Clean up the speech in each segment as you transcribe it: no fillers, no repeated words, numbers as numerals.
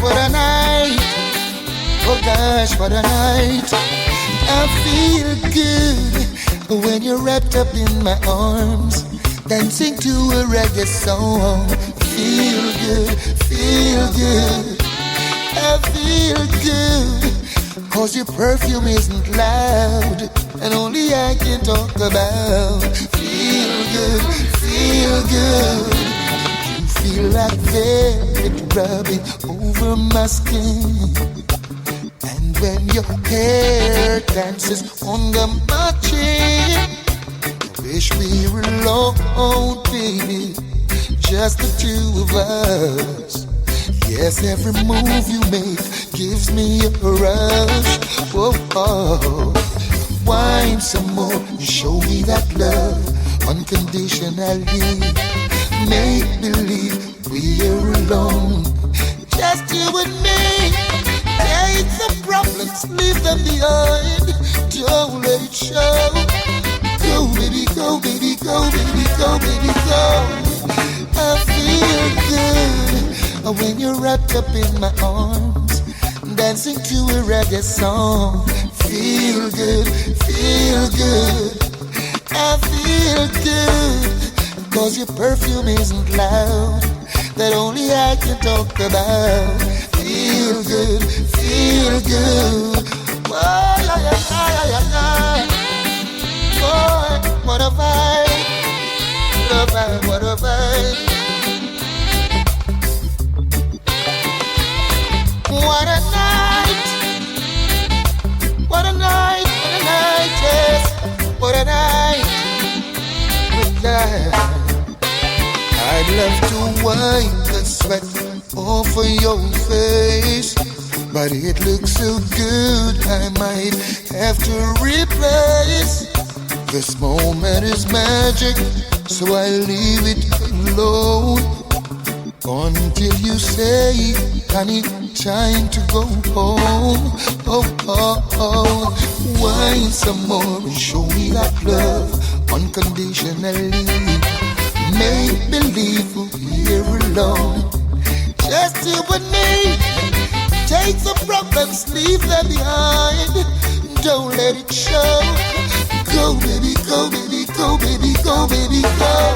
what a night. Oh gosh, what a night. I feel good when you're wrapped up in my arms, dancing to a reggae song. Feel good, feel good. I feel good, cause your perfume isn't loud, and only I can talk about. Feel good, feel good. You feel like velvet rubbing over my skin, and when your hair dances under my chin, wish we were alone, baby, just the two of us. Yes, every move you make gives me a rush. Whoa, oh. Wine some more and show me that love unconditionally. Make believe we're alone, just you and me. Take the problems, leave them behind. Don't let it show. Go, baby, go, baby, go, baby, go, baby, go. I feel good when you're wrapped up in my arms, dancing to a reggae song. Feel good, feel good. I feel good, cause your perfume isn't loud, that only I can talk about. Feel good, feel good. Oh, yeah, yeah, yeah, yeah, yeah. Boy, what a vibe, what a vibe, what a vibe. What a night, what a night, what a night, yes, what a night. I'd love to wipe the sweat off of your face, but it looks so good I might have to replace. This moment is magic, so I leave it alone until you say, honey, time to go home. Oh, oh, oh. Wine some more and show me that love unconditionally. Make believe we're alone, just you and me. Take the problems, leave them behind. Don't let it show. Go, baby, go, baby, go, baby, go, baby, go.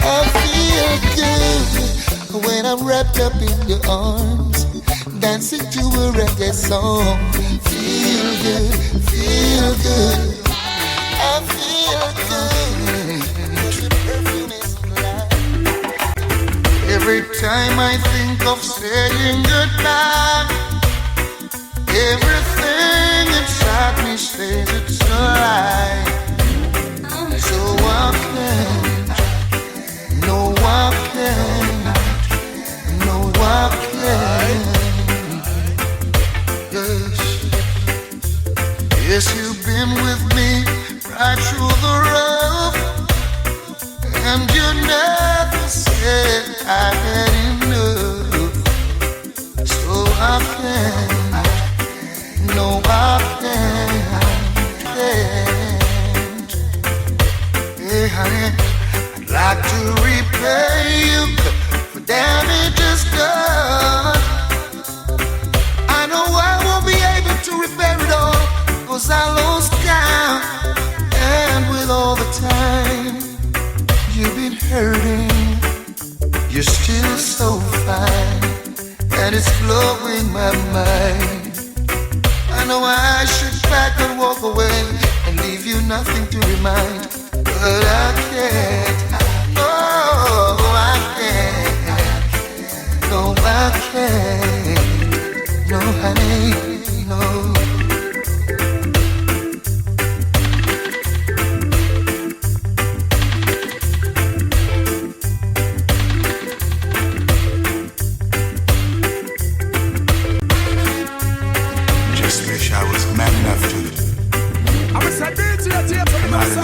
I feel good when I'm wrapped up in your arms, dancing to a reggae song. Feel good, feel good. I feel good. Your perfume is alive. Every time I think of saying goodbye, everything inside me says it's a lie. So I can't, no I can't, no I can't. Yes, you've been with me right through the rough, and you never said I had enough. So I can't, no I can't. Hey honey, I'd like to repay you for damages done. I know I won't be able to repair it all, 'cause I lost count, and with all the time you've been hurting, you're still so fine, and it's blowing my mind. I know I should pack and walk away and leave you nothing to remind, but I can't, no I can't, no I can't, no honey, no.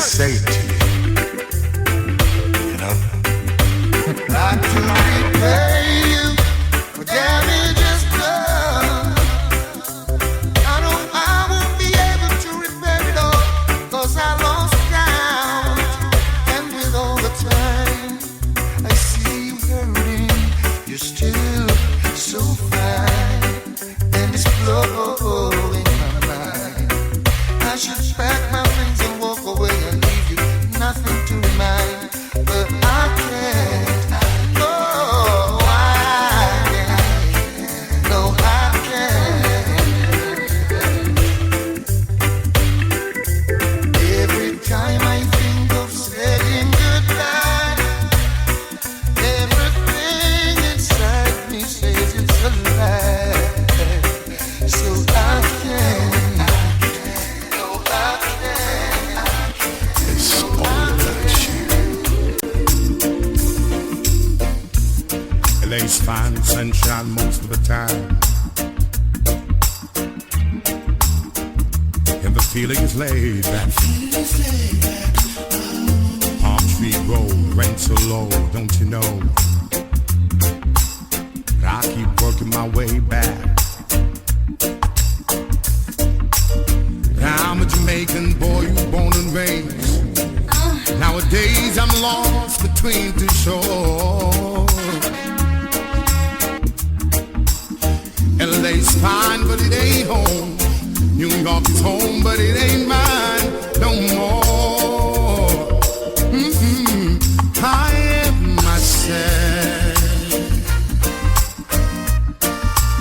Say it to It's fine sunshine most of the time, and the feeling is laid back. Palm tree road, rent so low, don't you know? But I keep working my way back. I'm a Jamaican boy, you born and raised. Nowadays I'm lost between two shores. LA's fine, but it ain't home. New York is home, but it ain't mine no more. I am myself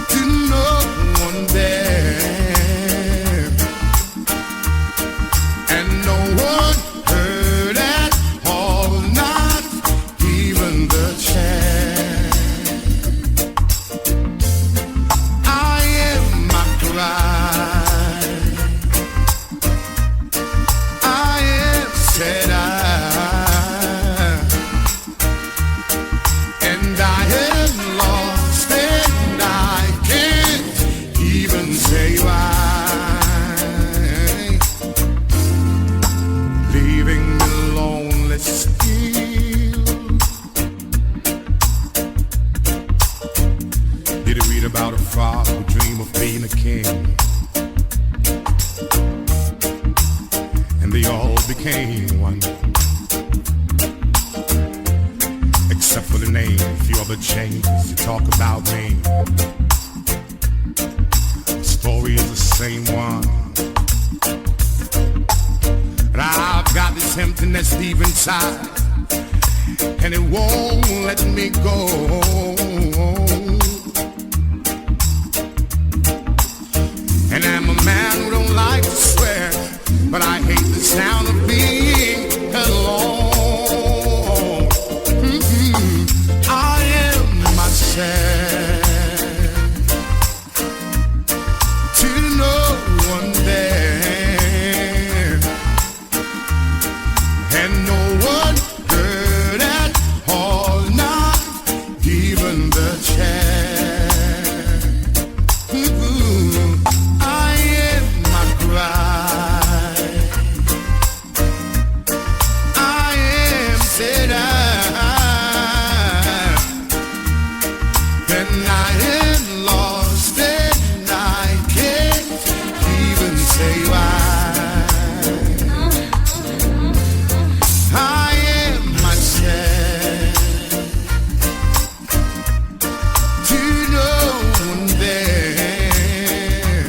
to no one there, and no one heard at all, not even the chair. I am my pride, I am said and I am lost, and I can't even say why. Leaving me lonely still. Did you read about a father who dreamed of being a king? And they all became one, except for the name. A few other changes to talk about me. The story is the same one, but I've got this emptiness deep inside, and it won't let me go. And I'm a man who don't like to swear, but I hate the sound of being alone. I am myself to no one there, and no one heard at all, not even the chair. I am my pride, I am said and I am lost, and I can't even say why. I am myself to no one there,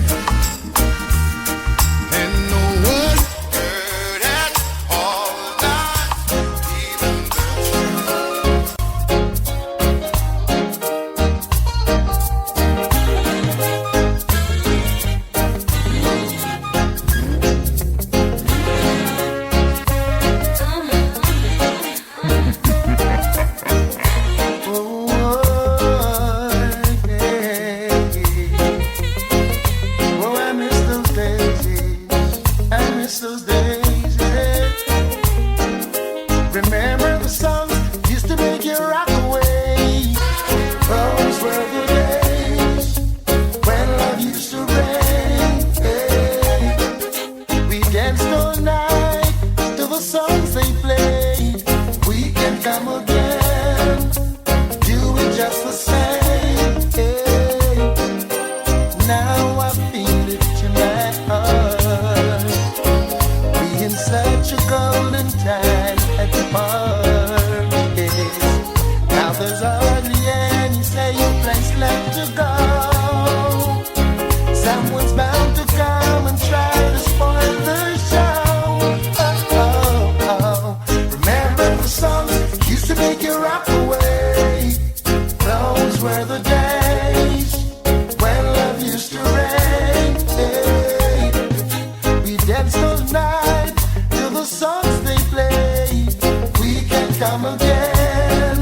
and no one heard at all, not even the Oh, I miss those days. I miss those days. Remember the songs used to make you rock away. Those were the days when love used to reign. We danced all night to the songs they played. We can come again, do it just the same. Now I feel it in my heart. We in such a golden time at the party. Now there's hardly any safe place left to go. Someone's bound to come and try to spoil the show. Oh, oh, oh. Remember the songs used to make you rock away. Those were the days when love used to reign. We danced all night to the songs they played. We can come again,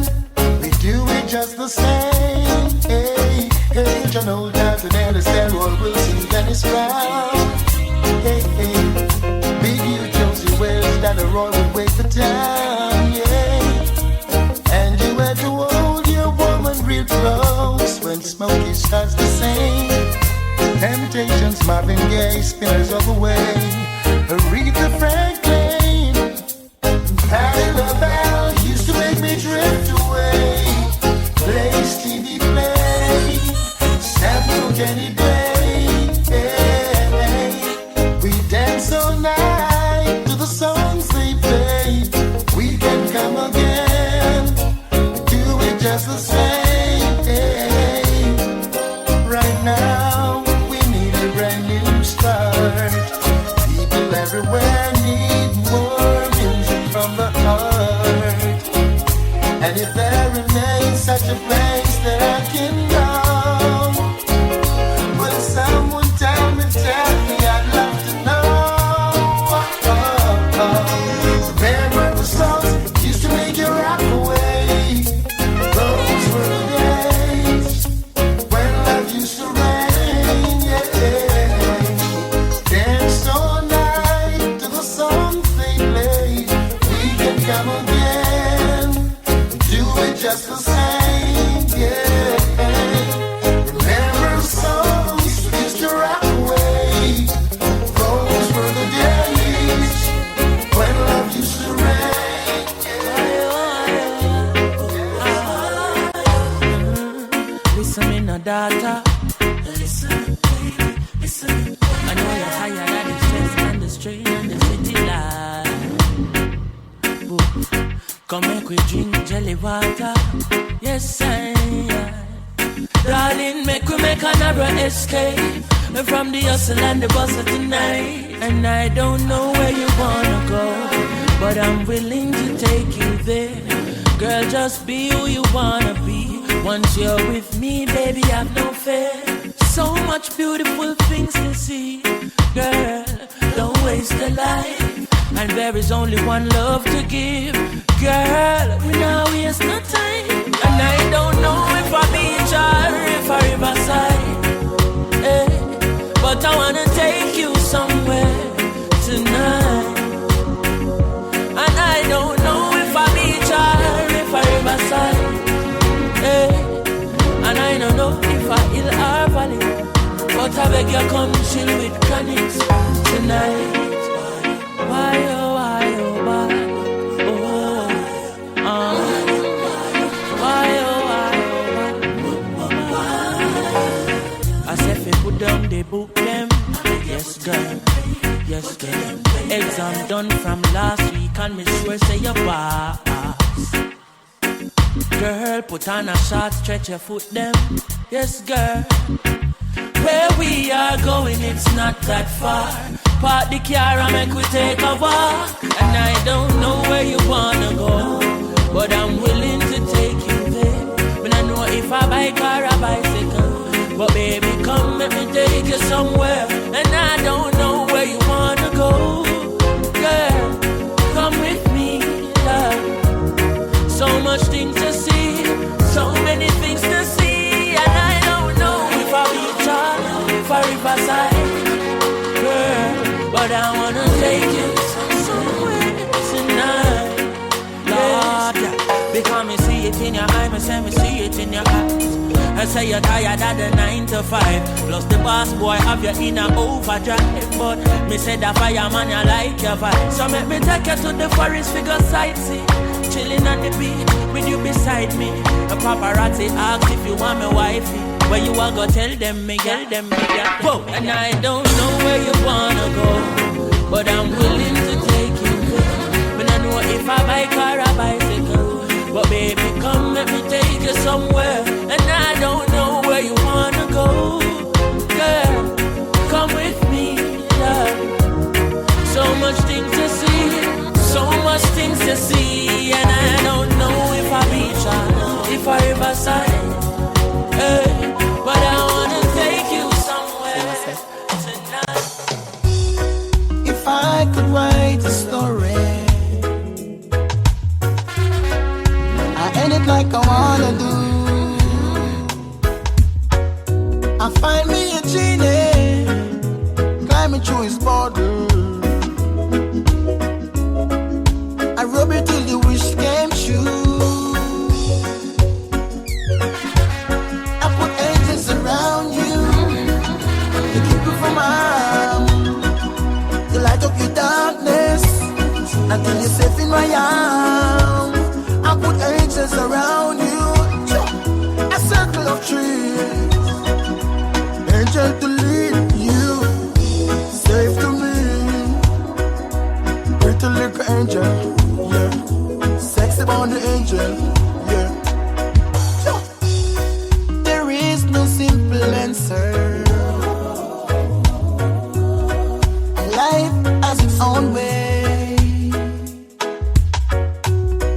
we do it just the same. Hey, hey, John Old Times and understand what we'll see Dennis Brown. Hey, hey, Big U, Josie Wells, Dana Roy would wait for time. Yeah, and you had to hold your woman real close. starts the same. Temptations, Marvin Gaye, Spinners of the Way, Aretha Franklin, Patti LaBelle used to make me drift away. Play Stevie Play, Samuel Kenny Day. We dance all night to the songs they play. We can come again, do it just the same. Right now we need a brand new start. People everywhere need more music from the heart. And if there remains such a place that I can go, will someone tell me, I'd love to know. Remember the songs that used to make you rock away. Those were the days when love used to rain, yeah. Dance all night to the songs they play. We can come again, do it just the same, yeah. Remember songs that used to rock away. Those were the days when love used to rain, Listen, me no daughter. Listen, baby, listen. I know you're tired of the stress and the strain and the city life. Ooh. Come make we drink jelly water. Yes, I. Darling, make we make another escape from the hustle and the bustle tonight. And I don't know where you wanna go, but I'm willing to take you there. Girl, just be who you wanna be. Once you're with me, baby, have no fear. So much beautiful things to see. Girl, don't waste a life. And there is only one love to give. Girl, we now waste no time. And I don't know if I beach or if I riverside, eh, but I wanna take you somewhere tonight. And I don't know if I beach or if I riverside, eh, and I don't know if I hill or valley, but I beg you come chill with chronics tonight. Why oh why oh why oh why oh why. I said if you put down the book them, yes girl, yes girl. Exam done from last week and me sure say you pass. Girl, put on a short stretch your foot them, yes girl. Where we are going, it's not that far. Park the car and make we take a walk. And I don't know where you wanna go, but I'm willing to take you there. But I know if I bike or a bicycle, but baby come let me take you somewhere. And I don't know where you wanna go. Girl, come with me, love. So much things to see, so many things to see. And I don't know if I beach or if I riverside, girl, but I wanna take you somewhere tonight, Lord, yeah. Because me see it in your eye, me say me see it in your eyes. I say you're tired of the 9 to 5, plus the boss boy have you in a overdrive. But me say the fireman you like your vibe, so make me take you to the forest figure sightsee. Chilling at the beach with you beside me. A paparazzi asks if you want me wifey. Where you are go tell them me, yeah. Whoa. And I don't know where you wanna go, but I'm willing to take you there. But I know if I bike or a bicycle, but baby come let me take you somewhere. And I don't know where you wanna go. Girl, come with me, love. So much things to see, so much things to see. And I don't know if I beach or if I riverside, hey, but I wanna take you somewhere tonight. If I could write a story, I end it like I wanna do. I find me a genie, climbing through his border. I rub it till the wish came true. I put angels around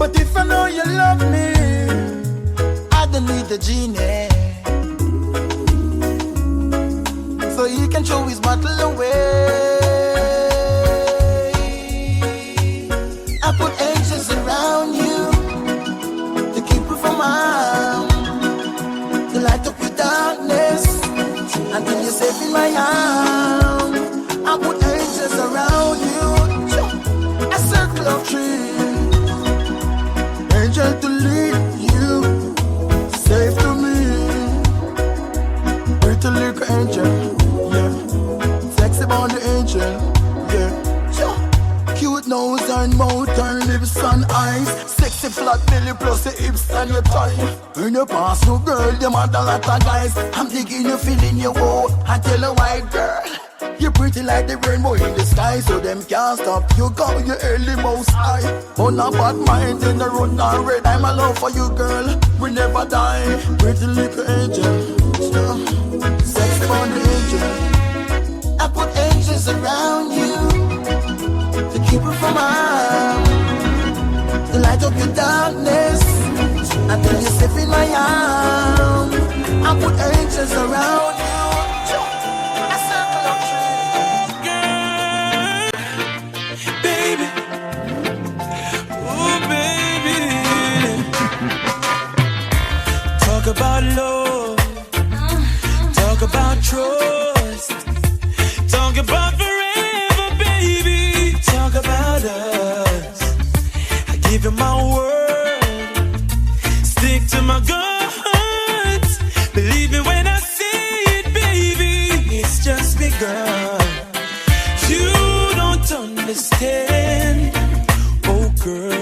But if I know you love me, I don't need the genie, so he can throw his bottle away. I put angels around you to keep you from harm, to light up your darkness until you're safe in my arms. I put angels around you, a circle of trees, angel to lead you, safe to me. Pretty little angel, yeah. Sexy on the angel, yeah. Cute nose and mouth and lips and eyes, sexy flat belly plus the hips and your thigh. When you pass no girl, them had a lot of guys. I'm digging you, feeling you, whoa. I tell a white girl, you're pretty like the rainbow in the sky, so them can't stop. You got your early most high. On a bad mind in the road now red. I'm a love for you, girl. We never die. Pretty little angel, sexy on the angel. I put angels around you to keep you from harm, to light up your darkness until you're safe in my arms. I put angels around you. Talk about love, talk about trust, talk about forever, baby, talk about us. I give you my word, stick to my guns. Believe me when I say it, baby, it's just begun. You don't understand, oh girl.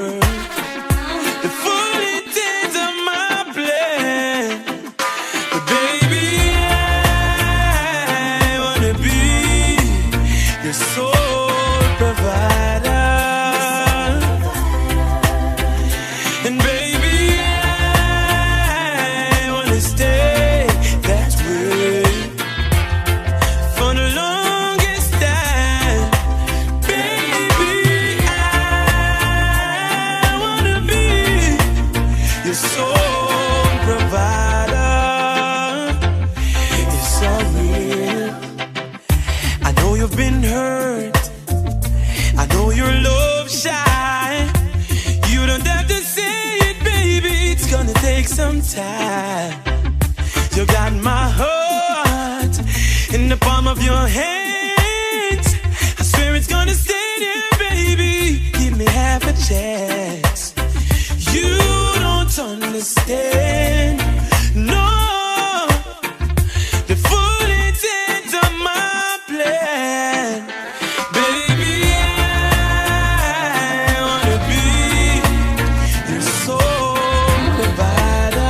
Time. You got my heart in the palm of your hands. I swear it's gonna stay there, baby. Give me half a chance. You don't understand, no, the full intent of my plan. Baby, I wanna be your soul provider.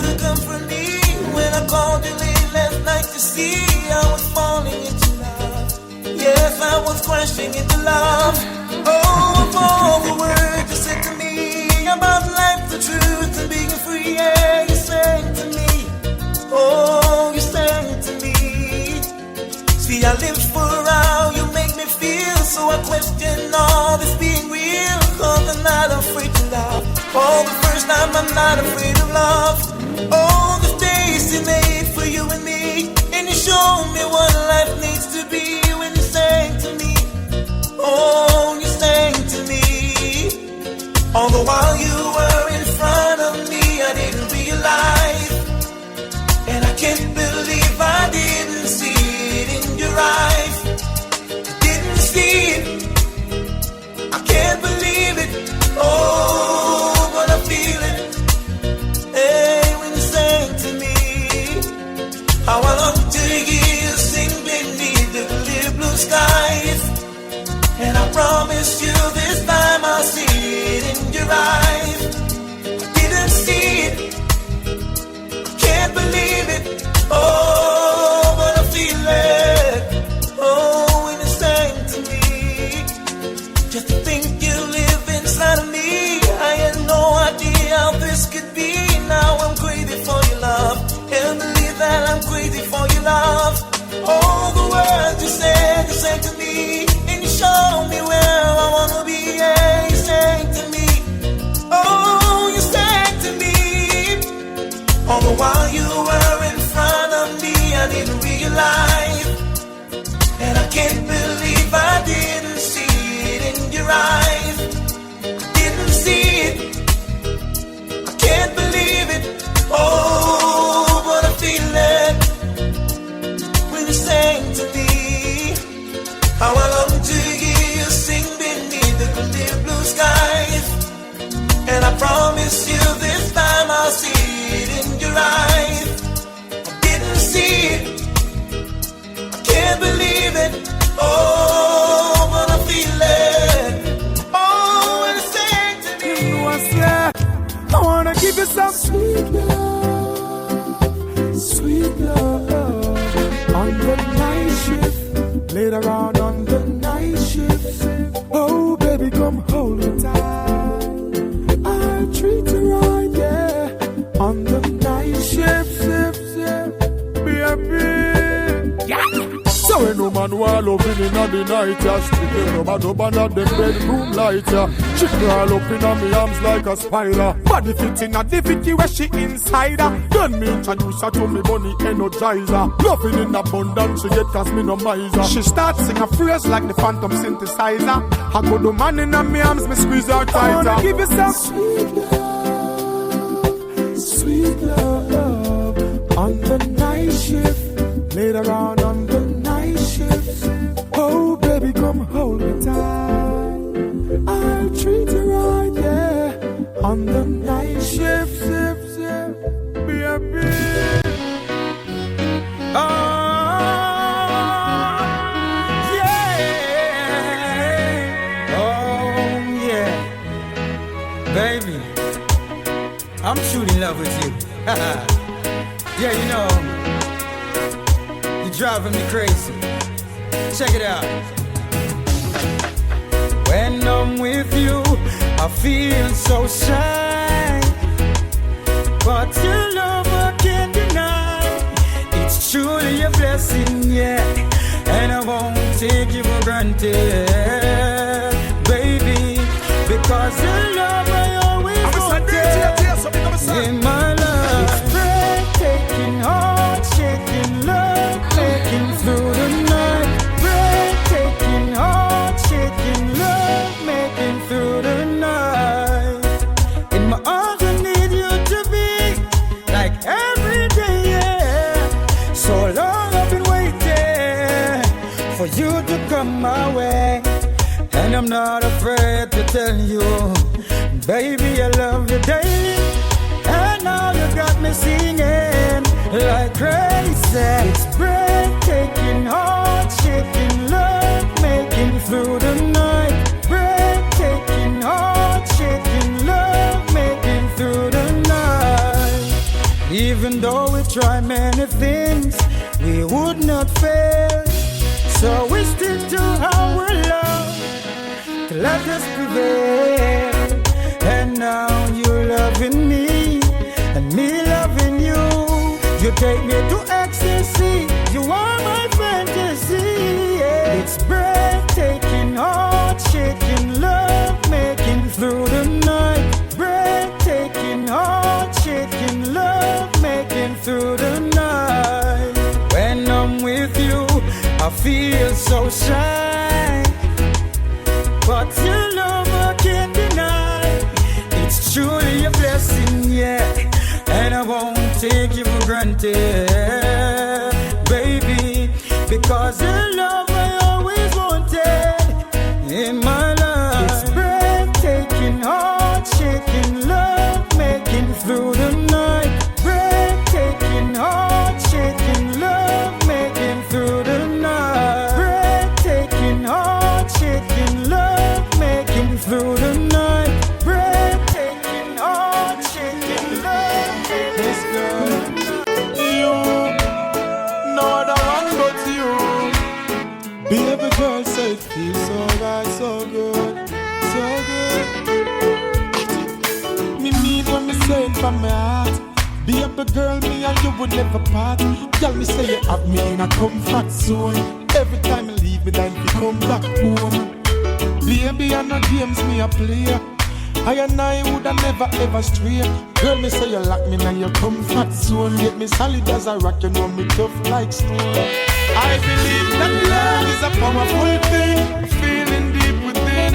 to comfort me when I called you late last night to see I was falling into love. Yes, I was crashing into love. Oh, of all the words you said to me about life, the truth, and being free, yeah, you sang to me. Oh, you sang to me. See, I live for how you make me feel, so I question all this being real, cause I'm not afraid to love. For the first time, I'm not afraid of love. All the days you made for you and me, and you showed me what life needs to be when you sang to me. Oh, you sang to me. All the while you were in front of me, I didn't realize. And I can't believe I didn't see it in your eyes. I didn't see it. I can't believe it. Oh, but I feel it. Hey, when you sang to me, how I long to hear you sing beneath the clear blue skies. And I promise you this time I'll see it in your eyes. I didn't see it. Can't believe it. Oh, but I feel it. Oh, when you sang to me, just to think you live inside of me. I had no idea how this could be. Now I'm crazy for your love. Can't believe that I'm crazy for your love. All the words you said to me, and you showed me where I wanna be. Yeah, you sang to me. Oh, you sang to me. All the while you were in front of me, I didn't realize. And I can't believe I didn't see it in your eyes. I didn't see it. I can't believe it. Oh, but I feel it when you sang to me. How I long to hear you sing beneath the clear blue skies. And I promise you this time I'll see it in your eyes. I didn't see it. I can't believe it. Oh, but I feel it. Oh, when you sing to me. You know I said, I wanna give you some sweet love, on the night shift, later on the night shift. Oh, baby, come hold me tight. I'll treat you right, yeah, on the night shift, baby. Yeah. So when no man want loving in the night, yeah, stick no man up the bedroom light, yeah. She crawl up in me arms like a spider. Body fitting a difficulty where she inside her. Then me introduce her to me bunny energizer. Loving in abundance, she get cause me no miser. She start sing a phrase like the phantom synthesizer. I go the man in me arms, me squeeze her tighter. I wanna give you some sweet love, on the night shift, later on the night shift. Oh, baby, come hold me tight. I'll treat you right, yeah, on the night shift, baby. Oh, yeah. Oh, yeah. Baby, I'm truly in love with you. Yeah, you know, you're driving me crazy. Check it out. When I'm with you, I feel so shy. But your love I can't deny. It's truly a blessing, yeah. And I won't take you for granted, baby. Because your love I always wanted in my life. It's breathtaking, heart-shaking love, making through the night. Breathtaking, heart-shaking love, making through the night. In my arms I need you to be like every day, yeah. So long I've been waiting for you to come my way. And I'm not afraid to tell you, baby, I love you daily. And now you got me singing like crazy. It's breathtaking, heart-shaking love, making through the night. Breathtaking, heart-shaking love, making through the night. Even though we try many things, we would not fail. So we stick to our love to let us prevail. And now you're loving me and me loving you. You take me to ecstasy. You are my fantasy. Yeah. It's breathtaking, heart-shaking, love-making through the night. Breathtaking, heart-shaking, love-making through the night. When I'm with you, I feel so shy. But your love I can't deny. It's truly a blessing, yeah. And I won't take you for granted, baby, because your love I always wanted in my life. It's breathtaking, heart-shaking, love-making through the night. Breathtaking, heart-shaking, love-making through the night. Breathtaking, heart-shaking, love-making through the night. Breathtaking, heart-shaking, love-making. This girl, you, no other one but you. Baby girl say it feels so right, so good, so good. Me mean when me say it from my heart. Baby girl, me and you would never part. Tell me say you have me in a comfort zone. Every time you leave me, then you come back home. Baby, I know games me a play. I and I woulda never ever stray. Girl, me say you lock me in your comfort zone. Get me solid as a rock, you know me tough like stone. I believe that love is a powerful thing, feeling deep within.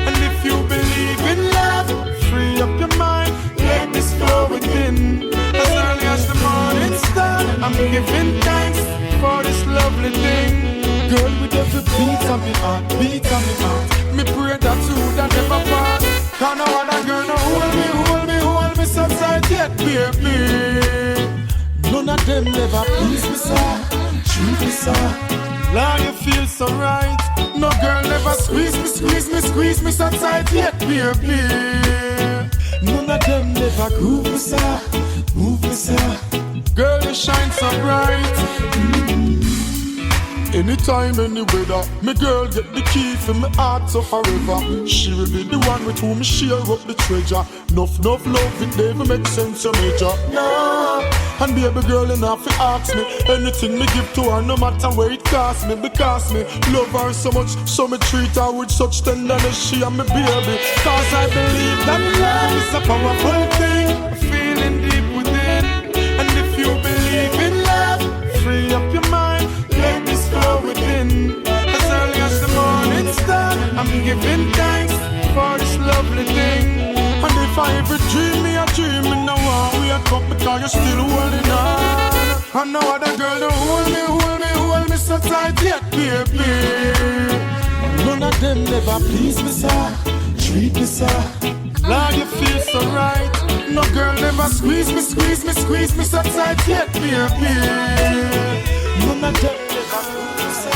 And if you believe in love, free up your mind, let this flow within. As early as the morning star, I'm giving thanks for this lovely thing. Girl, with every beat of me heart, beat of me heart, me pray that you woulda never part. Cause no other girl no hold me so tight yet, baby. None of them never please me so, treat me so. Lord, you feel so right. No girl never squeeze me so tight yet, baby. None of them never groove me so, move me so. Girl, you shine so bright. Anytime, any weather, me girl get the key for me heart so forever. She will be the one with whom me share up the treasure. Enough love, it never makes sense, you major. No, and baby girl enough to ask me anything me give to her, no matter where it costs me. Because me love her so much, so me treat her with such tenderness. She and me baby, cause I believe that love is a powerful thing, feeling deep within. And if you believe in love, free up your mind, let this flow within. As early as the morning star, I'm giving thanks for this lovely thing. And if I ever dream me a dream, in the one we are come because you're still holding on. And no other girl don't hold me so tight yet, baby. None of them never please me so, treat me so. Lord, you feel so right. No girl never squeeze me so tight yet, baby. None of them never please me so.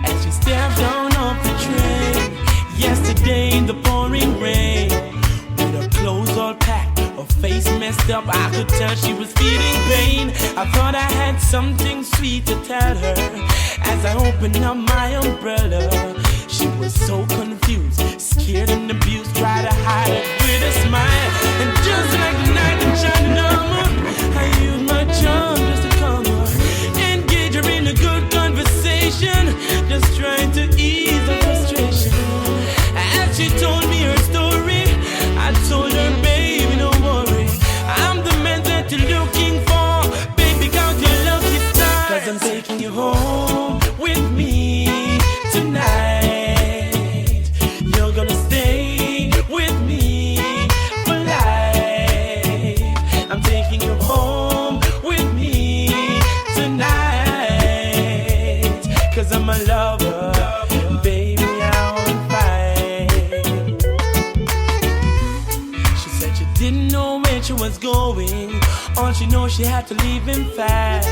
As she stepped down off the train yesterday in the pouring rain, with her clothes all packed, her face messed up, I could tell she was feeling pain. I thought I had something sweet to tell her as I opened up my umbrella. She was so confused, scared and abused, tried to hide it with a smile. And just like the night in China, I used my charm just to calm her, engage her in a good conversation, just trying to ease her frustration. As she told me her story, I told her, baby, don't worry, I'm the man that you're looking for. Baby, count your lucky stars, 'cause I'm taking you home with me tonight. You're gonna stay with me for life. I'm taking you home with me tonight, 'cause I'm a lover, baby, I won't fight. She said she didn't know where she was going, All she knows, she had to leave him fast.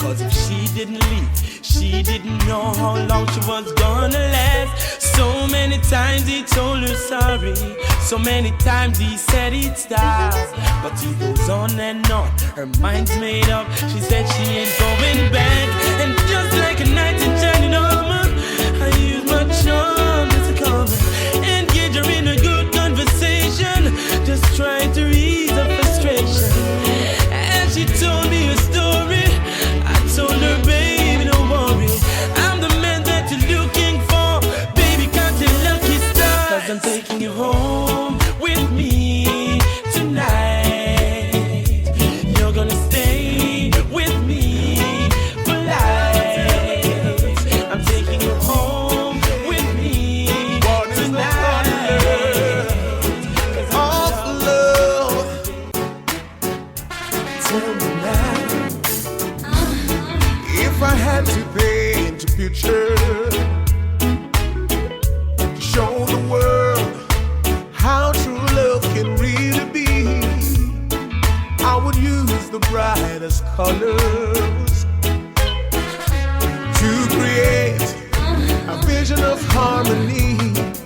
Cause if she didn't leave, she didn't know how long she was gonna last. So many times he told her sorry, so many times he said he'd stop, but he goes on and on, her mind's made up. She said she ain't going back. And just like a knight in shining armor, I use my charm just to calm her, engage her in a good conversation, just trying to ease her frustration. And she told me a story. I told her, baby, don't worry, I'm the man that you're looking for. Baby, can't you lucky star? Cause I'm taking you home with me tonight. You're gonna stay with me for life. I'm taking you home with me tonight. Of love. Tell me now, If I had to paint a picture to show the world how true love can really be, I would use the brightest colors to create a vision of harmony.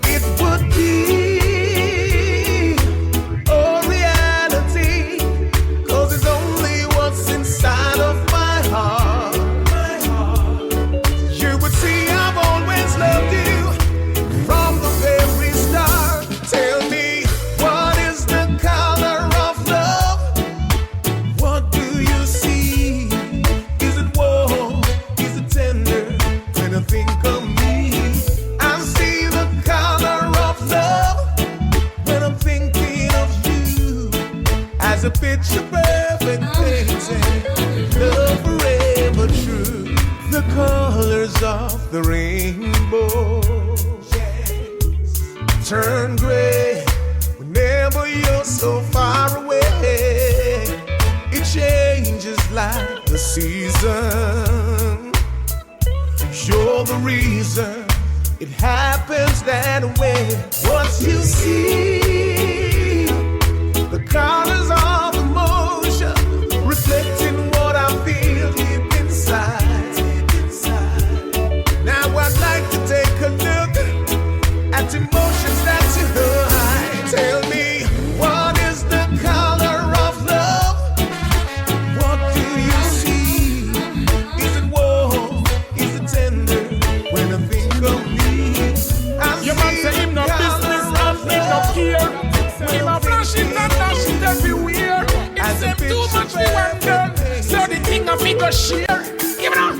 It would be a reality, cause it's only what's inside of my heart. You would see I've always loved you from the very start. Tell me, what is the color of love? What do you see? Is it warm? Is it tender? When I think of me, I see the color of love. When I'm thinking of you, as a picture perfect painting, love forever true. The colors of the rainbow, yes, turn gray whenever you're so far away. It changes like the season. You're the reason it happens that way. What you see, the colors of emotion, reflecting what I feel deep inside. Now I'd like to take a look at emotions that you hide. Tell me, what is the color of love? What do you see? Is it warm? Is it tender? When I think of me, I Your man say him no business and him no care. Him a flash it and dash it everywhere. It's them too much for one girl, so the thing a figure share. Give it up.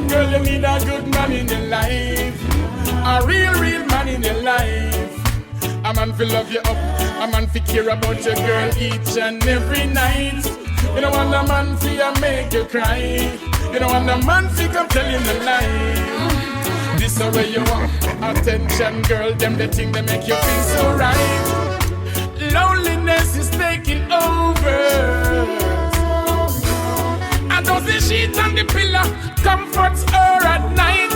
Girl, you need a good man in your life, a real man in your life. A man fi love you up, a man fi care about your girl each and every night. You don't want a man fi make you cry. You don't want a man fi come tell you the lie. This is where you want attention, girl. Them the thing that make you feel so right. Loneliness is taking over. And those the sheets and the pillow comforts her at night.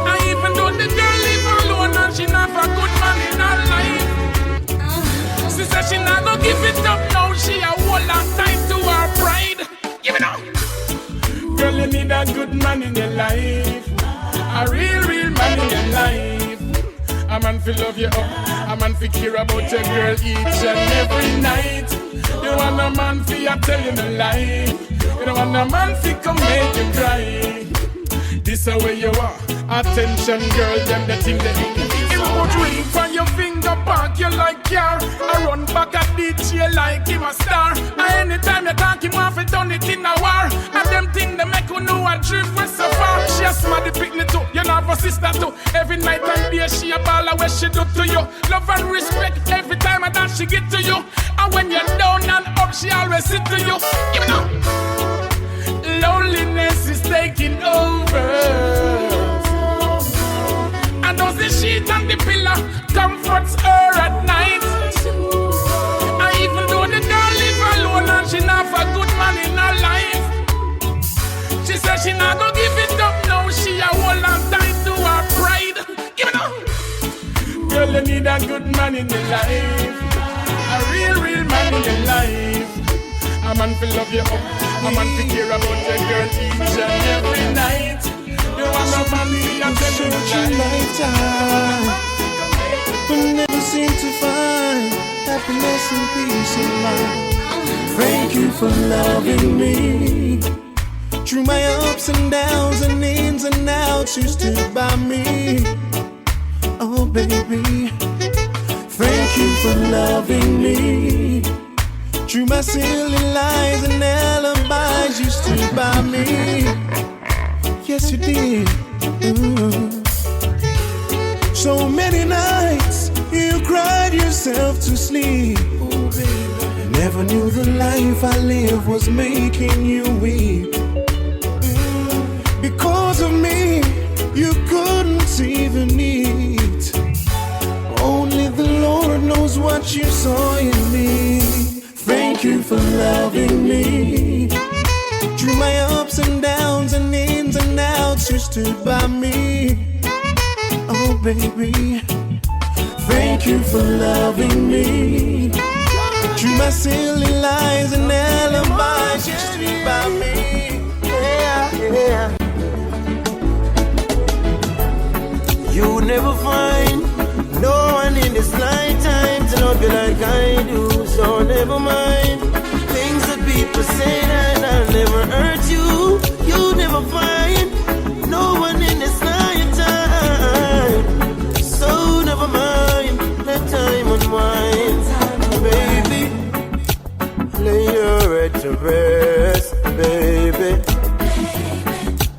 And even though the girl live alone and she not a good man in her life, she said she not gonna give it up now. She a hold on tight to her pride. Give it up. Girl, you need a good man in your life, a real man in your life. A man fi love you up, a man fi care about your girl each and every night. You want a man fi a tell you the lie. You don't want a man fi come make you cry. This is where you are. Attention, girl, them the thing that him put ring from your finger, park you like car. I run back at DJ like him a star. And anytime you talk him off, it done it in a war. And them thing they make you know a trip with so far. She a smarty picnic too, you know her sister too. Every night and day she a baller where she do to you. Love and respect every time I that she get to you. And when you're down and up, she always sit to you. Give it up. Loneliness is taking over. And those the sheet and the pillow comforts her at night. And even though the girl live alone and she not a good man in her life, she said she not gonna give it up now. She a hold on tight to her pride. Give it up. Girl, you need a good man in your life, a real man in your life. A man feel love you up, a man feel care about your girl each and every night. You want no man feel and tell you such a lifetime, but never seem to find happiness and peace in mind. Thank you for loving me through my ups and downs and ins and outs. You stood by me, oh baby. Thank you for loving me through my silly lies and alibis. You stood by me, yes you did. Ooh. So many nights you cried yourself to sleep. Oh, baby. Never knew the life I lived was making you weep. Because of me, you couldn't see the need. Only the Lord knows what you saw in me. Thank you for loving me through my ups and downs and ins and outs. You stood by me, oh baby. Thank you for loving me through my silly lies and alibis. You stood by me, yeah, yeah. You never find no one in this lifetime to love you like I do. So never mind things that people say that I'll never hurt you. You never find no one in this lifetime. So never mind, let time unwind. Baby, lay your head to rest, baby.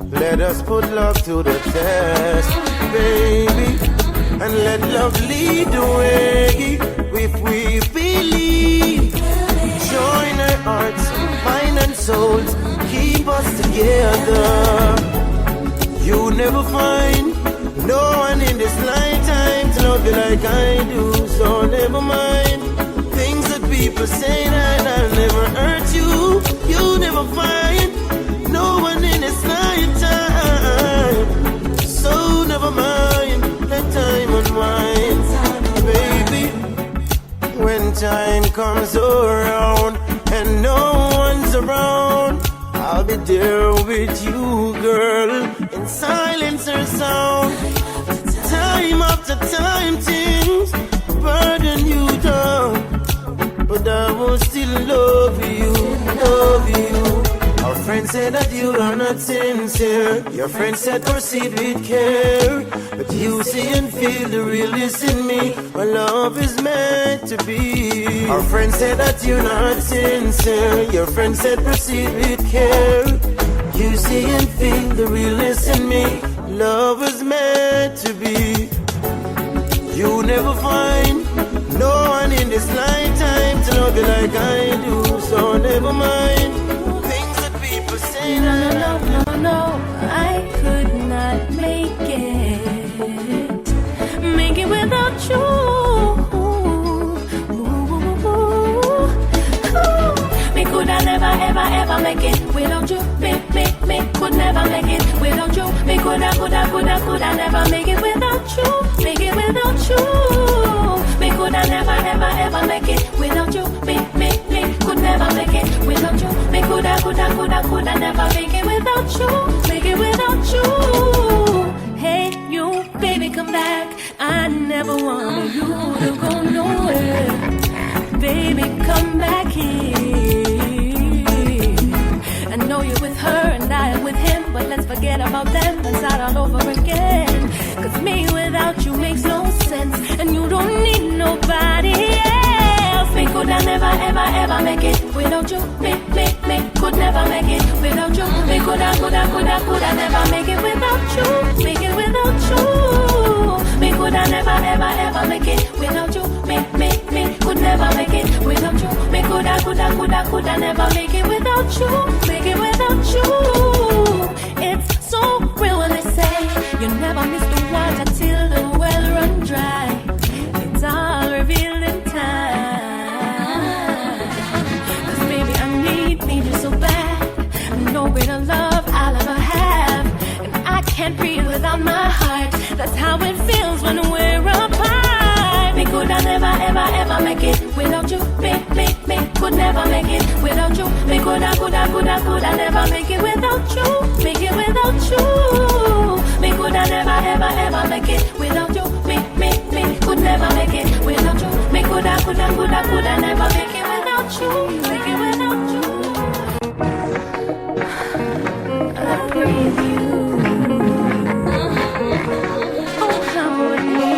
Let us put love to the test, baby, and let love lead the way. If we believe, join our hearts, mind and souls, keep us together. You never find no one in this lifetime to love you like I do. So never mind things that people say that I'll never hurt you. You never find no one in this lifetime. So never mind, let time unwind, baby. When time comes around and no one's around, I'll be there with you, girl, in silence or sound. Time after time, things burden you down, but I will still love you, love you. Our friend said that you are not sincere. Your friend said proceed with care, but you see and feel the realness in me. Our love is meant to be. Our friend said that you're not sincere. Your friend said proceed with care. You see and feel the realness in me. Love is meant to be. You never find no one in this lifetime to love you like I do. So never mind things that people say. No, I could not make it without you. Me could I never, ever make it without you. Me could never make it without you. Me could I never make it without you. Make it without you. Me could I never, ever make it without you. Me could never make it without you. Me could I never make it without you. Make it without you. Hey, you, baby, come back. I never wanted you to go nowhere. Baby, come back here. I know you're with her and I am with him, but let's forget about them and start all over again. Cause me without you makes no sense, and you don't need nobody else. Me could I never, ever make it without you. Me could never make it without you. Me could I never make it without you. Make it without you. Me could I never, ever make it without you. Me could never make it without you. Me could I never make it without you. Make it without you. It's so real when they say you never miss the water till the well run dry. It's all revealed in time. Cause baby, I need you so bad. No greater love I'll ever have, and I can't breathe without my heart. That's how it feels when we're apart. Me could I never, ever make it without you. Me could never make it without you. Me coulda never make it without you. Make it without you. Me coulda never ever make it without you. Me could never make it without you. Me coulda never make it without you. Make it without you. I breathe you. Oh, come with me.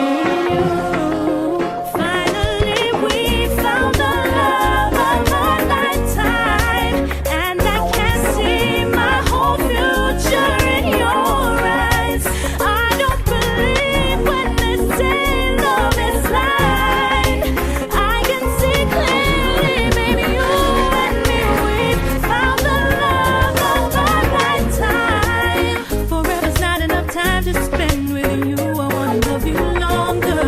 Finally, we found the love of a lifetime, and I can see my whole future in your eyes. I don't believe when they say love is blind. I can see clearly, baby, you and me, we've found the love of a lifetime. Forever's not enough time to spend with you. I wanna love you longer.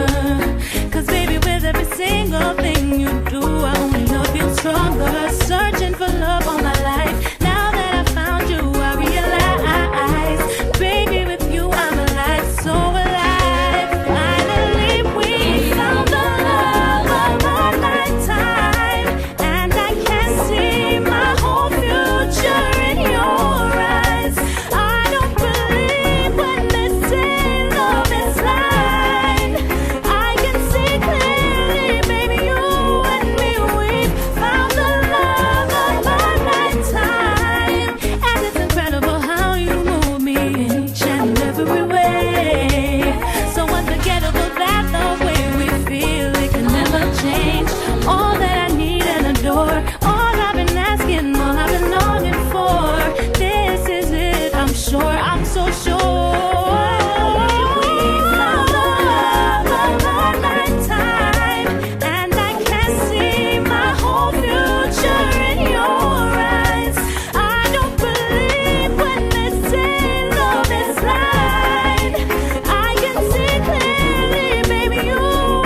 'Cause baby, with every single thing you do, I only love you stronger. Searching for love all my life. Now that I found you, I realize, baby, with you I'm alive, so alive. Finally, we found the love of a lifetime, and I can see my whole future in your eyes. I don't believe when they say love is blind. I can see clearly, baby, you and me, we've found the love of a lifetime. And it's incredible how you move me in each and every way. So unforgettable that the way we feel, it can never change. All that I need and adore, all I've been asking, all I've been longing for. This is it, I'm sure, I'm so sure. We found the love of a lifetime, and I can see my whole future in your eyes. I don't believe when they say love is blind. I can see clearly, baby, you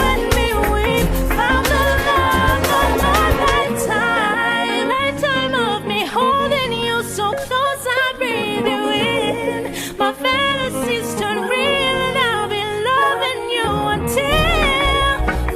and me, we've found the love of a lifetime. Lifetime of me holding you so close, I breathe you in. My fantasies turn real, and I'll be loving you until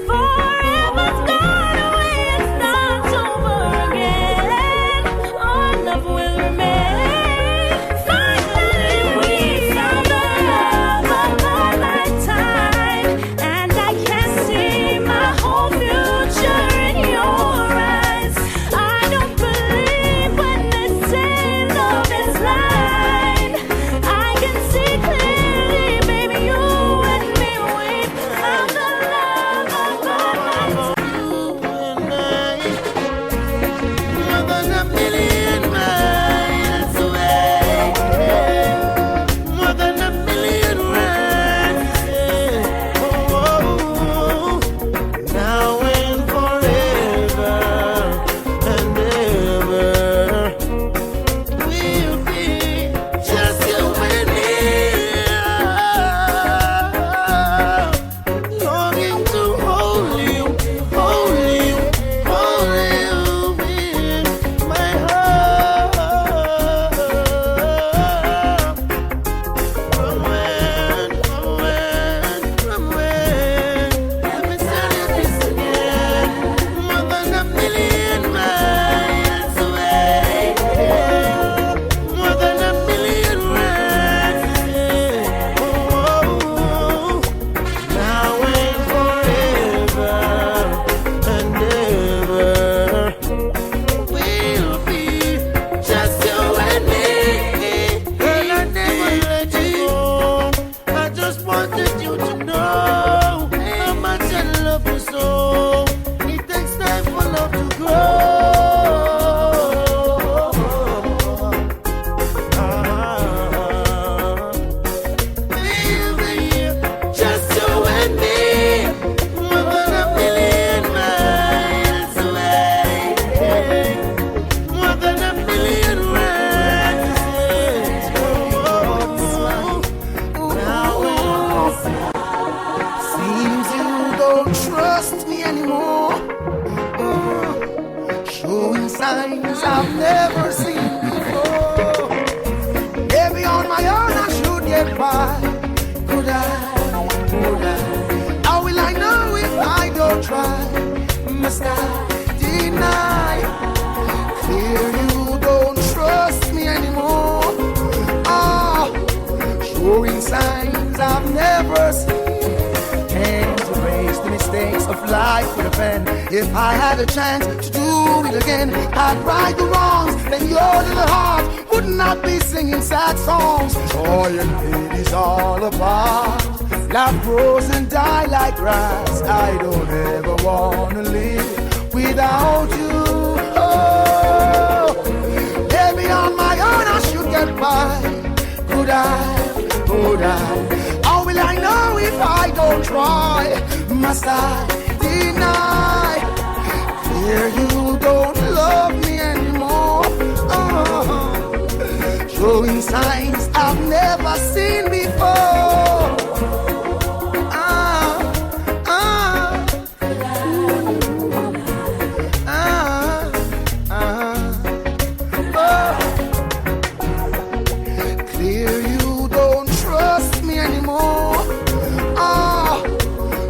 forever's gone away and starts over again. Our love will remain. Finally, we found the love of a lifetime, and I can see my whole future in your eyes. I don't believe when they say love is blind. I can see clearly, baby, you and me, we've found the love of a lifetime. More than a million miles away. More than a million miles away. Oh, now and forever and ever, we'll be just you and me. Longing to hold you in my heart. From when? Let me tell you this again. More than a million miles away. More than a million miles away. Oh, now and forever and ever, we'll be just you and me. And I never let you go. I just wanted you to know how much I love you so. It takes time for love to grow. We'll be just you and me. More than a million miles away. More than a million miles away. Now seems you don't trust me anymore. Showing signs I've never seen before. Maybe on my own I should get by. Could I? How will I know if I don't try? Must I deny? never seen. And to erase the mistakes of life with a pen. If I had a chance to do it again, I'd right the wrongs, then your little heart would not be singing sad songs. Joy and hate is all apart. Love grows and die like grass. I don't ever wanna live without you. Oh, maybe on my own I should get by. Could I? How will I know if I don't try? Must I deny? Here you don't love me anymore. Showing signs I've never seen before. Clear you don't trust me anymore.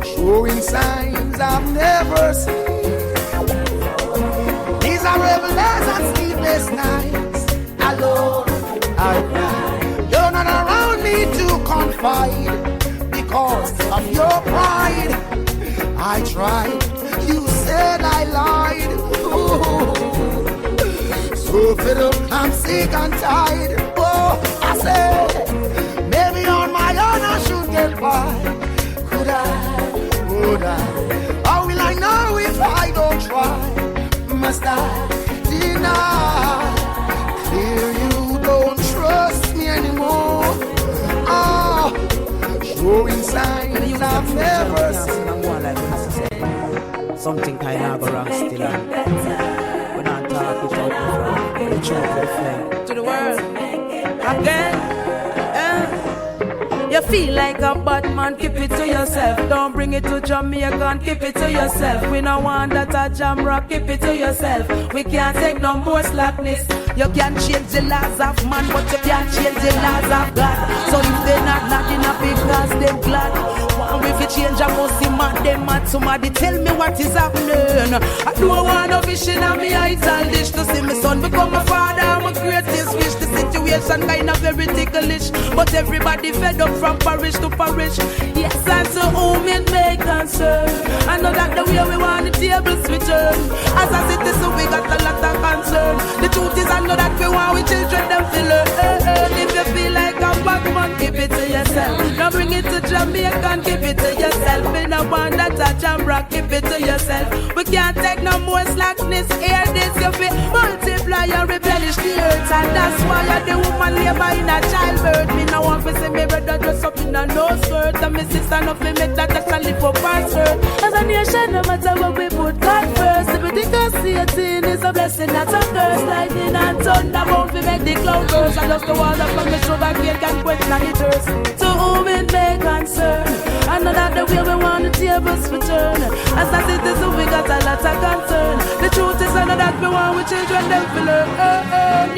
Showing signs I've never seen. These are revelers and sleepless nights. Alone I cry. You're not around me to confide because of your pride. I tried, you said I lied. Ooh. So fed up, I'm sick and tired. Oh, I said, maybe on my own I should get by. Could I? How will I know if I don't try? Must I deny? Clear you don't trust me anymore. Showing signs I've never seen. Something kind of go wrong still. We're not talking to the world again. You feel like a bad man, keep it to yourself. Don't bring it to Jamaica, keep it to yourself. We don't want that a jam rock, keep it to yourself. We can't take no more slackness. You can change the laws of man, but you can't change the laws of God. So if they're not enough because they're glad. One if you change, I must see man, them mad. Somebody tell me what is happening. I don't want no vision on me eyes and dish to see my son become a father. I'm a greatest wish. The situation kind of very ticklish, but everybody fed up from parish to parish. Yes, and to whom it may concern. I know that the way we want the tables return. As a citizen, we got a lot of concern. The truth is, I know that we want we children them to learn. If you feel like a bad man, keep it to yourself. Now bring it to Jamaica, keep it to yourself. We no want that a jam rock, keep it to yourself. We can't take no more slackness. Hear this, you feel multiply and replenish the earth, and that's why the woman labor in a childbirth. Me no want to see me brother dress up in a no skirt, and my sister no fi make that actually for password. As a nation, no matter what we put God first. If we think us Satan is a blessing, not a curse. Lightning and thunder won't fi make the cloud burst. And just the water from the sugar cane can quench the thirst. To whom it may concern, I know that the way we want the tables to turn. As a citizen, we got a lot of concern. The truth is, I know that we want we children them to learn.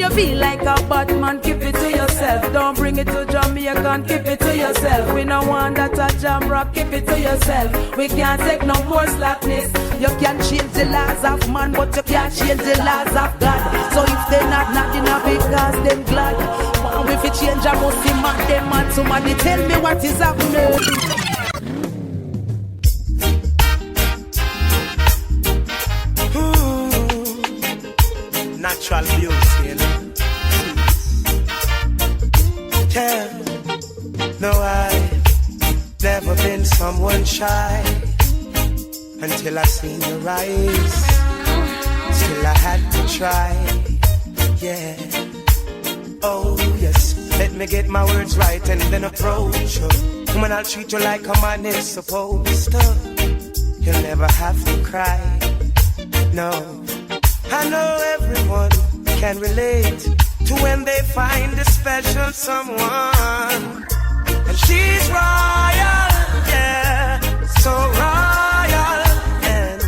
You feel like a bad man, keep it to yourself. Don't bring it to Jamaica, keep it to yourself. We don't want that a jam rock, keep it to yourself. We can't take no more slackness. You can change the laws of man, but you can't change the laws of God. So if they're not enough because they're glad. Well, if you change, I must see man, them man. Somebody tell me what is happening. Natural beauty, you know. Yeah, no, I've never been someone shy until I seen your eyes. Still I had to try, yeah. Oh yes, let me get my words right and then approach you. Woman, I'll treat you like a man is supposed to. You'll never have to cry, no. I know everyone can relate to when they find a special someone. And she's royal, yeah, so royal. And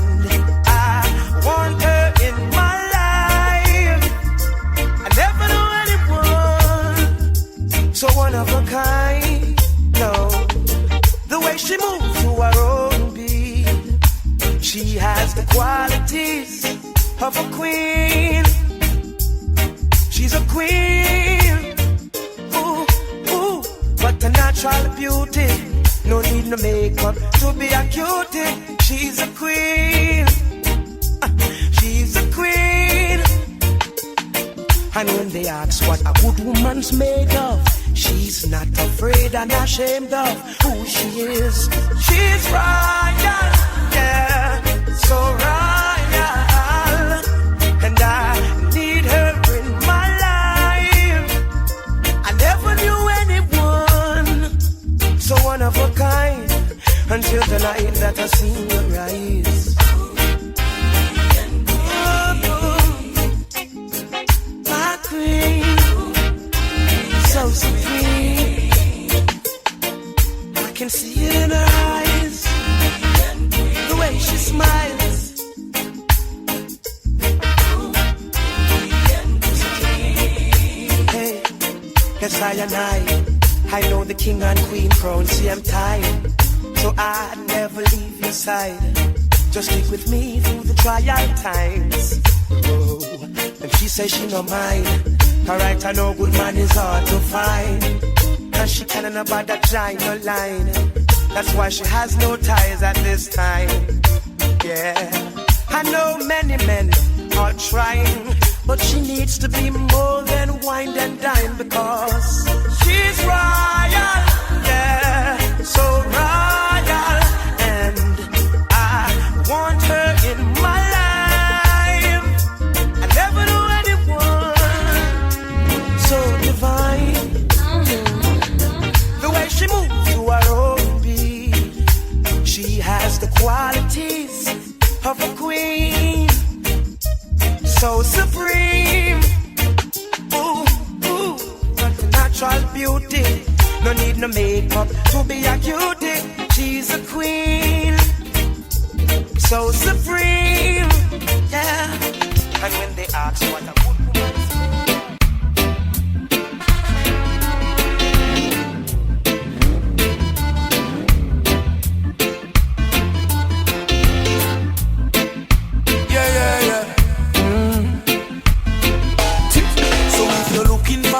I want her in my life. I never knew anyone so one of a kind, no. The way she moves to her own beat, she has the qualities of a queen. She's a queen. Ooh, ooh, what a natural beauty. No need no makeup to be a cutie. She's a queen. She's a queen. And when they ask what a good woman's made of, she's not afraid and ashamed of who she is. She's royal, yeah, so royal. And I need her in my life. I never knew anyone so one of a kind until the night that I seen her rise. My queen, so supreme. I can see it in her eyes, the way she smiles. Hey, yes I know the king and queen crown. See, I'm tired, so I never leave your side. Just stick with me through the trial times. Oh, and she says she no mind. Alright, I know good man is hard to find, and she can't about that giant no line. That's why she has no ties at this time. Yeah, I know many men are trying, but she needs to be more than wine and dine, because she's royal, yeah, so royal, and I want her in my life. I never knew anyone so divine. The way she moves to her own beat, she has the qualities of a queen, so supreme. Ooh, ooh, natural beauty. No need no makeup to be a cutie. She's a queen, so supreme. Yeah. And when they ask what a good woman's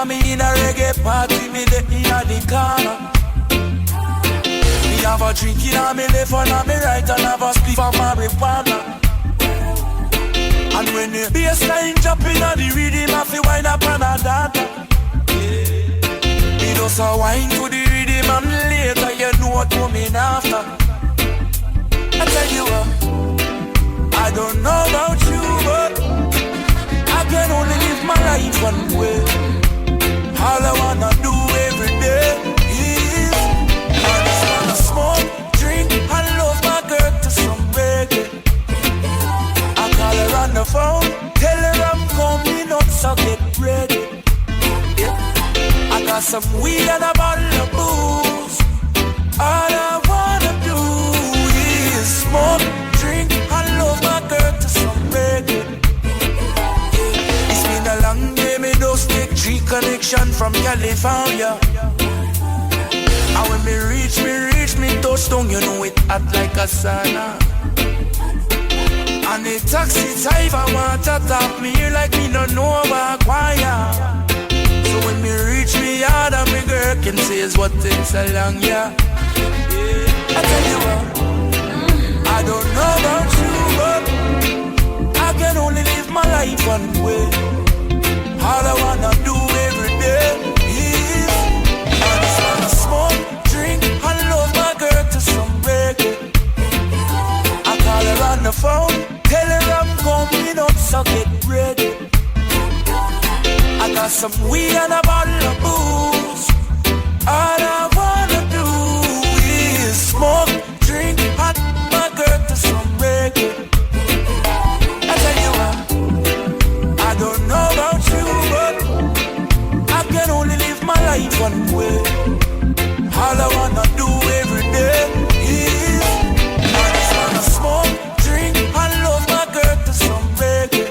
me in a reggae party, me let me at the corner. Me have a drink in on me left and on me right, and have a spliff of marijuana. And when the bassline jump in on the rhythm, I feel wind up and a dance. Me just a wine to the rhythm, and later you know what coming after. I tell you what, I don't know about you, but I can only live my life one way. All I wanna do every day is I just wanna smoke, drink, and love my girl to some reggae. I call her on the phone, tell her I'm coming up, so get ready. Yeah. I got some weed and a bottle of booze. All I wanna do is smoke, drink, and love my girl to some reggae. Yeah. It's been a long day, me just take 3 connection from California. And when me reach me touchdown, you know it hot like a sauna. And the taxi driver want to tap me here like me no know about choir. So when me reach me yard and me girl can say is what takes so long, yeah. I tell you what, I don't know about you, but I can only live my life one way. All I wanna do every day is I just wanna smoke, drink, and love my girl to some reggae. I call her on the phone, tell her I'm coming up, so get ready. I got some weed and a bottle of booze. All I wanna do is smoke, drink, and my girl to some reggae. I tell you what, I don't know about you, but I can only live my life one way. All I wanna do every day is I just wanna smoke, drink, and love my girl to some reggae.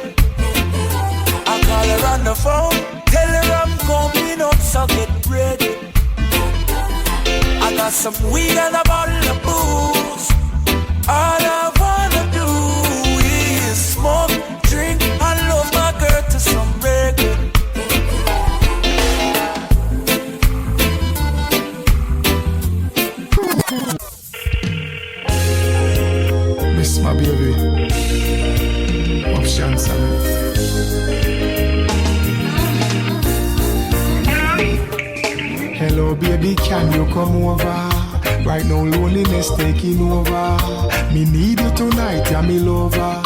I call her on the phone, tell her I'm coming baby. Options, hello, baby, can you come over? Right now, loneliness taking over. Me need you tonight, yeah, me lover.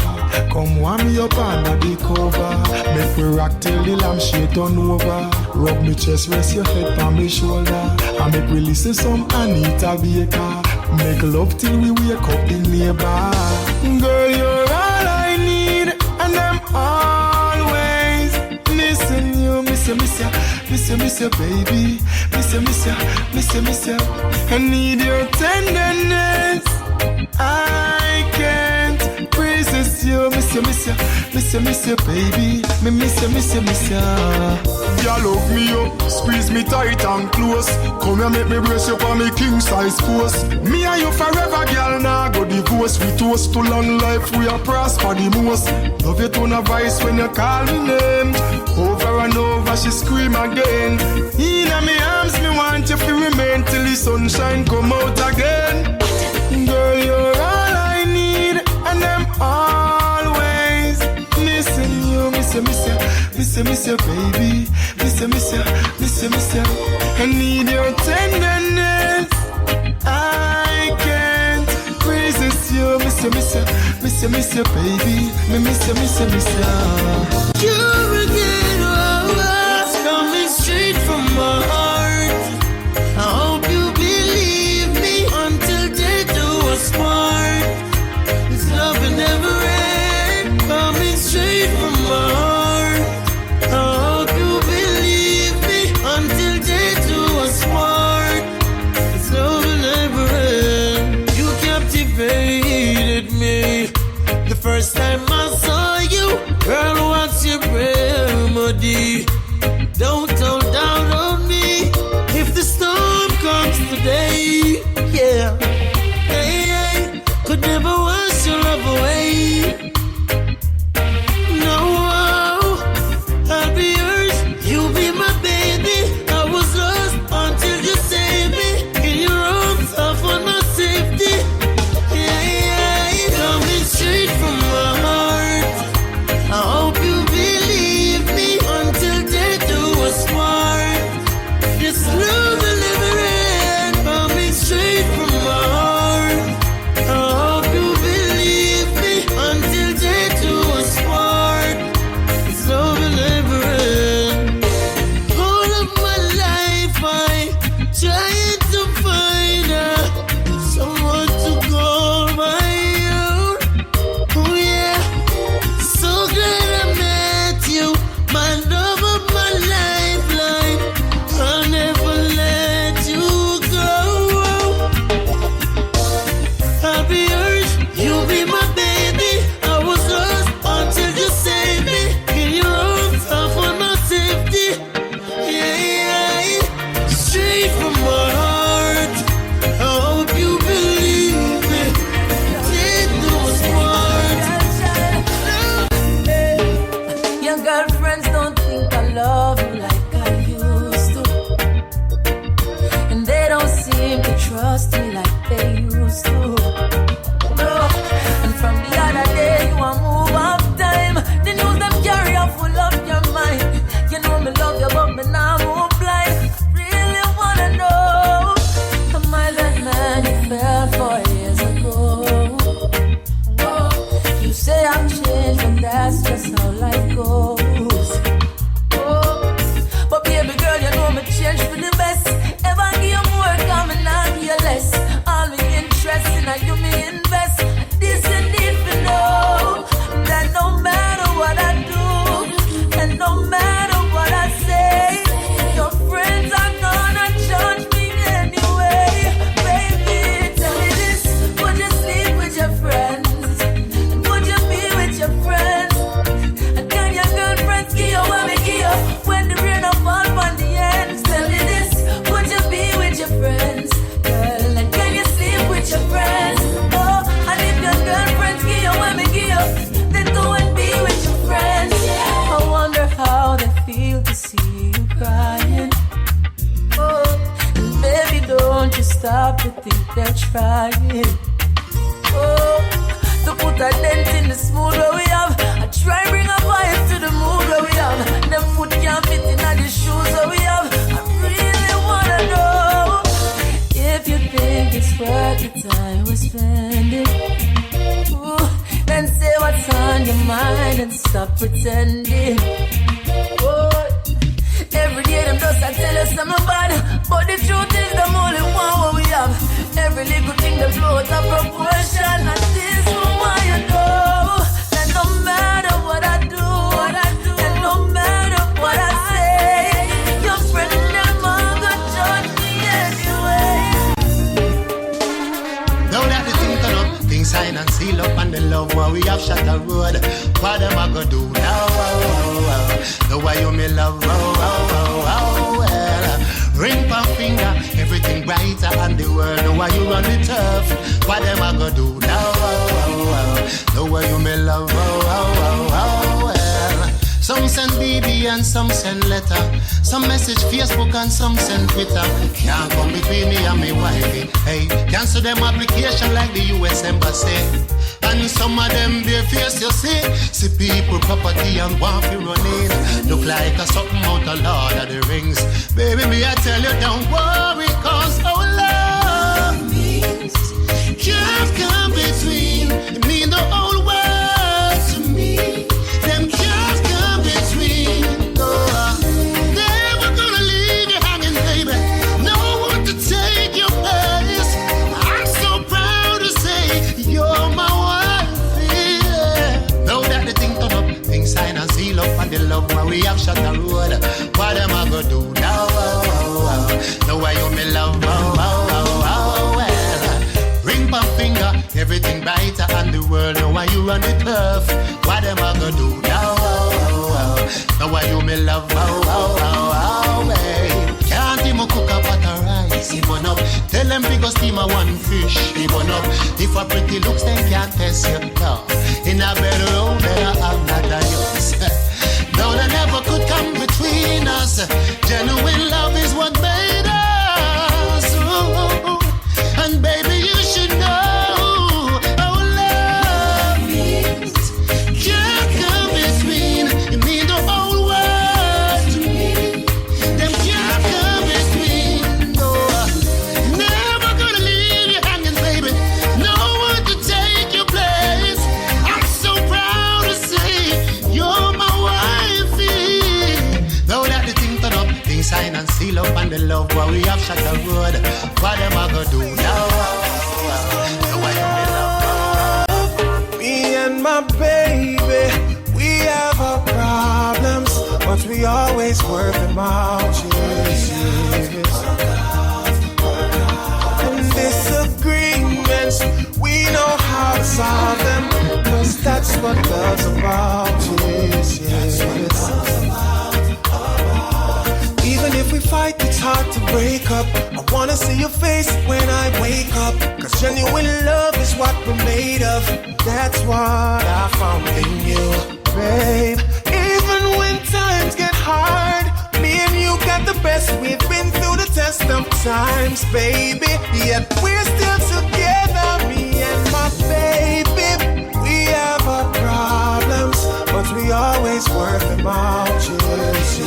Come warm me up under the cover. Make we rock till the lampshade turn over. Rub me chest, rest your head on me shoulder. And make we listen some Anita Baker. Make love till we wake up the neighbor. Girl, you're all I need, and I'm always missing you. Miss you, baby. Miss you. I need your tenderness. I can't resist you. Miss you, baby. Miss you. Ya love me up, squeeze me tight and close. Come here, make me brace you for me king size post. Me and you forever, girl. Now go divorce. We toast to long life, we are prosper the most. Love you to a voice when you call me name. Over and over, she scream again. In me arms, me want you to remain till the sunshine come out again. Girl, you're all I need, and I'm always missing you. Miss you, baby. Miss you. I need your tenderness. I can't resist you. Miss you, baby. Miss you. You're again, it's coming straight from my heart. I hope you believe me until death do us part. This love will never end, coming straight from my heart. I hope you believe me until death do us part. This love will never end. You captivated me the first time I saw you. Girl, what's your remedy? Don't hold down on me if the storm comes today. Yeah, hey, could never wash your love away. No, I'll be yours. You be my baby. I was lost until you saved me. In your arms, I found my safety. Yeah, coming straight from my heart. I hope you believe me until death do us part. This love will never end, coming straight from my heart. I hope you believe me until death do us part. This love will never end. All of my life I trying to find someone to call my own. Oh yeah, so glad I met you, my love of my lifeline. I'll never let you go. I'll be yours, you'll be my baby. I was lost until you saved me. In your arms, I found my safety. Yeah, straight from my heart. I hope you believe me. Death do us part. Your girlfriends don't think I love you like I used to, and they don't seem to trust me like they used to. No. And from the other day you a move off time. The news them carry up full of your mind. You know me love you but me now move blind. Really wanna know, am I that man you fell for years ago? Oh, you say I'm changed, but that's just how life goes. Oh, but baby girl, you know me change for the best. Ever give you more, come and not give you less. All me interest in you me invest. This and if you know that no matter what I do, and no matter what I say, your friends are gonna judge me anyway. Baby, tell me this, would you sleep with your friends? And would you be with your friends? And can your girlfriends give you what we give you when the rain will fall on the ends? Tell me this, would you be with your friends? Girl, and can you sleep with your friends? Oh, and if your girlfriends give you what we give you, then go and be with your friends. I wonder how they feel to see you crying. Oh, and baby, don't you stop to think they're trying. Oh, to put a the smooth where we have. I try bring a vibe to the mood where we have. Them foot can't fit in the shoes where we have. I really wanna know if you think it's worth the time we're spending. Ooh, then say what's on your mind and stop pretending. Oh, every day them just I tell us I'm bad, but the truth is them only one what we have. Every little thing they blow out of proportion, and this is why you know that no matter what I do, and no matter what I say, your friend them all gonna judge me anyway. Now that the thing turn up, things sign and seal up, and the love what we have shot the road. What them I gonna do now? The way you me love, well. Ring my finger, everything brighter, and the world know why you run the turf. What them I gonna do now? The way you me love, well. Some send BB and some send letter. Some message Facebook and some send Twitter. Can't come between me and me wifey. Hey, cancel them application like the US Embassy. And some of them their face you see people property and want to run in. Look like a something out of Lord of the Rings. Baby, me I tell you don't worry, cause our love means can't come between. It mean the whole world to me. Them can't come between. No, never gonna leave you hanging, baby. No one to take your place. I'm so proud to say you're my sign and seal up and the love where we have shot the road. What am I gonna do now? The way you me love, well. Ring my finger, everything brighter and the world know why you run the turf. What am I gonna do now? The way you me love, well. Can't even cook a pot of rice, even up. Tell them we go steam a one fish, even up. If a pretty looks, then can't test you, no. In a bedroom, then I have not a use. No, they never could come between us. Genuine love is what made us. Ooh. And baby, you should know our love means can't come between. You mean the whole world to me. Them can't come between. No, never gonna leave you hanging, baby. No one to take your place. I'm so proud to say you're my wifey. Now that the thing turn up, things sign and seal up, and the love what we have shot the road. What am I gonna do now? The way you me love. Me and my baby, we have our problems, but we always work them out. Yes. And disagreements, we know how to solve them, 'cause that's what love's about. Yes. Even if we fight, it's hard to break up. I wanna see your face when I wake up, 'cause genuine love is what we're made of. That's what I found in you, babe. Even when times get hard, me and you got the best. We've been through the test of times, baby, yet we're still together. Me and my baby, we have our problems, but we always work them out. Yes.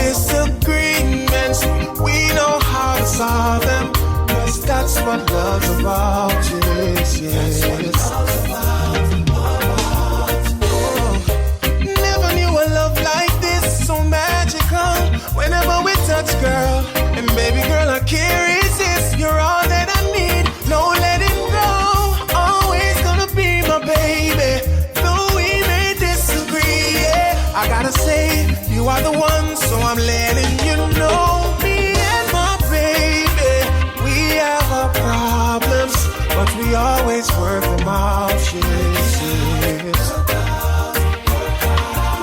Disagreements, we know how to solve them, 'cause that's what love's about. Yes. Never knew a love like this, so magical. Whenever we touch, girl, and baby girl, I can't resist. You're all that I need, no letting go. Always gonna be my baby, though we may disagree. Yeah. I gotta say, you are the one, so I'm letting you know. Me and my baby, we have our problems, but we always work them out. Yes.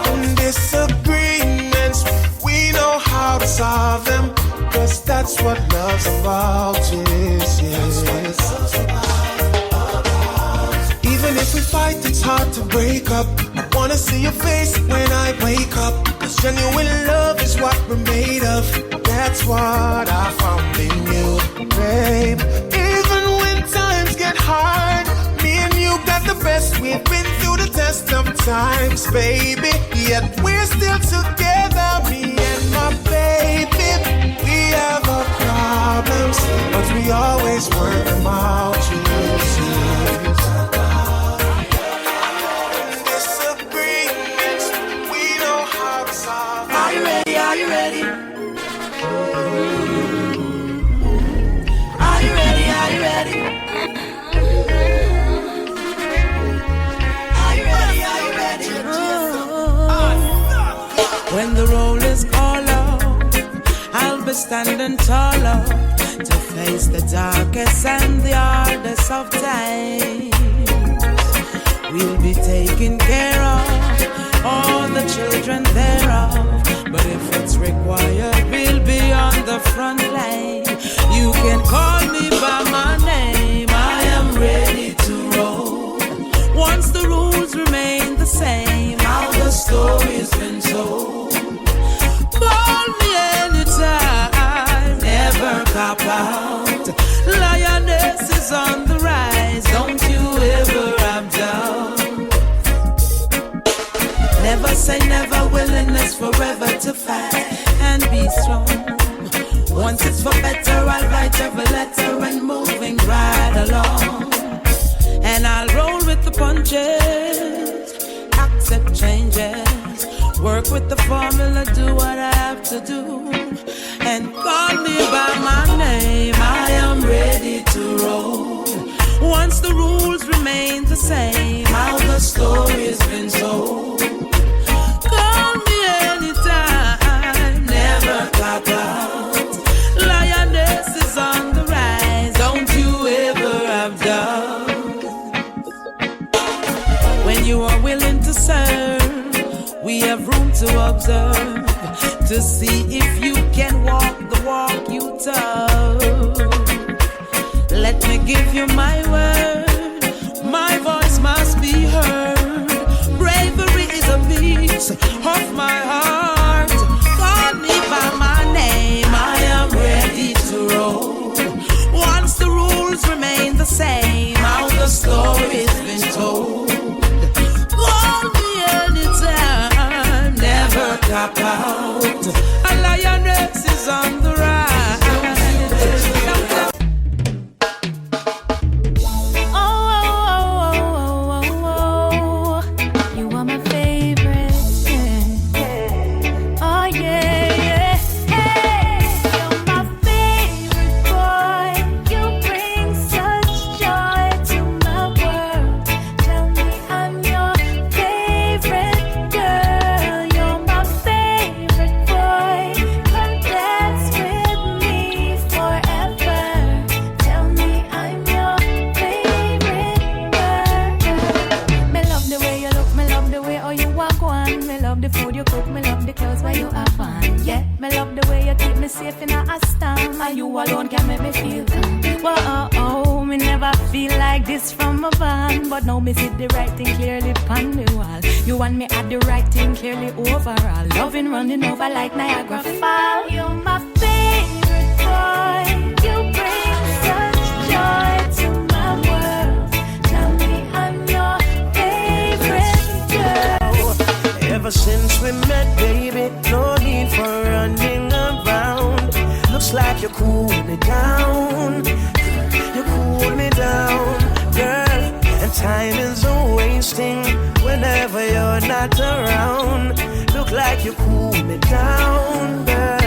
And disagreements, we know how to solve them, 'cause that's what love's about. Yes. Even if we fight, it's hard to break up. I wanna see your face when I wake up, 'cause genuine love is what we're made of. That's what I found in you, babe. Even when times get hard, times, baby, yet we're still together, me and my baby. We have our problems, but we always work them out, you see. Disagreements, we know how to solve. Are you ready? Are you ready? Are you ready? Are you ready? When the roll is all out, I'll be standing taller to face the darkest and the hardest of times. We'll be taking care of all the children thereof, but if it's required, we'll be on the front line. You can call me by my name, I am ready to roll. Once the rules remain the same, how the story's been told. Call me anytime, never cop out. Lioness is on the rise, don't you ever have doubt. Never say never, willingness forever to fight and be strong. Once it's for better, I'll write every letter and moving right along. And I'll roll with the punches, accept changes, work with the formula, do what I have to do. And call me by my name, I am ready to roll. Once the rules remain the same, how the story's been told. Call me anytime, never clock out. Lioness is on the rise, don't you ever have doubt. When you are willing to serve, we have room to observe, to see if you can walk the walk you told. Let me give you my word, my voice must be heard. Bravery is a piece of my heart. Call me by my name, I am ready to roll. Once the rules remain the same, how the story's been told. Call me anytime, never cop out. A lioness is on the rise. You are my favorite. Oh yeah, yeah. Hey, you're my favorite boy. You bring such joy to my world. Tell me I'm your favorite girl. You're my favorite boy. Come dance with me forever. Tell me I'm your favorite girl. Me love the way you look, me love the way you walk on. Me love the food you cook, me love the clothes where you have on. Yeah, me love the way you keep me safe in a storm. And you alone can make me feel calm. Whoa, me never feel like this from a van. But now me see the right thing clearly on the wall. You want me at the right thing clearly overall. Loving running over like Niagara Falls. You're my favorite boy. You bring such joy to my world. Tell me I'm your favorite girl. Ever since we met, baby, no need for running around. Looks like you cool me down. You cool me down, girl. And time is a wasting whenever you're not around. Look like you cool me down, girl.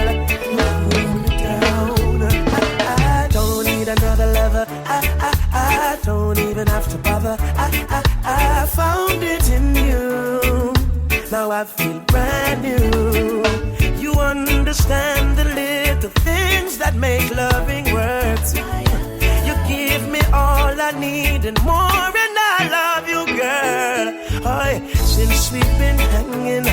You cool me down. I don't need another lover. I don't even have to bother. I found it in you. Now I feel brand new. You understand the little things that make loving work. You give me all I need and more, and I love you, girl. Oh, since we've been hanging,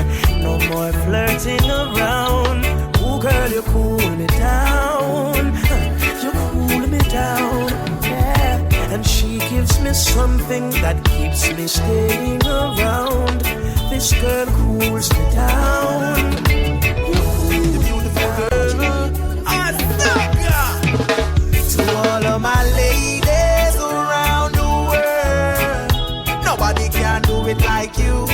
no more flirting around. Oh, girl, you cool me down. You cool me down, yeah. And she gives me something that keeps me staying around. This girl cools me down. The beautiful girl. To all of my ladies around the world, nobody can do it like you.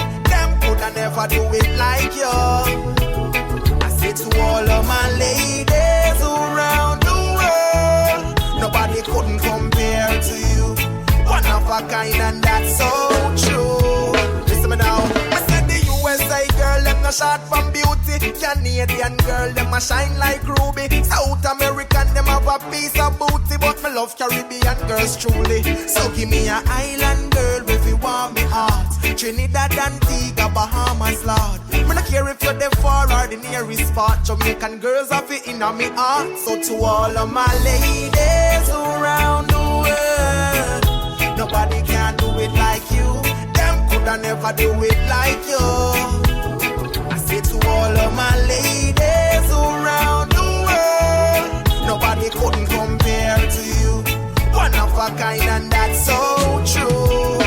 a kind and that's so true. Listen me now. I said the USA girl, them no short from beauty. Canadian girl, them a shine like ruby. South American, them have a piece of booty. But me love Caribbean girls truly. So give me a island girl if you want me heart. Trinidad, Antigua, Bahamas, Lord. Me no care if you're there far or the nearest spot. Jamaican girls have it in me heart. So to all of my ladies around the world, nobody can do it like you. Them coulda never do it like you. I say to all of my ladies around the world, nobody couldn't compare to you. One of a kind and that's so true.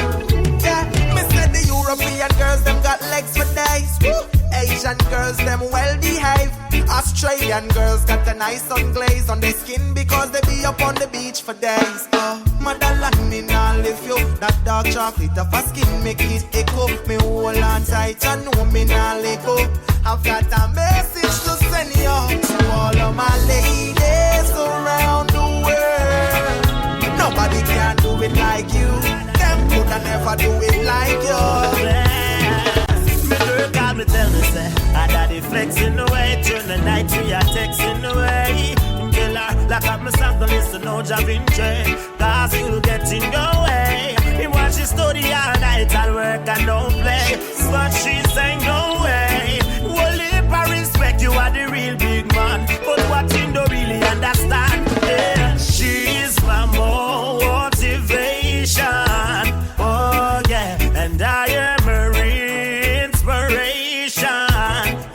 Yeah, me said the European girls, them got legs for days. Woo. Asian girls, them well behaved. Australian girls got a nice sun glaze on their skin because they be up on the beach for days. Motherland, me nah lift you. That dark chocolate of a skin make it echo. Me hold on tight and know me nah let go. I've got a message to send you to all of my ladies around the world. Nobody can do it like you. Them coulda never do it like you. Me girl call me tell me say I daddy flexing away. During the night we are texting away. Tell her lock up my stuff, don't listen no job in jail. Cause you'll get in your way. He watch his study all night and work and don't play. But she saying no way. Well if I respect you are the real big man. But what you don't really understand. Yeah, she's my motivation. Oh yeah, and I am her inspiration.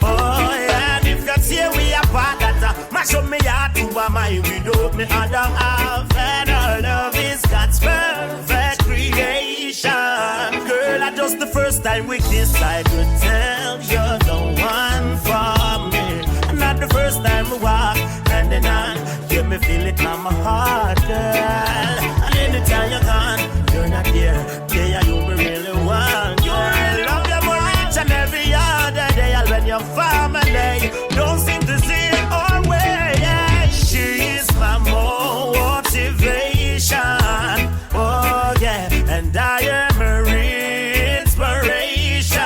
Oh yeah, and if you see we are part that mash up me heart to my without me I don't have. And our love is God's perfect creation. Girl, I just the first time we kiss I could tell you're the one for me. Not the first time we walk hand in hand. Give me feel it on my heart, girl. And anytime you're gone, you're not here. Yeah, you me really want, girl. I love you more each and every other day. I'll when your family don't seem to see it our way. Yeah, she's my motivation. Oh yeah, and I am her inspiration.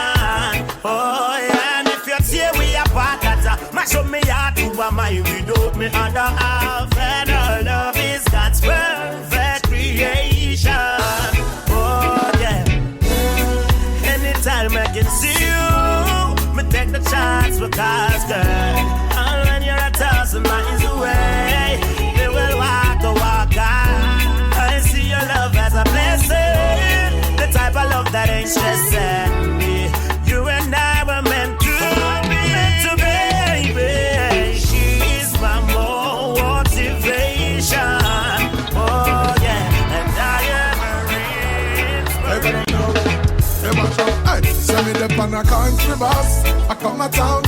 Oh yeah, and if you see we apart, that mash up me heart to my without me I don't have. And our love is God's perfect creation. Oh yeah, anytime I can see you, me take the chance because girl, and when you're 1,000 miles away, they will walk the walk. I see your love as a blessing, the type of love that ain't stressing me. You and I were meant to be, baby. She's my motivation. Oh yeah, and I am her inspiration. Hey, send me the pan a country bus. I come a town.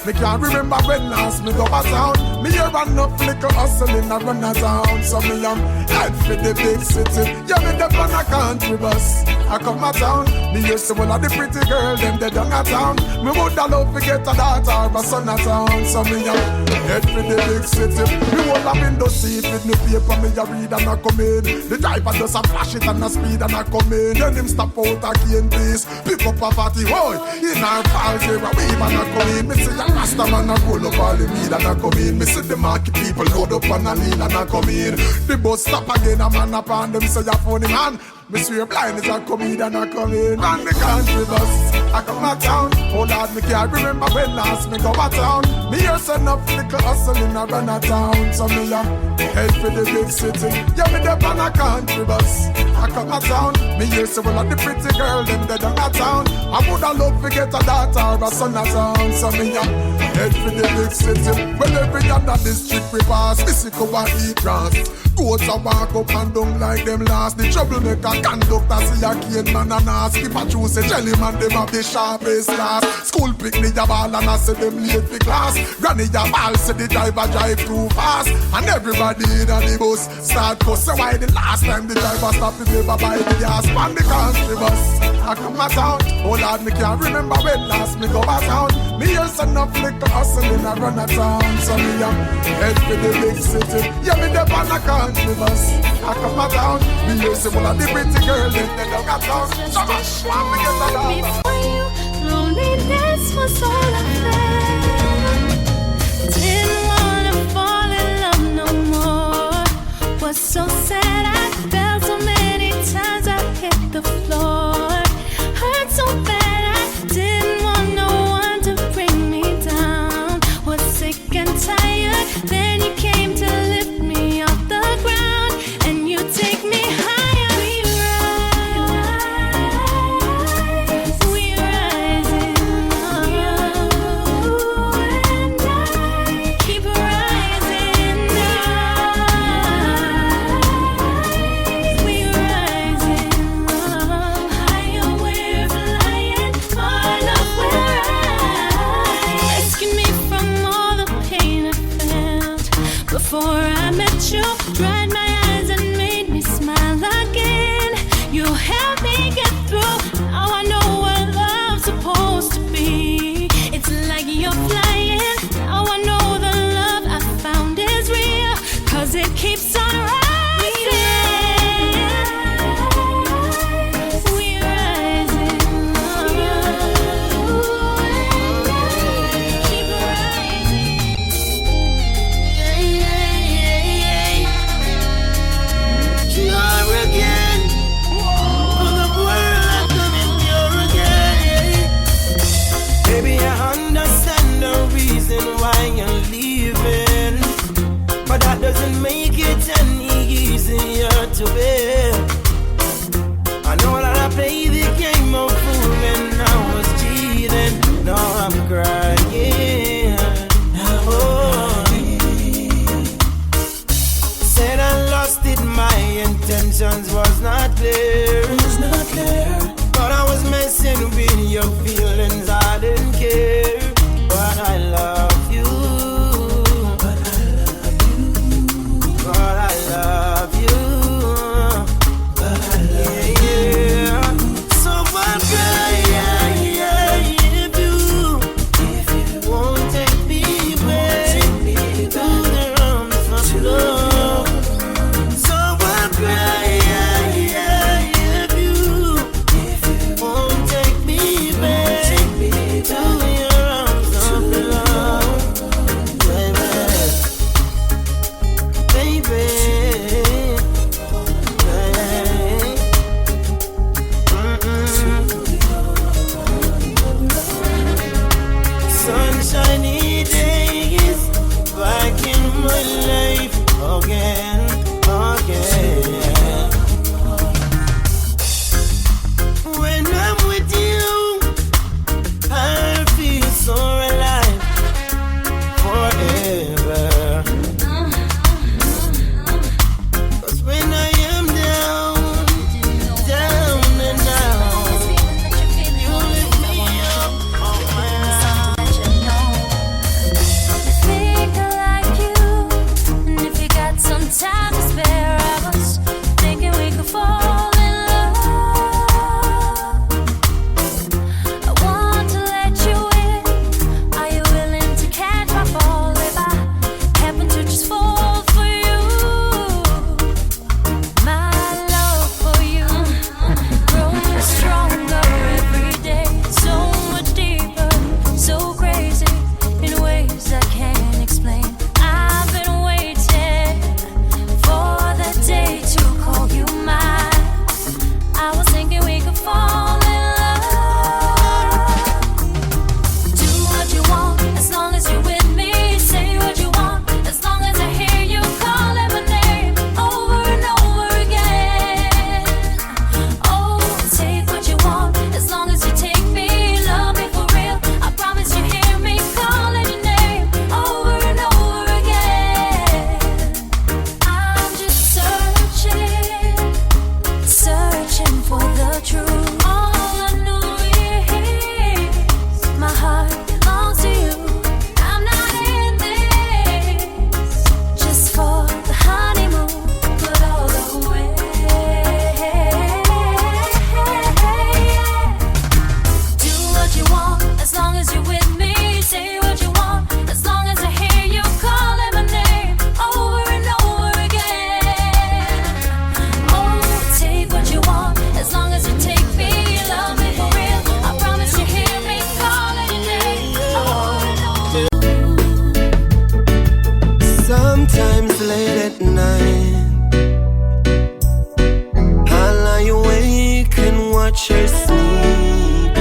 Me can't remember when last me go a town. Me hear enough little hustling a run a town. So me am head for the big city. Yeah, me the pan a country bus. I come a town. Me hear some of the pretty girl them they done a town. Me woulda love to get a daughter or a son a town. So me am head for the big city. Me hold a window seat with me paper. Me a read and a come in. The driver just a flash it and a speed and a come in. Then him stop out again please. Pick up a party boy. In our falls here a wave and a come in. Me say a Rasta man a roll up all the meat and a come in. Me see the market people load up and a lean and a come in. The bus stop again a man upon them say a funny man. Me swear blind is a comedian a come in. Run the country bus, I come a town. Oh Lord, me can't remember when last me go a town. Me hear some up little hustling a run a town. So me a head for the big city. Yeah, me the on a country bus, I come a town. Me hear some of the pretty girl them they done a town. I woulda love to get a daughter or a son a town. So me a head for the big city. Well every other district we pass, me sick of a eat grass. Goats a walk up and down like them last. The troublemaker conductor see a cane man and ask. If I choose a jelly man, them have the sharpest class. School picnic a ball and I say them late for class. Granny a ball say the driver drive too fast. And everybody in the bus start cuss. So why the last time the driver stop to never buy the gas on the country bus? I come a town, oh Lord, me can't remember when last me go a town. Me hear some enough little hustling a run a town. So me am head for the big city. Yeah, me the on a country bus, I come a town. Me hear some of the pretty girl them Before you, loneliness was all I felt. Didn't wanna fall in love no more. Was so sad, I fell so many times I hit the floor. Hurt so bad, I didn't want no one to bring me down. Was sick and tired, then you came to lift me off the ground, and you take me higher. Before I met you, dried my eyes and made me smile again. You helped me get through. Now I know what love's supposed to be. It's like you're flying. Now I know the love I found is real, 'cause it keeps on rising. watch her sleeping.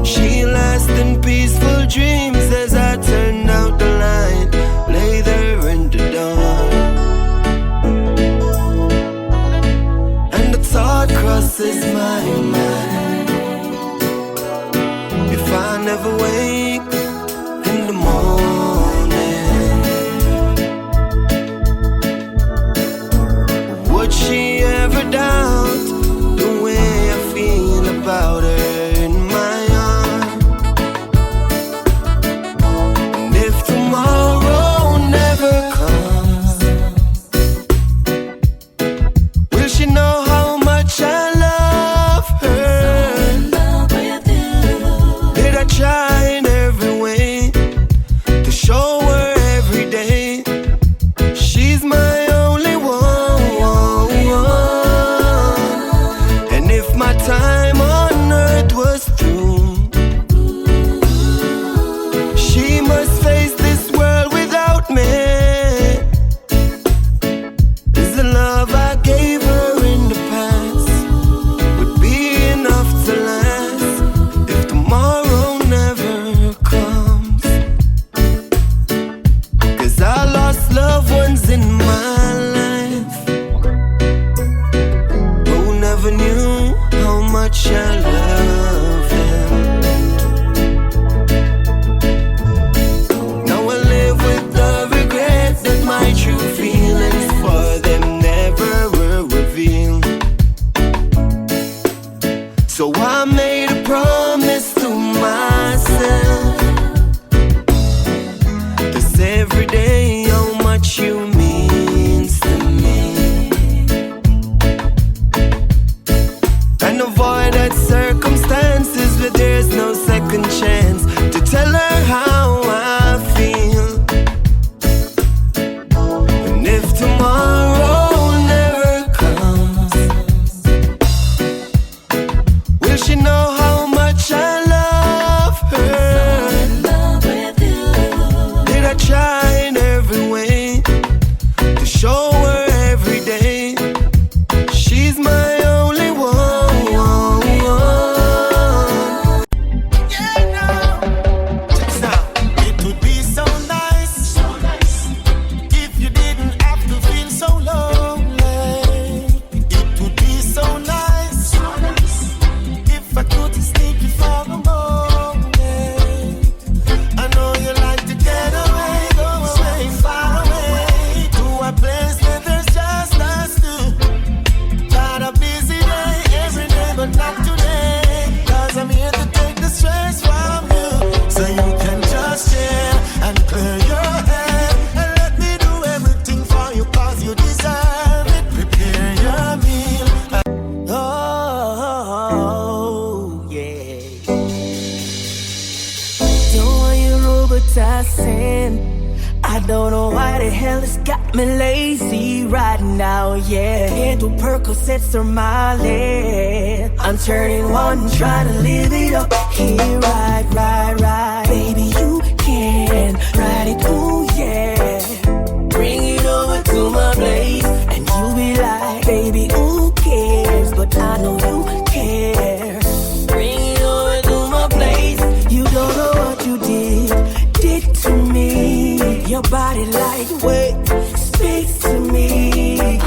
She lasts in peaceful dreams as I turn out the light, lay there in the dark. And the thought crosses my mind, if I never wake in the morning, would she ever doubt the way I feel about her in my arms? And if tomorrow never comes, will she know how much I love her? Did I try in every way to show her every day she's my only one? And if my time on earth was through, she must face this world without me. Is the love I gave her in the past would be enough to last if tomorrow never comes? 'Cause I lost loved ones in my life who never knew how much I love them. Now I live with the regret that my true feelings for them never were revealed. So I made a promise to myself to say every day how much you means to me, and avoid that circumstances where there's no second chance to tell her how I feel. And if tomorrow never comes, will she know how much I love her? Did I try in every way to show her every day she's my only one? Yeah, now. Check this out. It would be so nice if you didn't have to feel so lonely. It would be so nice if I could sneak you for a moment. I know you like to get away, go away, far away, to a place where there's just us two. Got a busy day every day, but not today, 'cause I'm here to take the stress from you, so you can just chill and clear your head and let me do everything for you, 'cause you deserve it. Prepare your meal. Oh, yeah. Don't want you roboticing. I don't know why the hell it's got me lazy right now, yeah. Into Percocets or Molly, I'm turning one, trying to live it up. Here, right. Baby, you can ride it, ooh, yeah. Bring it over to my place, and you be like, baby, who cares? But I know you care. Bring it over to my place. You don't know what you did to me. Your body lightweight speaks to me.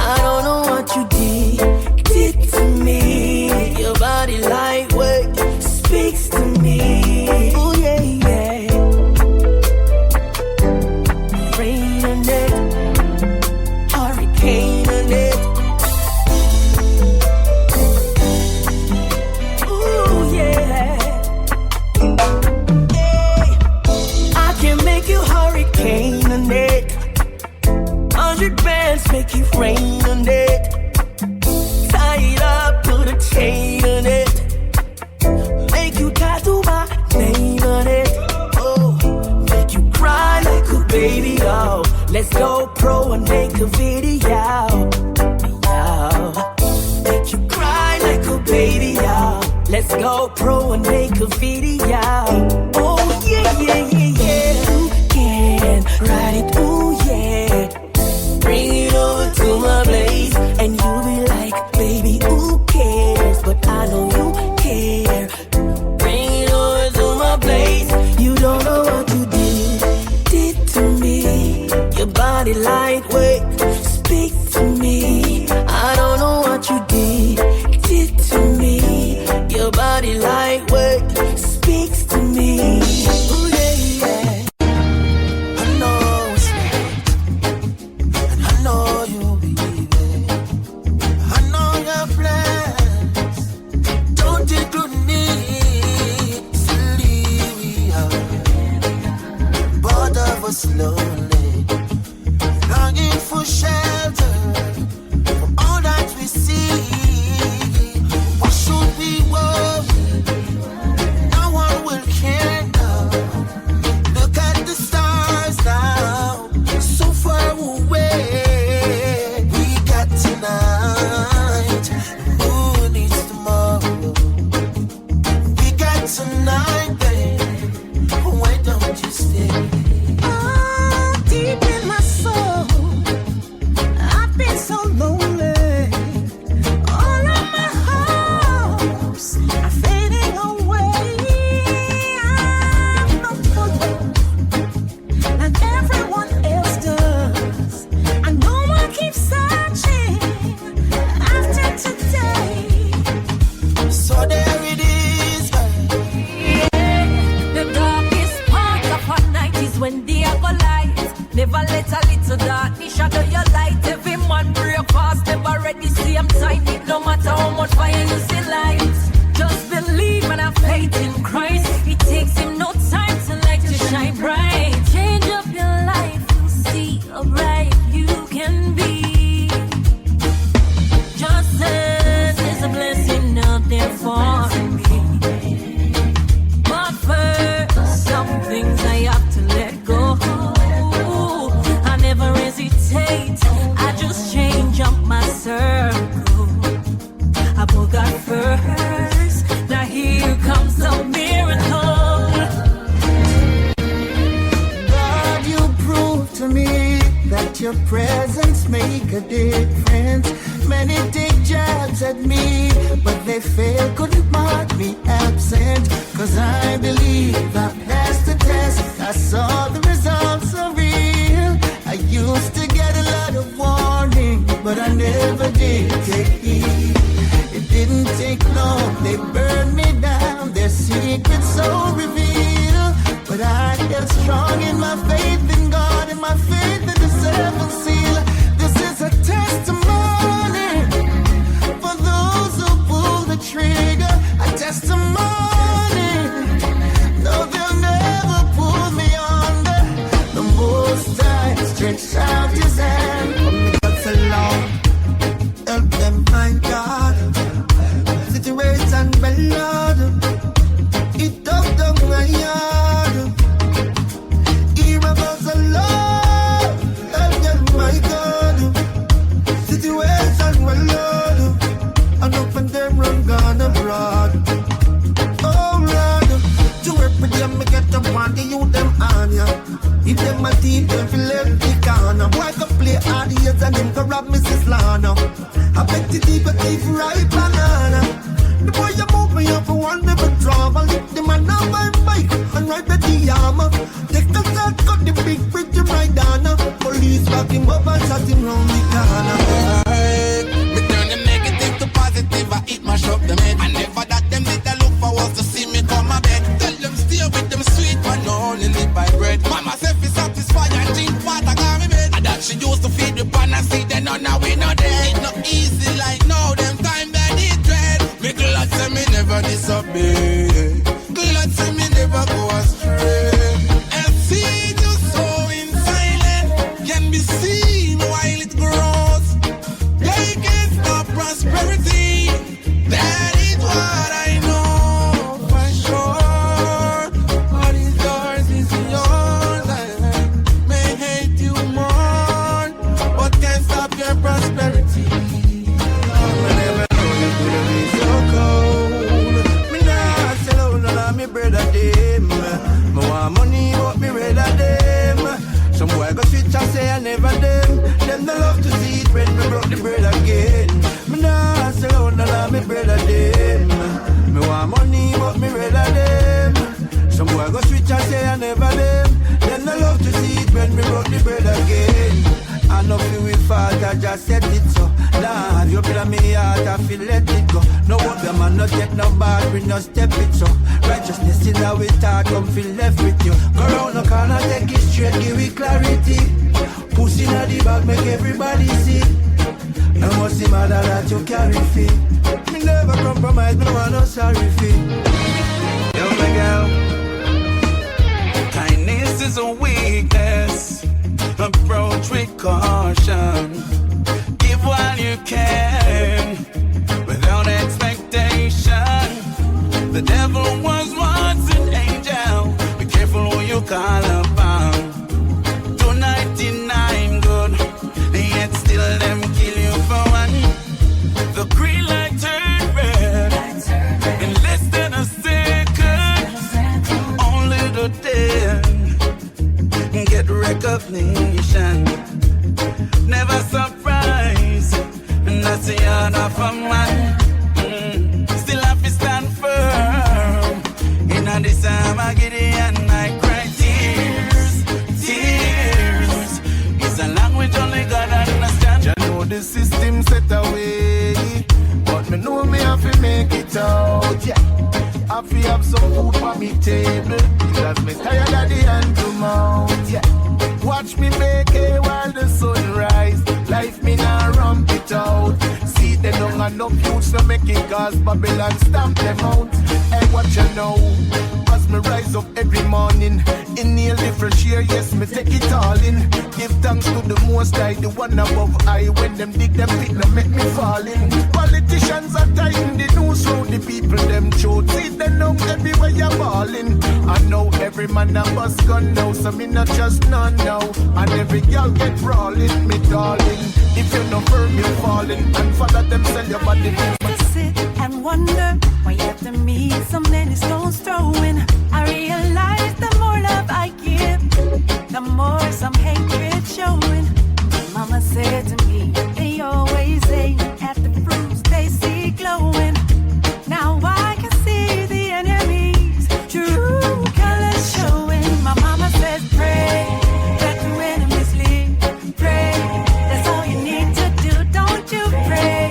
I don't know what you did to me. Your body lightweight speaks to me. Oh yeah, yeah. Rain on it, hurricane on it. Ooh yeah. Hey, I can make you hurricane on it. 100 bands make it rain on it. Tie it up, put a chain on it. Make you tattoo my name on it. Oh, make you cry like a baby. Oh, let's go pro and make a video. Make you cry like a baby. Oh, let's go pro and make a video. Oh yeah, yeah, yeah, yeah. You can ride it, ooh yeah. Bring it over to my place, and you friends. Many take jabs at me, but they fail, couldn't mark me absent. Cause I believe I passed the test. I saw the results are real. I used to get a lot of warning, but I never did take heed. It didn't take long, they burned me down. Their secrets so revealed. But I held strong in my faith in God and my faith in the seventh seal. This is a testimony for those who pull the trigger. A testimony. No, they'll never pull me under. The Most High stretched out His hand. From the God's alone, help them, my God. Situation well, Lord. It took them my yard. Here goes the Lord, help them, my God. Situation well, Lord. And open them run gone abroad. Oh Lord, to work with them, me get up on the youth them on ya. If them a team, them feel left the corner. Boy can play hard years and them can rob Mrs. Lana. I bet the deep a thief right banana. The boy you move me up for one never travel. Lift the man up my bike and ride the armor. Take the start, cut the big bridge to ride down. Police back him up and shot him round the corner. Me turn the negative to positive, I eat mash up them head. And never that them did I look for was to see me come a bed. Tell them stay with them sweet man, no only live by bread. Mama said fi satisfy and drink water got me bed. And that she used to feed the pan and see them now we not dead. It not easy like now, them time that it dread. Me glad say me never disobey. Glad say me never go astray. And see you sowing silent can be seen while it grows. They can't stop prosperity. That is what I know for sure. What is yours is yours. I may hate you more, but can't stop your prosperity. I never know you could be so cold. Me nah sell out none of me brother them. Me want money but me rather them. Some boy go switch and say I never them. Them no love to see it when me broke the bread again. Me nah sell out none of me brother them. Me want money but me rather them. Some boy go switch and say I never them. Them no love to see it when me broke the bread again. I know feel we fault, I just said it so. Nah, you play me heart, I feel let it go. No what the man not take no bad, we no step it so. Righteousness in our thought, come feel left with you. Go round the corner, take it straight, give it clarity. Pussy in the bag, make everybody see. And what's the matter that you carry feet? Me never compromise, me no want no sorry fee. Yo, my girl, kindness is a weakness. Approach with caution. Give while you can, without expectation. The devil was once an angel. Be careful who you call upon. 299 good, yet still them kill you for one. The green light turned red in less than a second. Only the dead get recognition. Never surprise, and that's the honor of a man. Still have to stand firm. In this time I get it and I cry tears. Tears is a language only God understands. You know the system set away, but me know me have to make it out. Yeah, I feel have some food for me table, because me tired of the hand to mouth. Yeah, watch me make it while the sun rise. Life me now ramp it out. See they don't have no youths to make it, cause Babylon stamp them out. Hey, what you know? As me rise up every morning, inhale the fresh air, yes, me take it all in. Give thanks to the Most High, the one above I. When them dig them pit, them make me fall in. Politicians are tying the news round the people, them throat. See them now everywhere you're balling. I know every man a bus gun now, so me not just none now. And every girl get brawling, me darling. If you're not firm, you're falling. And follow them, sell your body. To sit and wonder why you have to meet so many stones throwing. I realize the more love I give, the more some hatred showing. Mama said to me, me always aim at the fruits they see glowing. Now I can see the enemy's true colors showing. My mama says pray that your enemies leave. Pray, that's all you need to do. Don't you pray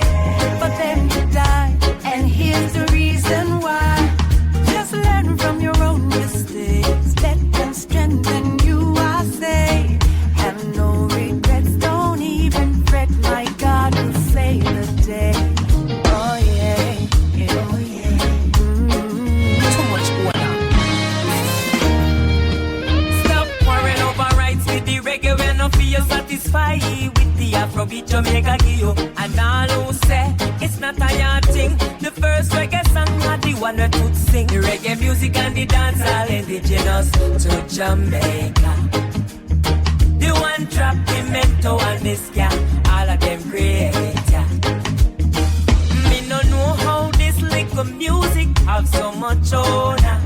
for them to die. And here's the reason why. Just learn from your own mistakes. Let them strengthen you, I say. Have no regrets, don't even fret. My God will save the day. Oh yeah, yeah, oh yeah. Too much water. Stop worrying over rights with the reggae when no feel satisfied with the Afrobeat Jamaica give you. And all who say it's not a hard thing. The first reggae song are the one that would sing. The reggae music and the dance all indigenous to Jamaica. The one drop the mento and the ska, all of them create, yeah. Me no know how this little music have so much honor.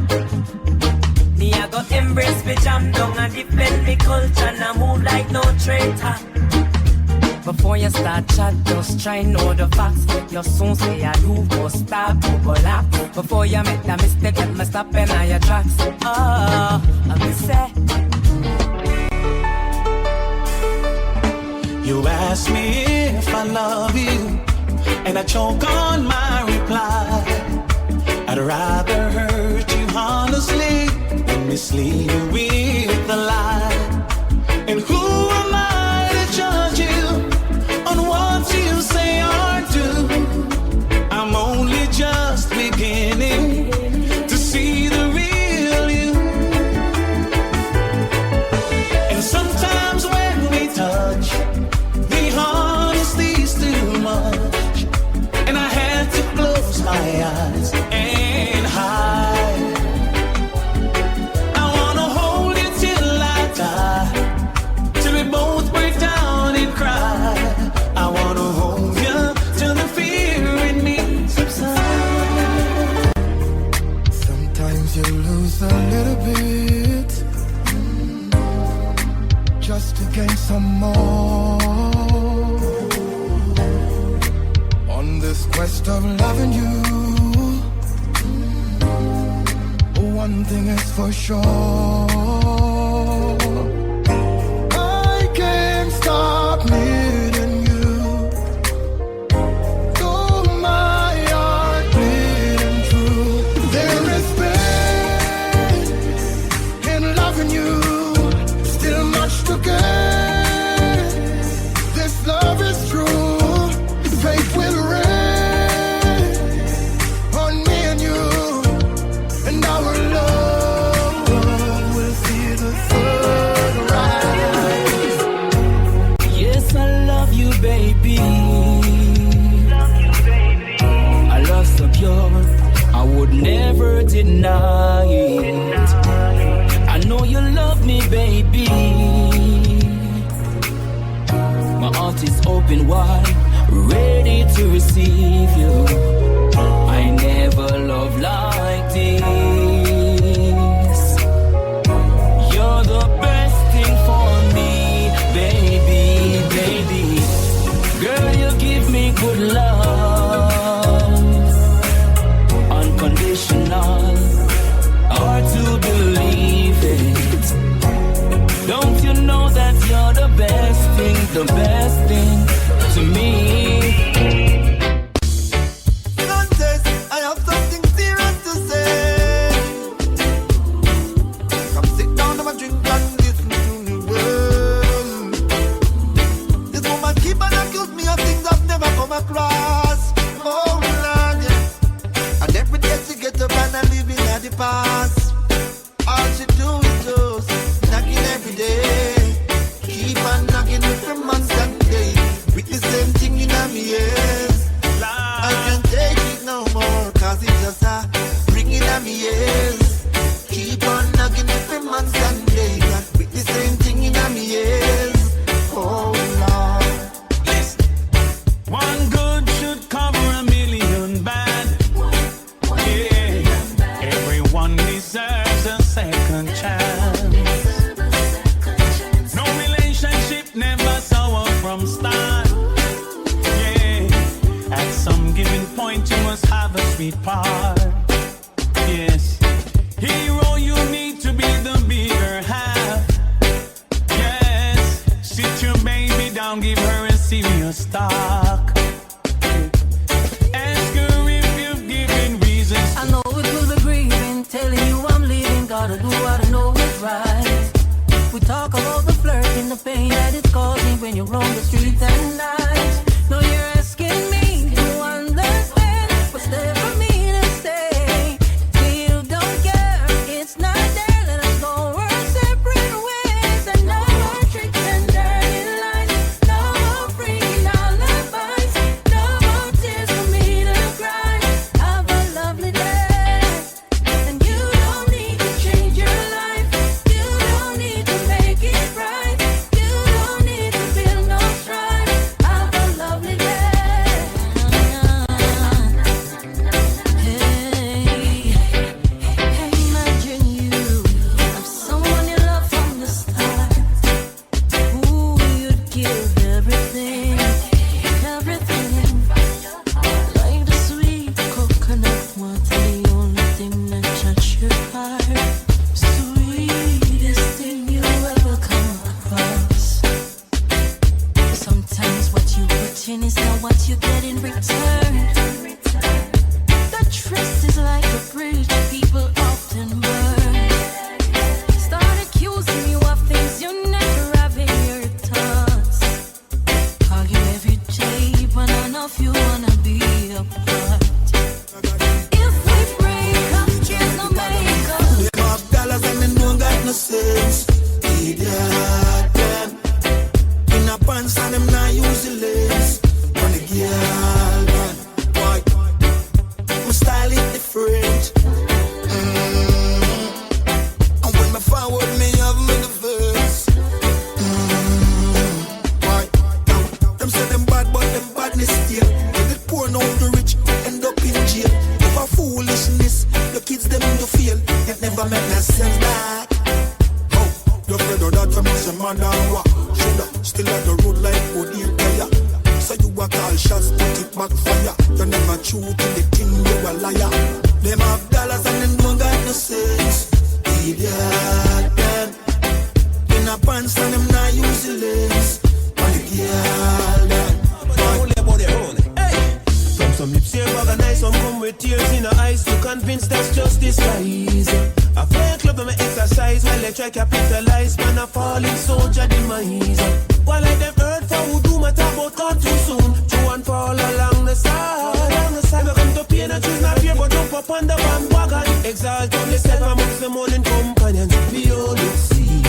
Me I go embrace me jam down and defend me culture and I move like no traitor. Before you start chat, just try know the facts. You soon say I do go stop, go laugh. Before you make the mistake, let me stop in all your tracks. Oh, I'm say. You ask me if I love you, and I choke on my reply. I'd rather hurt you honestly than mislead you with a lie. And who am I to judge you on what you say or do? I'm only just beginning to see the real you. And sometimes when we touch, the honesty's too much, and I had to close my eyes and hide. I wanna hold you till I die, till we both break down and cry. I wanna hold you till the fear in me subsides. Sometimes you lose a little bit just to gain some more. On this quest of loving you, one thing is for sure, I can't stop needing you. Though my heart bleeding true, there is pain in loving you. Still much to gain. This love is true. Faith will reign on me and you, and our love will At some given point you must have a sweet part. Yes, hero, you need to be the bigger half. Yes, sit your baby down, give her a serious talk. Ask her if you've given reasons. I know it will be grieving, telling you I'm leaving. Gotta do what I know is right. We talk about the flirting, the pain that it's causing when you roam the streets at night. No, you're asking me to understand what's there for me to say. You don't care, it's not there. Let us go our separate ways. And no more tricks and dirty lies. No more freaking alibis. No more tears for me to cry. Have a lovely day. And you don't need to change your life. You don't need to make it right. You don't need to feel no strife. Have a lovely day. Hey, imagine you have someone you love from the start. Ooh, you'd give everything, everything. Like the sweet coconut water, the only thing that touches your heart. Sweetest thing you ever come across. Sometimes what you put in is not what you get in return. The trust is like a bridge people often burn. Start accusing you of things you never have in your thoughts. Call you every day, but none of you wanna be apart. If we break up, there's no makeup. Them have dollars and they don't got no sense. Idiot, them. In a pants and them not use the lens. On the girl, man. Why? My style is different. And when me forward, me have me the verse. Why? Them say them bad, but them badness still. They get poor now, the rich end up in jail. If a foolishness, the kids them to feel. It never make no sense back. Oh, you're afraid of that, you must a man and walk. Shoulda, still at the road like wood in fire. So you a call shots, put it back fire. You never true to the thing, you a liar. Them have dollars and them don't got no sense. Idiot, them. In a pants and them not use the lens. On the girl, them. From some lips here organize, some come with tears in the eyes to convince that's just disguise. I play a club and I exercise while they try to capitalize. Man, a falling soldier demise. While I them heard for who do my talk about gone too soon. True and fall along the side. Never come to pain and choose not fear, but jump up on the bandwagon. Exalt on yourself amongst the morning companions. We all look see.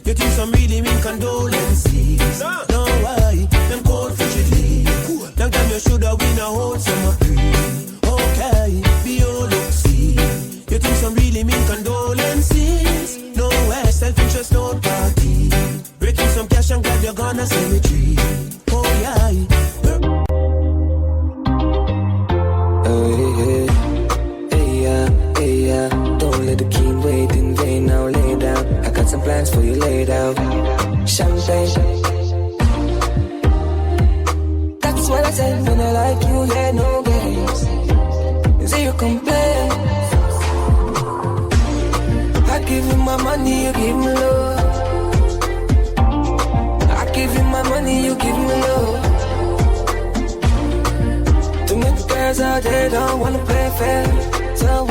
You think some really mean condolences. No, why? Them cold frigidly. Long time you shoulda win a whole summer free. Okay, be all look see. You think some really mean condolences. No way, self-interest, no party. Breaking some cash and glad you're gonna cemetery. Oh yeah. Hey, yeah. Don't let the king wait in vain. Now lay down. I got some plans for you laid out. Champagne. That's what I said when I like you. Yeah, no games. Zero complaint. I give you my money, you give me love. I give you my money, you give me love. Too many girls out there don't wanna play fair. So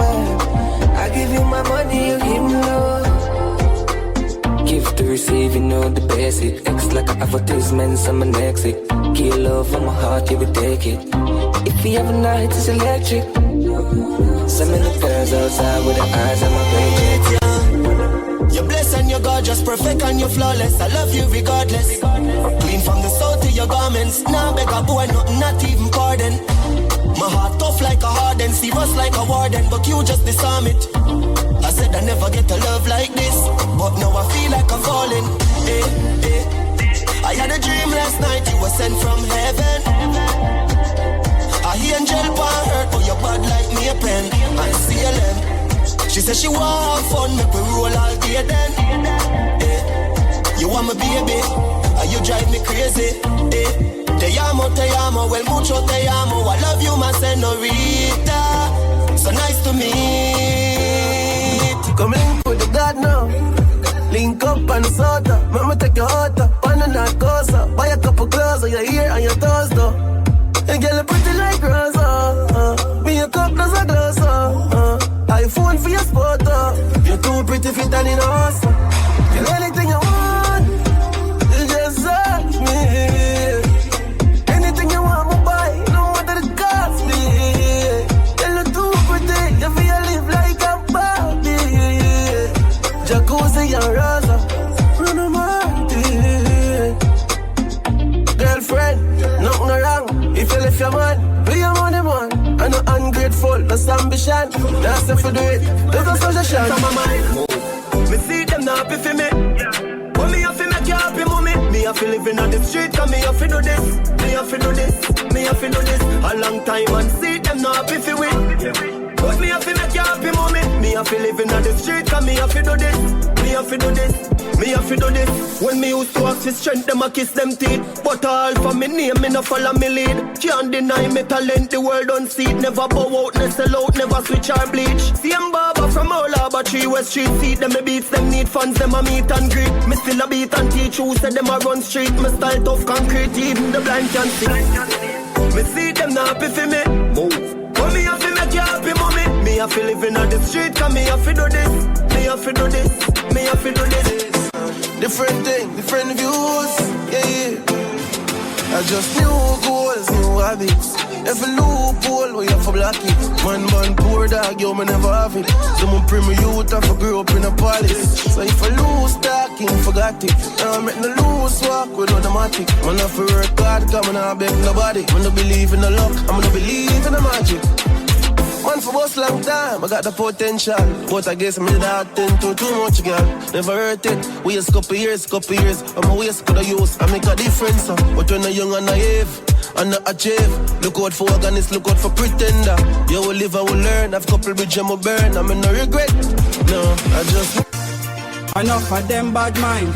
I give you my money, you give me love. Give to receive, you know the basic. X like an advertisement, I'm an exit. Give love from my heart, you will take it. If you have a night, it's electric. So many girls outside with their eyes on my page. You're blessed and you're gorgeous, perfect and you're flawless. I love you regardless. Clean from the soul to your garments. Now beg a boy, nothing, not even pardon. My heart tough like a harden, serious like a warden, but you just disarm it. I said I never get a love like this, but now I feel like I'm falling. I had a dream last night, you were sent from heaven. I hear angel pan hurt, but you're bad like me a pen. I see a lamb. She said she want have fun, make we roll all day then. You want my baby, and you drive me crazy. Te amo, well mucho te amo. I love you, my senorita. So nice to meet. Come link with the God now. Link up on the soda. Mama take your heart up. Banana cosa. Buy a couple clothes on your ear and your toes though. And girl, you pretty like Rosa. Me a cup does a glass. iPhone for your spot. You're too pretty fit and in a house. Girl, anything you want, you just ask me. Anything you want, me buy. No matter the cost me. Girl, you're too pretty. You feel live like a Barbie. Jacuzzi and Rosa. Run a girlfriend, nothing wrong. If you left your man, be your money man. I'm not ungrateful, that's ambition. That's if you do it, there's no suggestion. From my mind, me see them not happy for me. But me have to make you happy, mommy. Me have to live in on the street, cause me have to do this. Me have to do this, me have to do this. A long time and see them not happy for me. But me have to make you happy, mommy. Me have to live in on the street, cause me have to do this. Me have to do this. Me have to do this. When me used to ask for strength, them a kiss them teeth. But all for me name, me no follow me lead. Can't deny me talent, the world don't see it. Never bow out, never sell out, never switch or bleach. Same barber from all Harbour 3 West Street. Seat them, me beats them, need fans, them a meet and greet. Me still a beat and teach who said them a run street. Me style tough concrete, even the blind can see. Me see them not happy for me. Move. But me have to make you happy, mommy. Me have to live in on the street, cause me have to do this. Me have to do this. Me have to do this. Different thing, different views, yeah. I just new goals, new habits. Every loophole we have to block it. Man, poor dog, yo, me never have it. Someone bring me youth, I grew up in a palace. So if I lose talking, forgot it. Now I'm making a loose walk with automatic. Man, I have to work hard, cause I'm not beg nobody. I'm not believe in the luck, I'm not believe in the magic. Man for boss long time, I got the potential. But I guess me that tend to too much, girl. Never hurt it, waste couple years. I'm a waste could I use, I make a difference. But when I'm young and naive, and not achieve. Look out for organist, look out for pretender. You will live, I will learn, I've couple bridge and will burn. I'm in no regret, no, I just... Enough of them bad mind.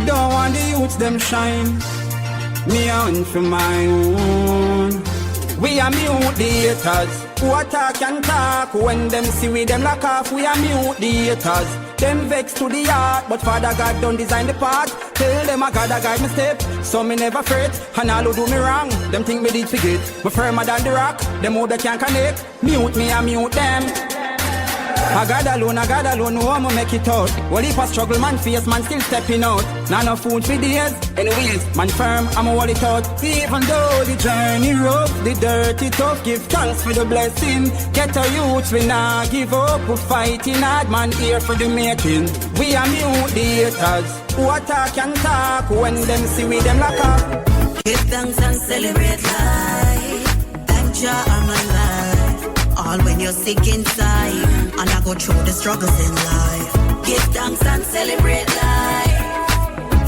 Don't want the youths them shine. Me on for my own. We are mute the haters. Who attack and talk. When them see we them lock off, we are mute the haters. Them vex to the heart, but Father God don't design the path. Tell them I gotta guide my step, so me never fret. And all who do me wrong, them think me did forget. But firmer than the rock, them who they can't connect. Mute me, I mute them. I got alone, no one make it out. Well, if I struggle, man face, man still stepping out. Not enough food for days, anyways, man firm, I'm a wall it out. Even though the journey rough, the dirty tough, give thanks for the blessing. Get our youths, we not give up, we fighting hard, man here for the making. We are mute the haters, who attack and talk, when them see we them lock up. Give thanks and celebrate life, thank Jah I'm alive. All when you're sick inside, and I go through the struggles in life. Give thanks and celebrate life.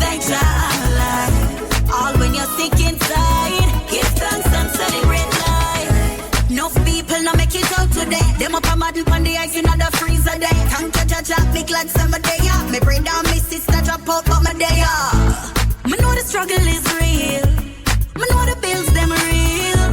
Thank Jah I'm alive. All when you're sick inside, give thanks and celebrate life. Enough people now make it out today. Them up a model on the ice in the freezer day. Thank Jah Jah, big like summer day. Me bring down my sister drop out but my day. Me know the struggle is real. Me know the bills them real.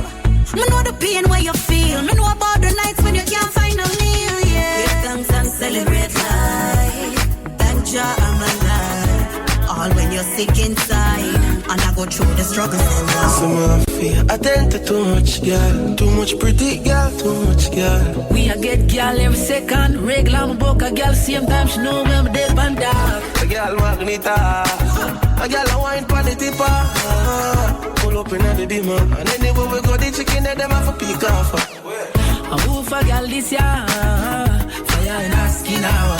Me know the pain where you feel. Me know about the nights when you can't find a meal, yeah. Give thanks and celebrate life. Thank Jah I'm alive. All when you're sick inside, and I go through the struggles in life. Some of fear, I tend to too much, girl. Too much pretty, girl, too much, girl. We a get girl every second. Regular my book a girl same time she know me I'm dead and dark. A girl magneta, a girl a wine pan the tipper. Pull up in the dimmer, and anywhere we go the chicken and them have a peek off. I move a girl this year, fire in her skin now.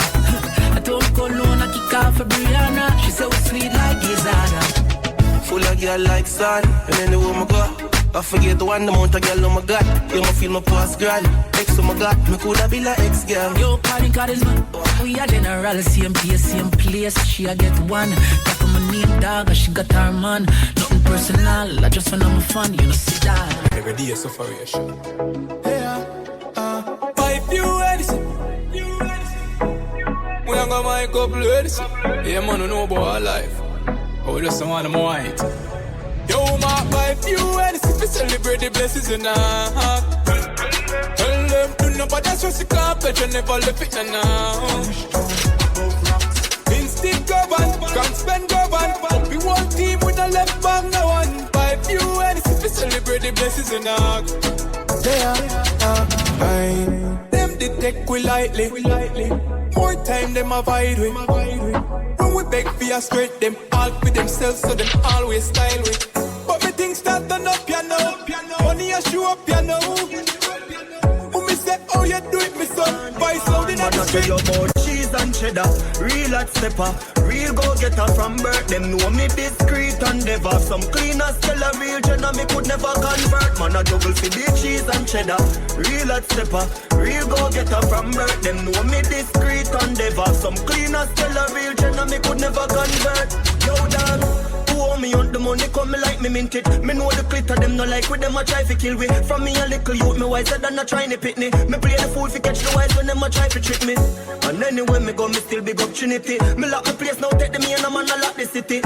I told Cologne I kick off for Brianna. She said we sweet like Gizana. Full of girl like sun, and anywhere we go, I forget the one amount of girl, oh my God. You ma feel my past grand. Ex, oh my God, me coulda be like ex girl. Yo, party charisma. We are general, same place. She a get one. Talk on my name, dog, and she got her man. Nothing personal, I just wanna have fun, you know, see that. Every day is sufferation. Pipe you Edison. We ain't got my couple Edison. Yeah, man, I know about our life. Oh, just want them white. Yo, show marked by few, and if we celebrate the blessings in our heart. Tell them do nobody stress the carpet, you never left it now. Instinct go on, can't spend go on. We one team with a left back, no one. By few, and if we celebrate the blessings in our heart. They are them they take we lightly. More time them avoid we. When we beg for a straight, them all with themselves, so them always style we. But me things start turn up, you know. Money a show up, you know. Who me say, oh you do it, me son. Vice out in the street. About cheese and cheddar, real hot stepper, real go-getter from birth. Them know me discreet and never. Some cleaners tell a real jenna, me could never convert. Man a juggle for the cheese and cheddar, real hot stepper, real go-getter from birth. Them know me discreet and never. Some cleaners tell a real jenna, me could never convert. Yo, dog. Who owe me on the money, come me like me mint it. Me know the glitter, them no like with them a try to kill me. From me a little youth, me wiser than a trying to pick me. Me play the fool fi catch the wise when them a try to trick me. And anyway me go, me still big up Trinity. Me lock my place now, take the me and a man a lock the city.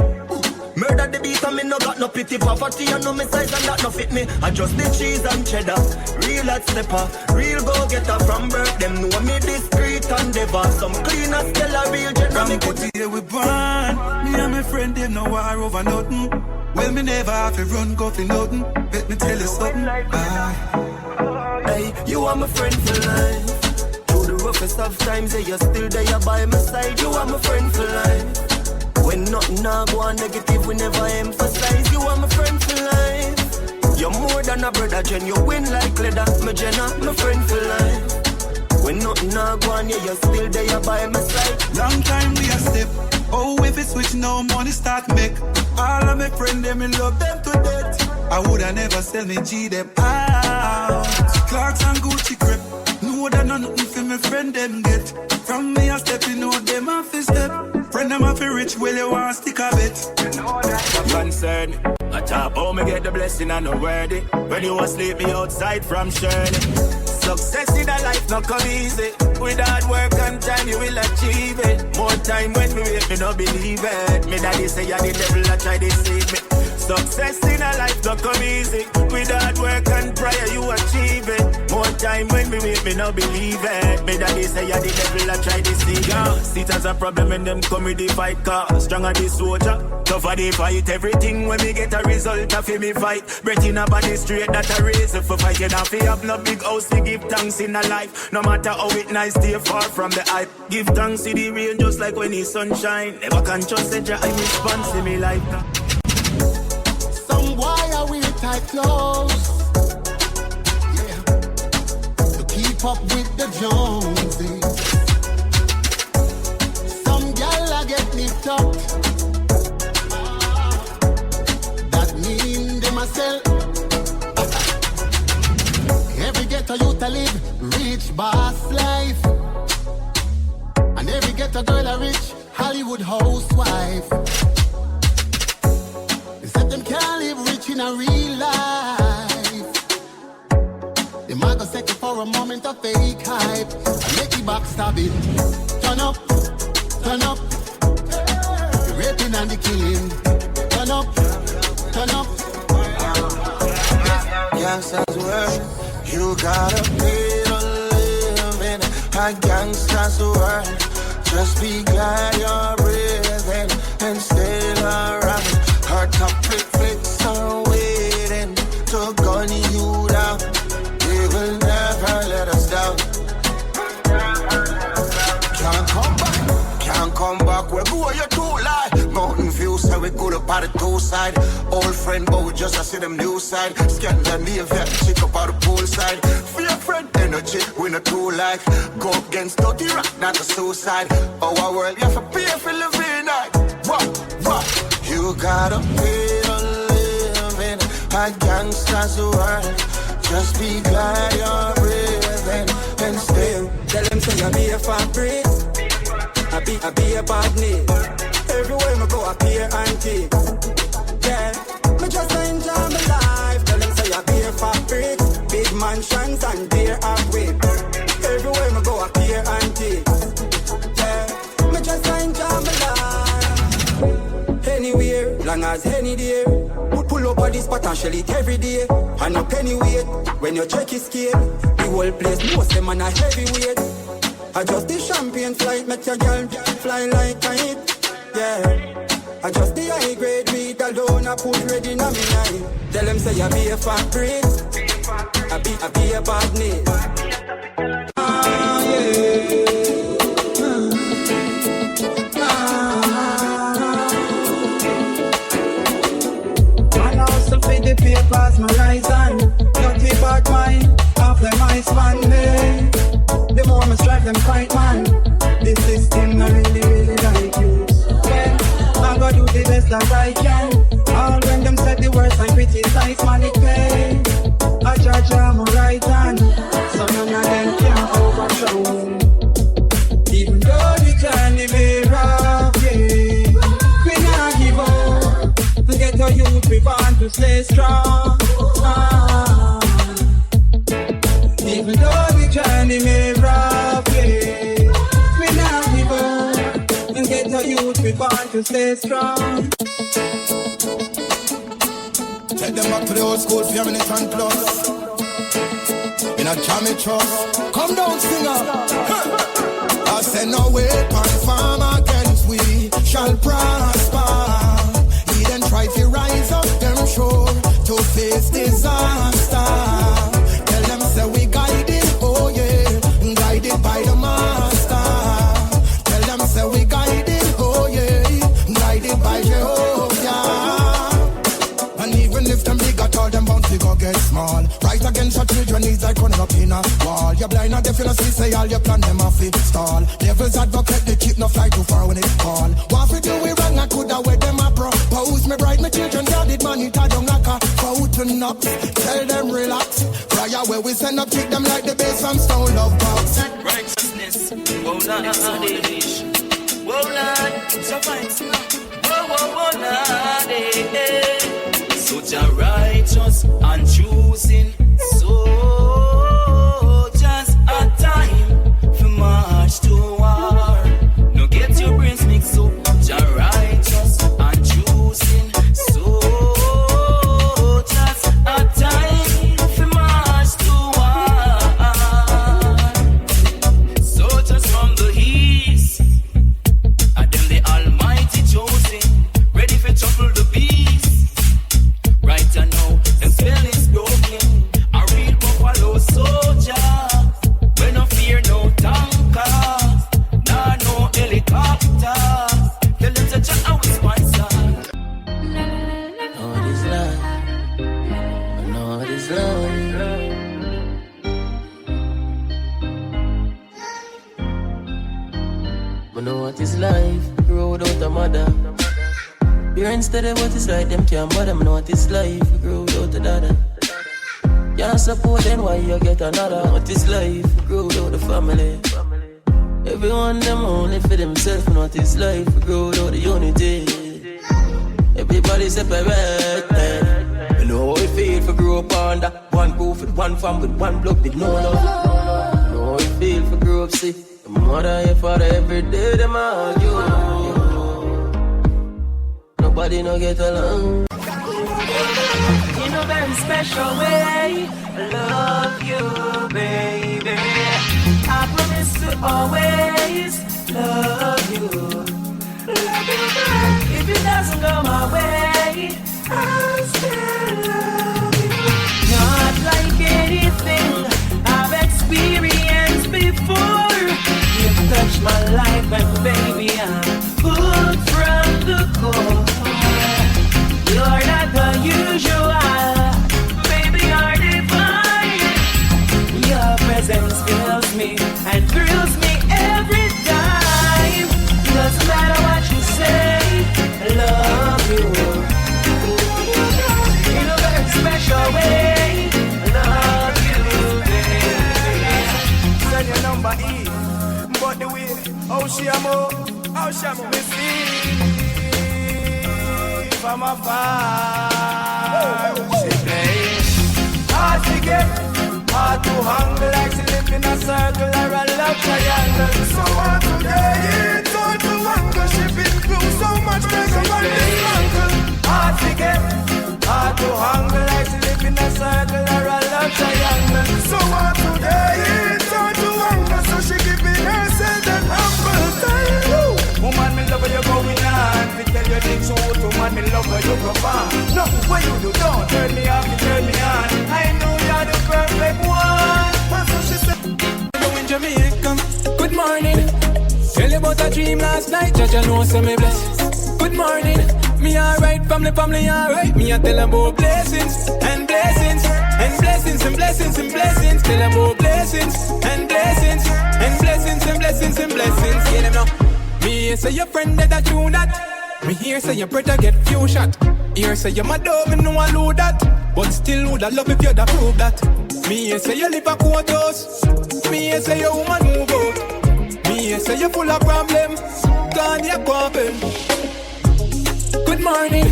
Murder the beat and me no got no pity. Poverty and no me size and that no fit me. I just the cheese and cheddar, real hot stepper, real go-getter from birth. Them know me discreet and never. Some cleaners tell a real jenna. From the day we born, me and my friend them no war over nothing. Well, me never have to run go for nothing. Let me tell you something. Hey, you are my friend for life. Through the roughest of times, yeah, you're still there by my side. You are my friend for life. When nothing now go on negative, we never emphasize. You are my friend for life. You're more than a brother, Jen. You win like leather, my Jenna, my friend for life. When nothing now go on, yeah, you're still there by my side. Long time we a step. Oh, if it switch now, money start make. All of my friends, them in love them to death. I woulda never sell me G them out. Clarks and Gucci crep. No that nothing for my friend them get. From me a step, you know them off a step. Friend them off a rich, well you want stick a bit. Concern, I top how me get the blessing and no worthy. When you was sleep me outside from Shirley. Success in a life not come easy. With hard work and time you will achieve it. More time when me wait, me no believe it. Me daddy say you're the devil, I try to deceive me. Success in a life not come easy. With hard work and prayer you achieve it. More time when me wait, me no believe it. Me daddy say you're the devil, I try to deceive it. See it as a problem when them come with the fight car. Stronger the soldier, tougher the fight. Everything when me get a result of me fight. Breath in a body straight, that a reason for fighting. If you have no big house, we give thanks in a life. No matter how it nice, stay far from the hype. Give thanks to the rain just like when the sunshine. Never can trust the Jah in response to me like that. Some why are we tight clothes? Yeah, to keep up with the Joneses. Some gal I get nipped up. That mean they must sell. Every ghetto youth a live rich boss life, and every ghetto girl a rich Hollywood housewife. They said them can't live rich in a real life. They might go settle for a moment of fake hype and make the back stab it. Turn up, turn up. The raping and the killing. Turn up, turn up. Gangsters world, you gotta pay to live in a gangster's world. Just be glad you're breathing and stay around. Her top flicks are waiting to gun you down. They will never let us down. Can't come back, we go you too lie. Mountain view, so we go to part the two side. Old friend, but we just see them new side. Scan the knee, vet, check up out the pool side. Fear friend, energy, we not too like. Go against dirty rock, not a suicide. Our world, you have to pay for living night. What? You gotta pay to live in a gangster's world. Just be glad you're breathing and still. Tell them say I be a fabric, I be a badness. Everywhere I go, I appear antique. Yeah, me just enjoy my life. Tell them say I be a fabric, big mansions and beer and whip. Everywhere I go, I appear antique. Yeah, me just enjoy my life. Anywhere, long as any day. Pull up on this spot and shell it every day. And no penny weight, when you check his scale. The whole place knows them on a heavyweight. I just the champagne flight, make your girl fly like a kite. Yeah, I just the high grade weed alone, I put ready in a me night. Tell them say I be a factory, I be a badness. Man also feed the papers, my rise on. Dirty bad mind, after my span day. The more I strive, them fight, man. This system I really like you. Well, I gotta do the best that I can. All when them said the worst and criticize, man, it pay. I judge I'm a right hand, so none of them can overthrow. Even though the journey may rough, yeah, we not give up. To get a youth, we want to stay strong. Even though the journey may rough, yeah, we not give up. And get a youth, we want to stay strong. Take them back to the old school, 4 minutes and plus. In a jammy trust. Come down, singer. I said no weapon form against we shall prosper. He then try to rise up them shore to face disaster. Tell them say we guided, oh yeah, guided by the master. Tell them say we guided, oh yeah, guided by Jehovah. And even if them big at all, them bound to go get small. Right against your children is like running up in a wall. You're blind and deaf, you don't see, say all your plan them off it stall. Devil's advocate, they keep no fly too far when it fall. What if we do it wrong, I could have weighed them a propose. Me bright, my children, guarded man, it a don't like a fountain up. Tell them relax. Fire where we send up, treat them like the bass from Stone Love Box. Righteousness, whoa, Lord, whoa, Lord, so fine, whoa, Lord, so Jah righteous and choosing soldiers a time for march to war. No get your brains mixed up. Jah righteous and choosing soldiers a time for march to war. Soldiers from the east, and them the Almighty chosen, ready for trouble the beast. Right I know, them spell is broken. A real buffalo soldier. We no fear no tanker, nah no helicopter. Tell them to check our sponsor. Know what is love. I know what is love. I know what is life. Grow without a mother. Parents steady what it's like, them can't bother. Me know what it's life, we grow without a dada. Can't support then why you get another. What is life, we grow without the family. Everyone them only for themselves. Me know what it's life, we grow without the unity. Everybody separate, man. Me know how it feel for grow up under one roof with one fam with one blood with no love. Know how it feel for grow up sick. Your mother and your father every day them argue. Nobody no get along. In a very special way, I love you, baby. I promise to always love you. If it doesn't go my way, I'll still love you. Not like anything I've experienced before. You've touched my life, and baby, I'm pulled from the core. You're not the usual, baby, you're divine. Your presence fills me and thrills me every time. Doesn't matter what you say, I love you. In a very special way, I love you, baby. Send your number E, but the way, how she amo, me see. From afar, she play hard to get, hard to handle, like she live in a circle or a love triangle. So hard to get, hard to handle, she been through so much, make her run this uncle. hard to get, hard to handle, like to live in a circle or a love triangle. So what today is hard to handle, so she giving herself an humble time. Woman, me love you going on, to tell you the truth. Woman, me love you go far. Nothing what you do, don't turn me off, you turn me on. I know you're the perfect one. So she said, in Jamaica, good morning. Tell you about a dream last night, Jah know so me bless. Good morning, me alright, family alright. Me a tell about blessings and blessings and blessings and blessings and blessings. Tell about blessings and blessings and blessings and blessings and blessings. Yeah, them know. Me here say your friend that you that. Me here say your brother get few shot. Here say your mother, me know I know that. But still would I love if you da prove that. Me here say you live a quarters. Me here say your woman move out. Me here say you full of problems. Gone your coffin. Good morning.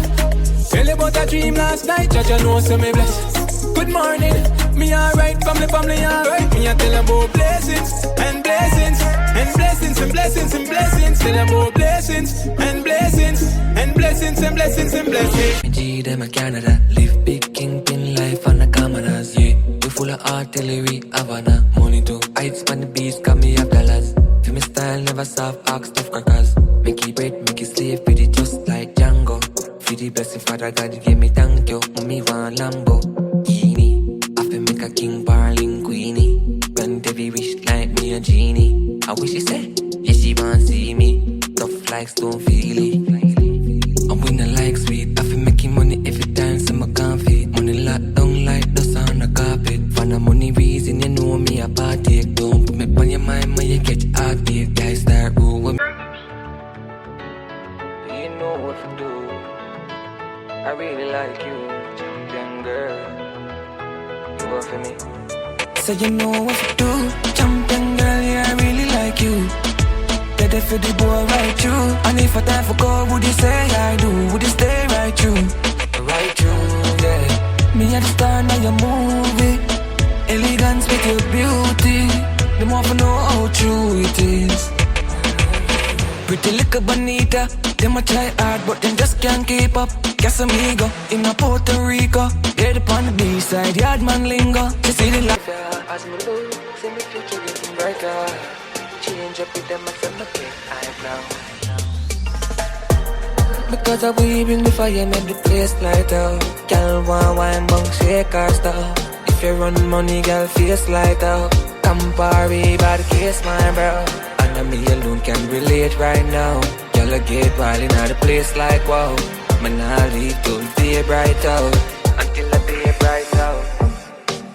Tell you about a dream last night. Jah know so me bless. Good morning. Me alright, family alright. Me a tell about blessings and blessings and blessings and blessings and blessings. Tell about blessings and blessings and blessings and blessings and blessings. Me G them a Canada, live big kingpin life on the cameras. Yeah, we full of artillery, Havana, money too. Heights on the beach, got me up dollars. For me style never soft, ask tough crackers. Make it bread, make it slave, with it just like Django. For the blessing, Father God, you give me thank you. Me want Lambo, Genie. I feel make a king, parling queenie. Grant every wish like me a genie. I wish she said, yeah, she want see me. Tough like stone, feel it. I'm winning like sweet. I feel making money every time, so I can't fit. Money locked down like dust on the carpet. For the money reason, you know me a party. Don't put me on your mind when you get heartbeat. Guys start rule with me. You know what to do. I really like you, champion girl. You work for me. So you know what to do, champion girl. Yeah, I really like you. Ready for the boy right through. And if I time for God, would you say I do? Would you stay right through? Right through, yeah. Me at the star now your movie. Elegance with your beauty. The more I know how true it is. Pretty little bonita. Them a try hard but them just can't keep up. Casamigo in a Puerto Rico. Head upon the B-side, yard man lingo. You see the life. As me look, see me future getting brighter. Change up with them and send my big eyebrow. Because I we bring the fire, make the place light up. Girl want wine, bunk, shake her stuff. If you run money, girl, face light up. Campari, by the case, my bro. And me alone can relate right now. Girl, I get wild in the place like wow. Man, I leave till the day bright out. Until the day bright out.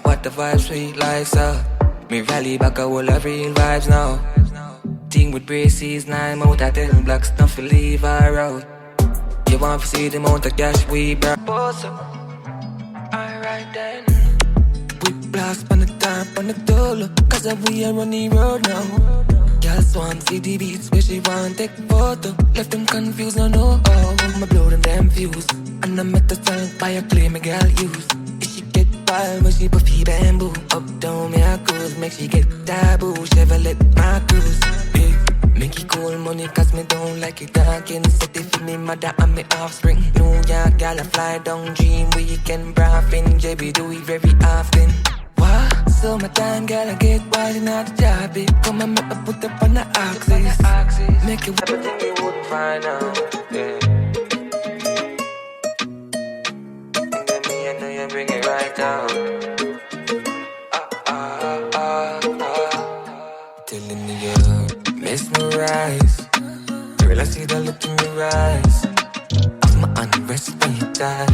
What the vibes sweet like so. Me rally back a whole of real vibes now. Thing with braces, 9 out of 10 blocks, nothing leave her out. You want to see the amount of cash we brought. Alright then. We blast on the top, on the dollar. Cause we are on the road now. Girl swan see the beats where she want take photo. Left them confused, no know how. Me blow them damn fuse. And I met the tank by a clay, my girl use. If she get wild when she puffy bamboo. Up down me a cruise, make she get taboo. Chevrolet my cruise. Make it cool money cause me don't like it talking. Set it for me mother and me offspring. New York gal I fly down dream weekend braffing. JB do it very often. What? So my time gal I get wild in the job. Come and make me put up on the axis. Make it everything you wouldn't find out. Yeah. And then me I know you bring it right out. Telling me you're mesmerized. Girl, I see the look in your eyes. I'm my unrest when you die.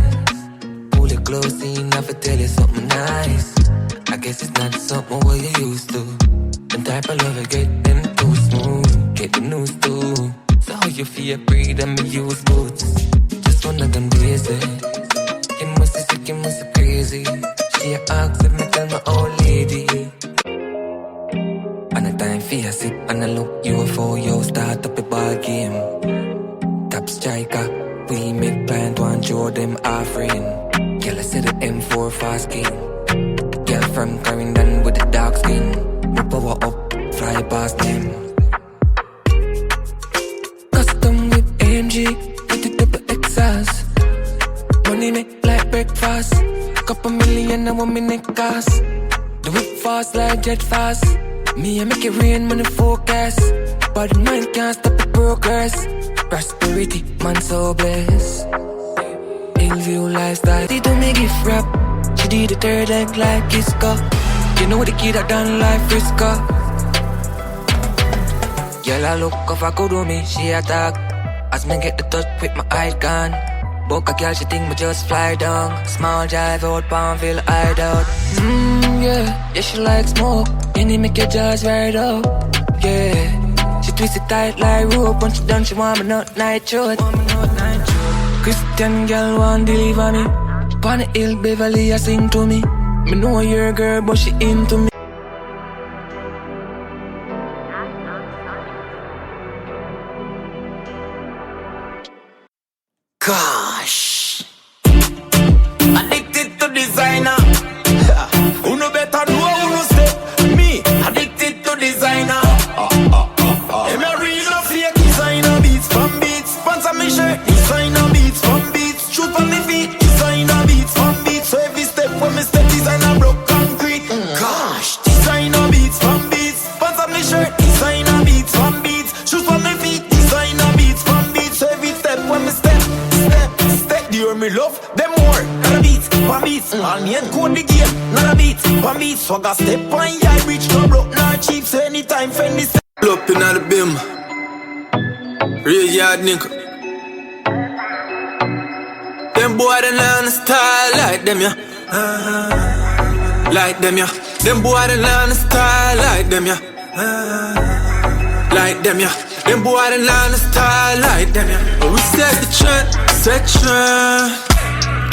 Pull it close, see, never tell you something nice. I guess it's not something what you used to. Them type of love I get them too smooth. Get the news too. So how you feel, breathe and me use boots. Just one of them days, You must be sick, you must be crazy. She asks if me tell my old lady. And the time for you sit and I look you for you start up a ball game. Top striker, we make plant one show them offering. Girl I said the M4 fast king. Girl from Carindon with the dark skin. We power up, fly past them. Custom with AMG, with the double exhaust. Do it fast like jet fast. Me, I make it rain when it forecast. But mind can't stop the progress. Prosperity, man so blessed. Hillview lifestyle. She do me gift wrap. She did the third leg like Kisco. You know the kid that done life Frisco. Girl, I look off I could do me, she attack. As me get the touch with my eye gone. Book a girl, she think me just fly down. Small drive out, Palmville, hideout. Yeah, she like smoke. And he make your jaws right up. Yeah, she twist it tight like rope. Once she done, she want me not night short. Christian girl want deliver me. Pon the hill, Beverly, I sing to me. Me know you're a girl, but she into me. Gosh, addicted to designer. Who no better know who no step. Me, addicted to designer. Am I real or fake? Designer beats from beats. Pants on me shirt. Designer beats from beats. Shoot on me feet. Designer beats from beats. So every step when me step, designer broke concrete. Gosh, designer beats from beats. Pants on me shirt. Designer beats from beats. Shoot on me feet. Designer beats from beats. So every step when me step. You me love them more. Not a beats, one beats. All me and code the game. Not a beats, one beats. Swagger step on yeah, reach no broke, not cheap. So anytime friend is up in the beam. Real yard nigga. Them boy they learn the style like them yeah. Like them yeah. Them boy they learn the style like them yeah. Like them yeah. Them boy they learn the style like them yeah. But we set the trend, set trend.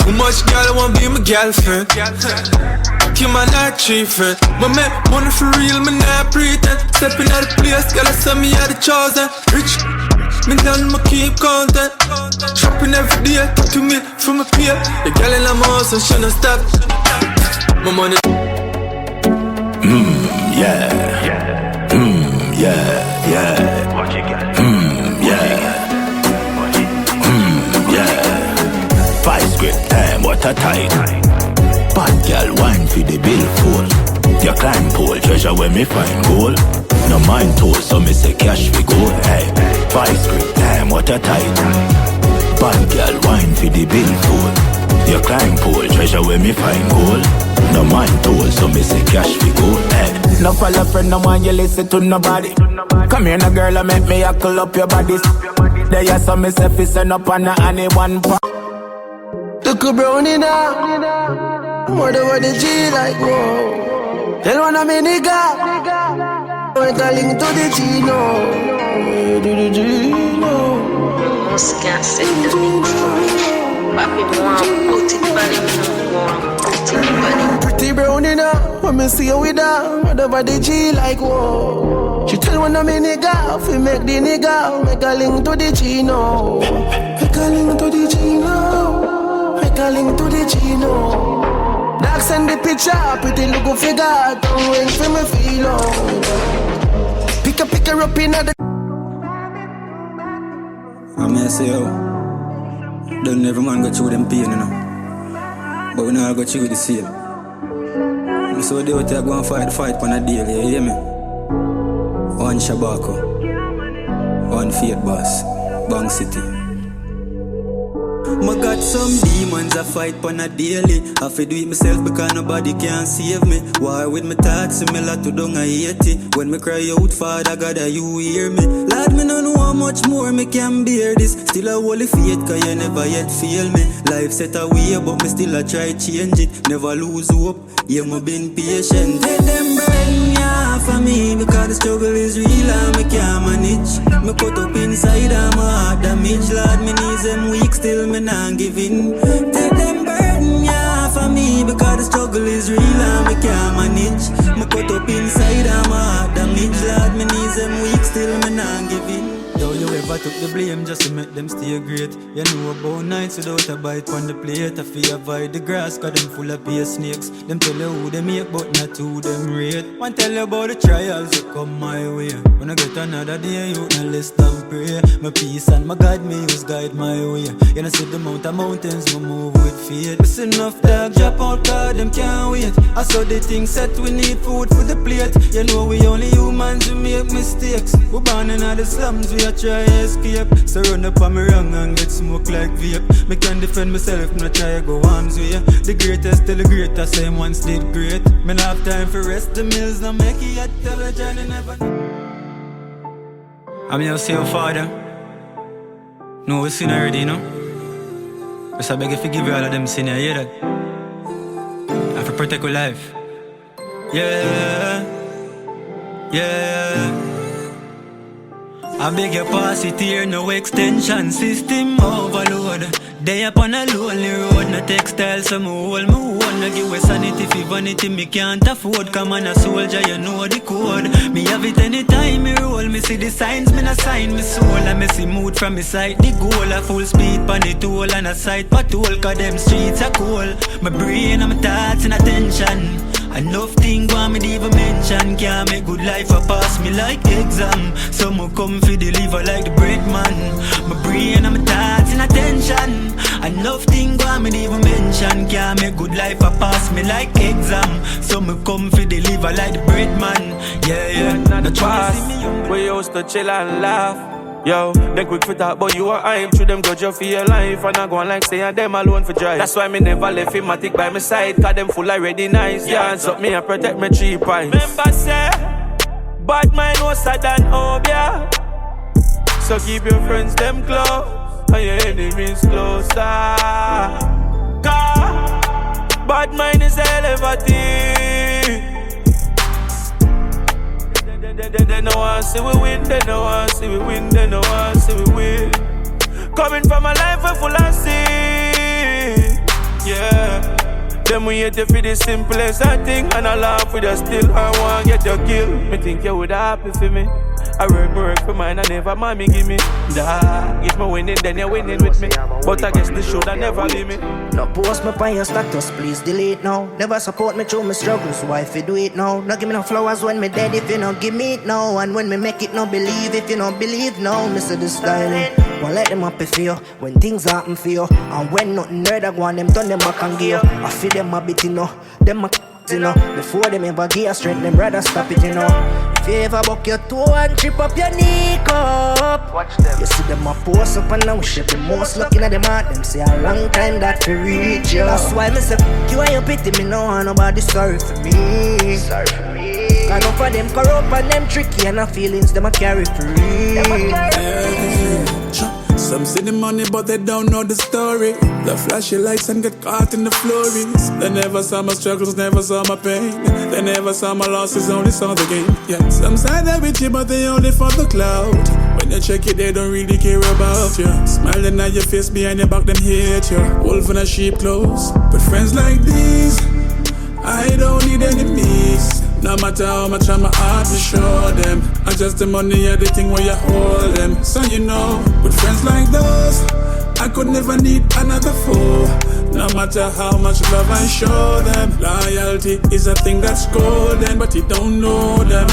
Too much girl want be my girlfriend. Keep my night tree friend. But man, money for real, me not pretend. Stepping out the place, girl I say me are the chosen. Rich, me done me keep content. Shopping every day, 2 mil from my peer. The girl in my house and she no stop. My money. Yeah. Yeah. Vice grip time, what a tight. Bad girl wine for the billfold. Your climb pole, treasure when me find gold. No mind told, so me say cash we gold. Hey, vice grip time, what a tight. Bad girl wine for the billfold. Your climb pole, treasure when me find gold. No mind told, so me say cash we gold. Hey, no follow friend, no one you listen to nobody. Come here, no girl, I make me huckle up your bodies. There you saw me say fi send up on anyone. Took a brownie now. More than what the G like, whoa. Tell one of me nigga. We're calling to the Gino. To the Gino. Most can't say the mix. Papi want put it body, me want put it body. Pretty brownie now. When me see you with her, whatever the G like, whoa. She tell one of me nigga, if we make the nigga, make a link to the Gino. Make a link to the Gino. Make a link to the Gino. Dark send the picture, pretty look figure. Don't wait for me feel out. Pick her up in the. I may say, don't every man go through them pain, you know. But we now go through the same. So they out there go and fight on a deal, you hear me? One Shabako, one Fiat Boss, Bang City. I got some demons I fight on a daily. I fi do it myself because nobody can save me. War with my thoughts similar to dung I hate it. When me cry out, Father God, you hear me? Lord, me no know how much more me can bear this. Still a holy faith cause you never yet fail me. Life set away but me still a try change it. Never lose hope, yeah me been patient. Take them burden, yeah, for me. Because the struggle is real and me can't manage. Me cut up inside and my heart damage. Lord, me knees them weak still me not giving. Take them burden, yeah, for me. Because the struggle is real and me can't manage. Me cut up inside and my heart damage. Lord, me knees them weak still me not giving. Don't you ever took the blame just to make them stay great. You know about nights without a bite on the plate. I feel avoid the grass cause them full of pay snakes. Them tell you who they make but not who them rate. One tell you about the trials that come my way. When I get another day you no less than pray. My peace and my God me use guide my way. You know see the mount of mountains we move with faith. It's enough dog drop out cause them can't wait. I saw the thing set we need food for the plate. You know we only humans who make mistakes. We born in the slums we a try escape. So run up on me wrong and get smoke like vape. Me can defend myself, no try go arms way. The greatest till the greatest, same ones did great. Me not have time for rest, the mills no make it yet. Tell the journey never. I'm here to see your father. No, we sin already, you know. But I beg you forgive you all of them sin, you hear that? I have to protect your life. Yeah, yeah. I beg you pass it here, no extension system overload. They up on a lonely road, no textile, so me hold me one. No give away sanity for vanity, me can't afford. Come on a soldier, you know the code. Me have it anytime me roll, me see the signs, me not sign me soul. And me see mood from me side, the goal. A full speed pan the toll and a side patrol. Cause them streets are cool. My brain and my thoughts and attention. Enough thing want me to even mention. Can't make good life or pass me like exam. Some will come for deliver like the bread man. My brain and my thoughts and attention. Enough thing want me to even mention. Can't make good life or pass me like exam. Some will come for deliver like the bread man. Yeah, yeah. Not the past, we used to chill and laugh. Yo, they quick for that, but you are hype. Through them grudge you for your life. And I go on like saying them alone for drive. That's why me never left him matic by my side. Cause them full already nice. Yeah, so me I protect my 3 pints. Remember say, bad mind was sad than obia. So keep your friends them close and your enemies closer. Cause bad mind is a hell of a thing. They no want see we win, they no want see we win, they no want see we win. Coming from a life full of sin, yeah. Them we hate you for the simplest thing. And I laugh with you still, I want get your kill. Me think you would happy for me. I work for mine, I never mommy give me. Nah, if me winning, then you're winning with me. But I guess this should I never leave me. No post me on your status, please delete now. Never support me through my struggles, why if you do it now? No give me no flowers when me dead if you don't give me it now. And when me make it, no believe if you don't believe now. Mr. the styling, won't let them happy for you when things happen for you. And when nothing heard, I go on them turn them back and gear. I feel them a bit, you know, them a you know. Before them ever give a strength, them rather stop it, you know. If you ever buck your toe and trip up your knee up, watch them. You see them a post up and now shit. The most lucky na them heart. Them say a long time that to reach you. That's why me say you and your pity me no want nobody sorry for me. Sorry for me. Cause enough of them corrupt and them tricky and the feelings them a carry free. Some see the money but they don't know the story. The flashy lights and get caught in the flurries. They never saw my struggles, never saw my pain. They never saw my losses, only saw the game. Yeah, some side they with you but they only for the cloud. When you check it they don't really care about you. Smiling at your face behind your back then hate you. Wolf in a sheep clothes. But friends like these, I don't need enemies. No matter how much I'm a heart to show them. And just the money and the thing where you hold them. So you know, with friends like those, I could never need another foe. No matter how much love I show them. Loyalty is a thing that's golden, but you don't know them.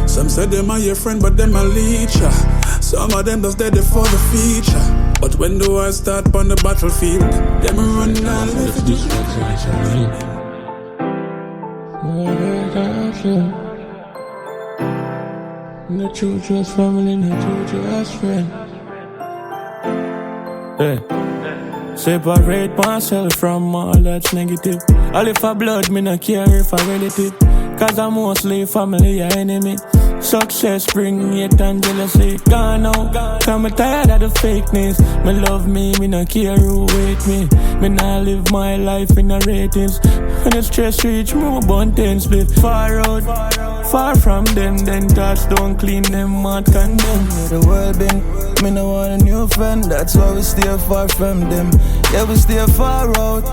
Some say them are your friend, but them a leech. Some of them just dead for the feature. But when the war start on the battlefield, them run down with the no true just family, no true just friend. Hey. Separate myself from all that's negative. All if I blood, me no care if I relative. Cause I'm mostly family or enemy. Success bring hate and jealousy. Gone now, cause me tired of the fakeness. Me love me no care who hate me. Me nah live my life in the ratings. When the stress reach, me bun 10 split. Far out, far from them. Then thoughts don't clean them, mad condemn. Yeah, the world been, me no want a new friend. That's why we stay far from them. Yeah, we stay far out,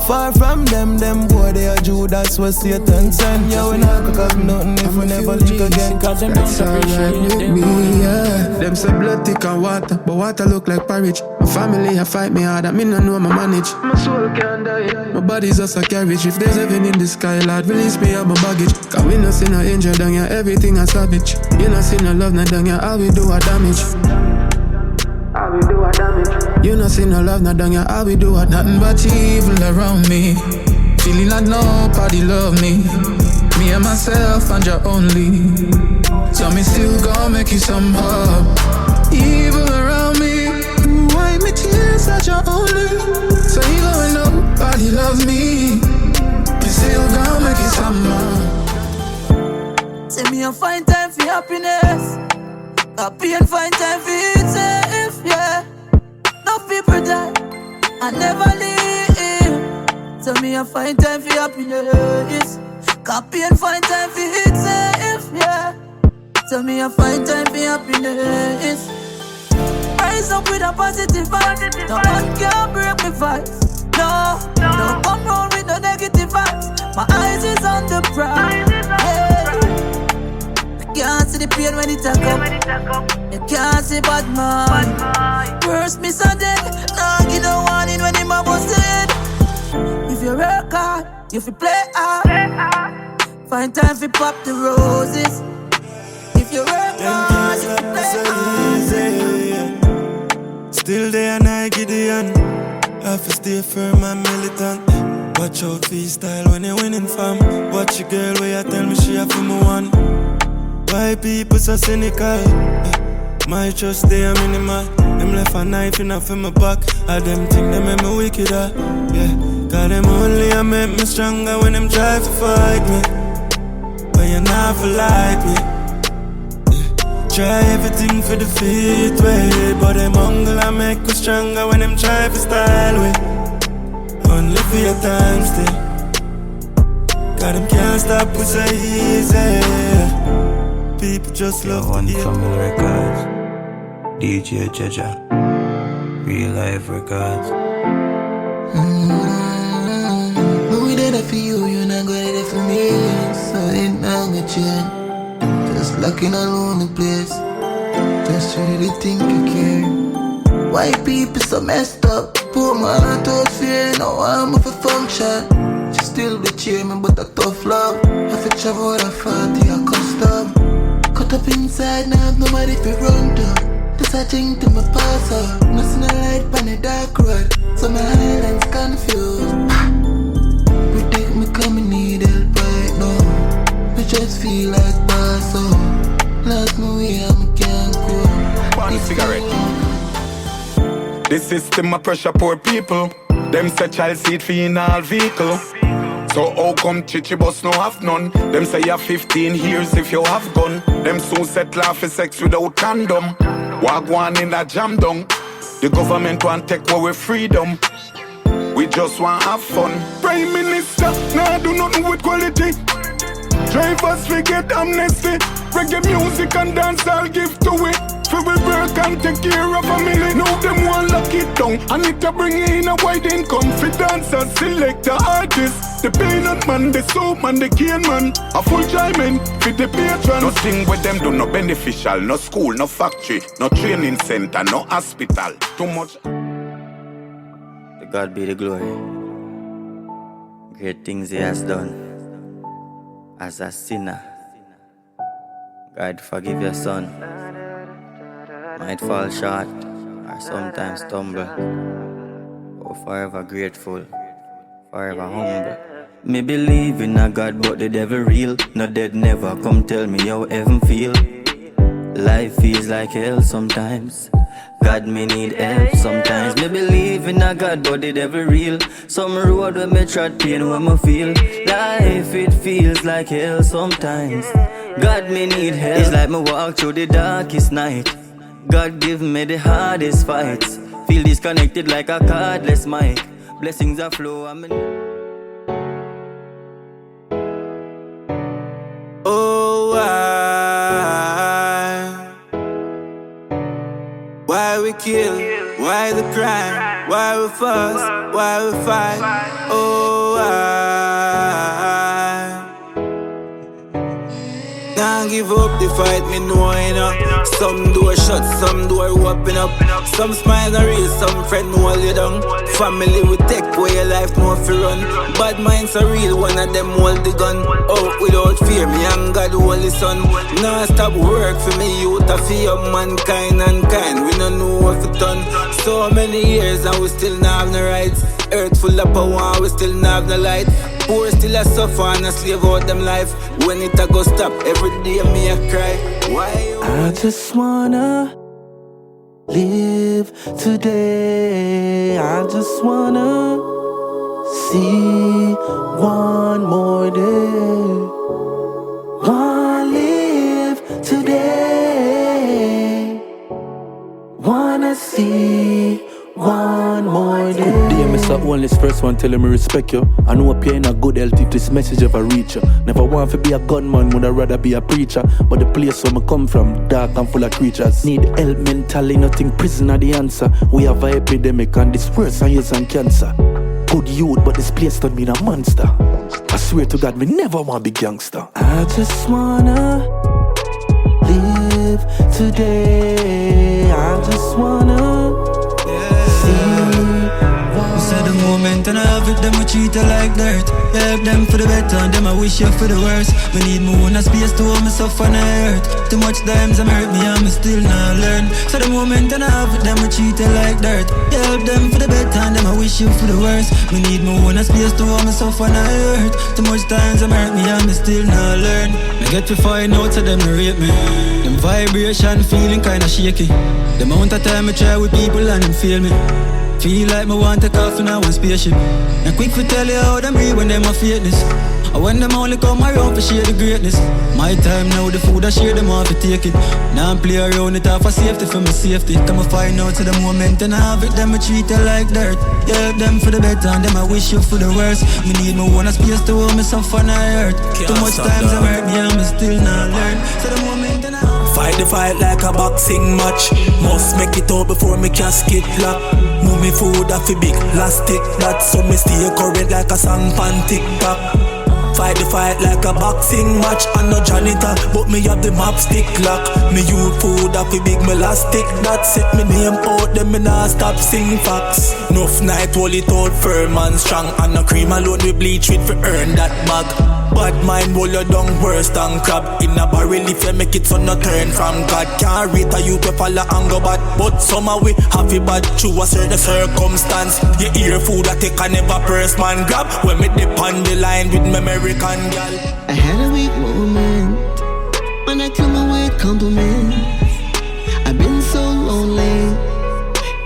far from them. Them boy they are Judas, what Satan send. Yeah, we not cook up nothing if we me never link again. Cause them don't appreciate with me, yeah. Them say blood thick and water, but water look like porridge. My family have fight me hard, I me no know my manage. My soul can't die, my body's just a carriage. If there's heaven in the sky, Lord, release me of my baggage. Cause we no see no angel down here, everything a savage. You no see no love, no down here, all we do a damage. All we do a damage. You no see no love, no down here, all we do a nothing but evil around me. Feeling like nobody love me. Me and myself and you only. So me still gon' make you somehow. Evil around me. You wipe me tears that you only. So you gon' know nobody love me. Me still gon' make you somehow. Say me a find time for happiness. Happy and find time for it safe, yeah. No people die, I never leave. So me a find time for happiness. Happy and find time for it safe, yeah. So me a find time for happiness. Rise up with a positive vibe. No one can break me vibes. No, don't come round with no negative vibes. My eyes is on the prize. You can't see the pain when it a come. You can't see bad man. First me so dead. Nah, give no warning when him a busted. If you work hard, you fi play hard. Find time fi pop the roses. If you work hard, you fi play hard. Still there and I Gideon. I fi stay firm and militant. Watch out for your style when you're winning fam. Watch your girl where you tell me she a fi me one. Why people so cynical? My trust they are minimal. Them left a knife in off in my back. All them think they make me wickeder. Yeah, cause them only a make me stronger when them try to fight me. But you never like me. Yeah. Try everything for the fit way. But them hunger I make me stronger when them try to style way. Only for your time still. Cause them can't stop us so easy. People just love one to eat. from the records. DJ Jaja, real life records. We did it for you, you not gonna do it for me. So ain't now gonna change. Just looking alone in the place. Just really think you care. Why people so messed up? Put my heart out fear, now I'm off a function. She still be cheer me, but a tough love. If it travel with a 40, I custom. Cut up inside, now have nobody to run to. This I think to my pass up. Nothing a light on the dark road. So my island's confused. Protect me come and need help right now. Me just feel like boss up. Lost my way and I can't go. One cigarette. The system a pressure poor people. Them say child seat fee in all vehicle. So how come chichi boss no have none? Them say you have 15 years if you have gun. Them soon settle for sex without condom. Wagwan in a jam down. The government want take away freedom. We just want have fun. Prime Minister, nah do nothing with quality. Drivers forget amnesty. Reggae music and dance I'll give to it. For we work and take care of family. Now them want lock it down. I need to bring in a wide income for dancers, select the artists. The peanut man, the soap man, the cane man. A full diamond for the patron. Nothing with them do no beneficial. No school, no factory, no training center, no hospital. Too much. To God be the glory. Great things he has done. As a sinner, God forgive your son. Might fall short or sometimes stumble. Oh, forever grateful, forever humble. Me believe in a God, but the devil real. No dead never come tell me how heaven feel. Life feels like hell sometimes. God me need help sometimes. Me believe in a God, but the devil real. Some road when me trod pain when me feel. Life it feels like hell sometimes. God me need help. It's like me walk through the darkest night. God give me the hardest fights. Feel disconnected like a cardless mic. Blessings are flow. Oh, why we kill? Why the crime? Why we fuss? Why we fight? Oh, Nah give up the fight, me know you know. Some door shut, some door open up. Some smiles are real, some friend hold you down. Family will take away your life, no fear run. Bad minds are real, one of them hold the gun. Out without fear, me and God holy son. Nah stop work for me, youth a fear mankind and kind. We don't know what it done. So many years and we still not have no rights. Earth full of power, we still not have no light. Poor still a suffer and a slave out them life. When it a go stop, every day me a cry. Why? I just wanna live today. I just wanna see one more day. Wanna live today. Wanna see one more day. Good day, Mr. Only's first one telling me respect you. I know you're in a good health if this message ever reach you. Never want to be a gunman, would I rather be a preacher. But the place where I come from, dark and full of creatures. Need help mentally, nothing prison are the answer. We have an epidemic and this worse than AIDS and cancer. Good youth, but this place don't mean a monster. I swear to God, me never want to be gangster. I just wanna live today. I just wanna Say the moment and I have it, them I treat you like dirt. You help them for the better and them I wish you for the worst. We need more in a space to hold myself on the earth. Too much times I'm hurt me and me still not learn. So the moment and I have it, them I treat you like dirt. You help them for the better and them I wish you for the worst. We need more in a space to hold myself on the earth. Too much times I'm hurt me and me still not learn. I get to find out so them rate me. Them vibration feeling kinda shaky. The amount of time I try with people and them feel me. Feel like me want to take off in a one spaceship. And quick to tell you how them real when them a fakeness. Or when them only come around for share the greatness. My time now, the food I share them off to take it. Now I play around it off for safety for my safety. Come and find out to the moment and I have it, them I treat you like dirt. You help them for the better and them I wish you for the worst. Me need me one space to hold myself on the earth. Too much times I hurt me and me still not learn. So the moment and I fight the fight like a boxing match. Must make it out before me casket lock. Move me food off a big plastic. That's so me stay current like a song pan TikTok. Fight the fight like a boxing match. I'm no janitor, but me have the map stick lock. Me use food off a big elastic. That set me name out, then me nah stop sing facts. Enough night, hold it out firm and strong. And no cream alone we bleach with for earn that bag. Bad mind roll you down worse than crab. In a barrel if you make it so no turn from God. Can't rate a youth to follow and go bad. But somehow we have it bad through a certain circumstance. You hear food that take a never first man grab. When me dip on the line with me American girl. I had a weak moment when I come away with compliments. I've been so lonely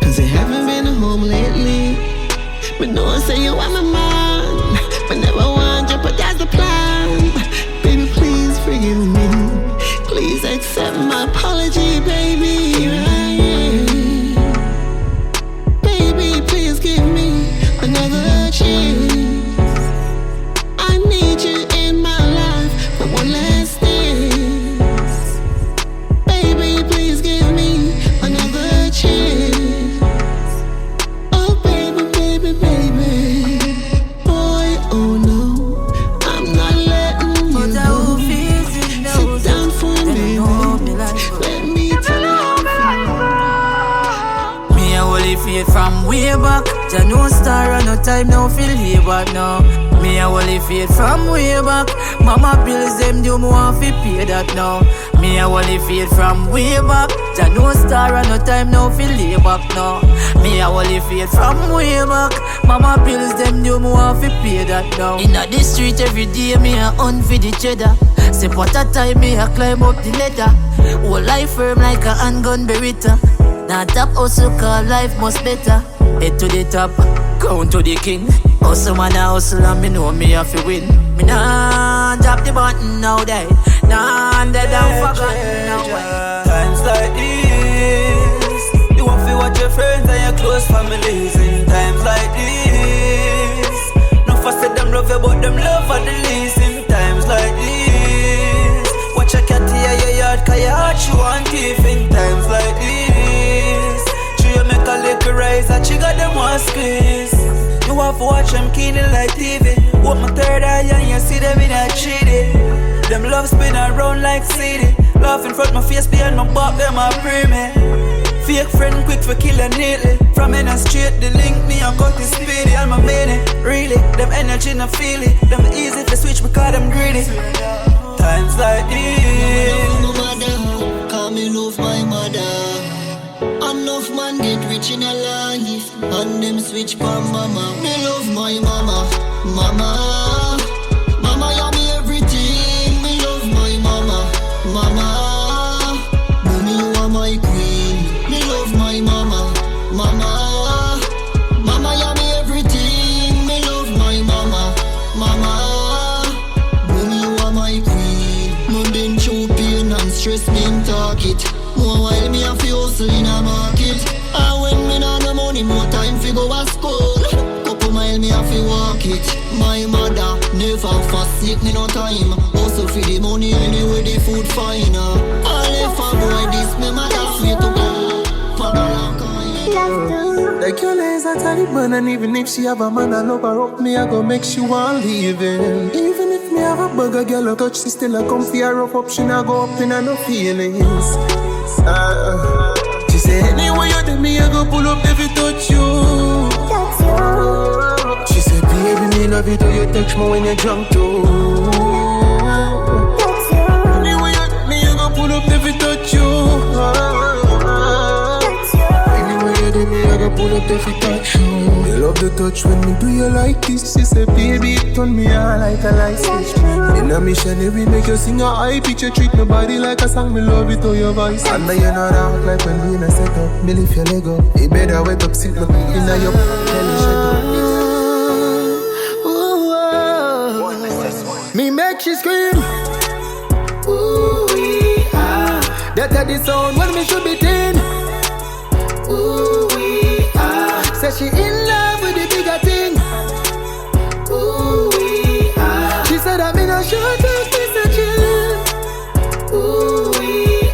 cause I haven't been home lately. But no one say you are my man, but never want you, but that's the plan. Baby, please forgive me. Please accept my apology, baby. Here I am. Baby, please give me another chance. I need you in my life for one last dance. Baby, please give me another chance. Oh, baby, baby, baby. Boy, oh no, I'm not letting you go. Sit down for a minute. Let me tell you how Me a holy faith from way back. Jah no star and no time now feel here back now. Me a holy faith from way back. Mama bills them do me want fi pay that now. Me a holy faith from way back. Jah no star and no time now feel here back now. Me a holy faith from way back. Mama bills them do me want fi pay that now. Inna the street every day me a hunt for the cheddar. Step out a time me a climb up the ladder. Whole life firm like a handgun beretta. Now top hustle cause life must better. Head to the top, crown to the king. Hustle man a hustle and me know me have to win. Me nah drop the button now day. Nah dead and forgotten now way. Times like this, you want to watch your friends and your close families. In times like this, no for say them love you but them love at the least. In times like this, watch a cat here your yard cause your heart she want teeth. In times like this, you make a little rise that she got them one squeeze. You have to watch them keenly like TV. What my third eye and you see them in a 3D. Them love spin around like CD. Laugh in front my face behind my back, them a pray me. Fake friend quick for killing neatly. From in a straight, the link me and cut the speedy. I'm a meaning, really. Them energy no feel it. Them easy to switch because them greedy. Times like this. No matter, cause me love my mother. Enough man get rich in a life, and them switch for mama. Me love my mama, mama. Mama, you me everything. Me love my mama, mama. Mommy, you are my queen. Me love my mama, mama. Mama, you me everything. Me love my mama, mama. Mommy, you are my queen. Mom been through pain and stress, been target. More while me a fi hustle in a market. And when me nah no money, more time fi go a school. Couple mile me a fi walk it. My mother never forsake me no time. Also fi the money anyway the food fine. All if a boy this me mother sweet to go. Father long kind. Like your lays a Taliban, and even if she have a man and love her up, me I go make she want leaving. Even if me have a bugger girl a touch, she still a come fi her rough up. She not go up in her no feelings. She say anyway you do me, I go pull up if it touch you. She say baby me love you till you touch me when you're drunk too. Anyway you do me, I go pull up if it touch you. Anyway you do me, I go pull up if it touch you. You love the touch when me do you like this. She say baby it turn me on like a light switch. In a missionary make you sing a high pitch. You treat my body like a song, me love it to your voice. And now you know that like when we in a set up. Me lift your leg up, you better wake up, sit me in a your tell you shut up. Me make she scream. Ooh, ah. That the sound when me should be thin. Ooh, ah. Say she in love with the bigger thing. Ooh, ah. She said I'm in a short term piece of chill. Ooh,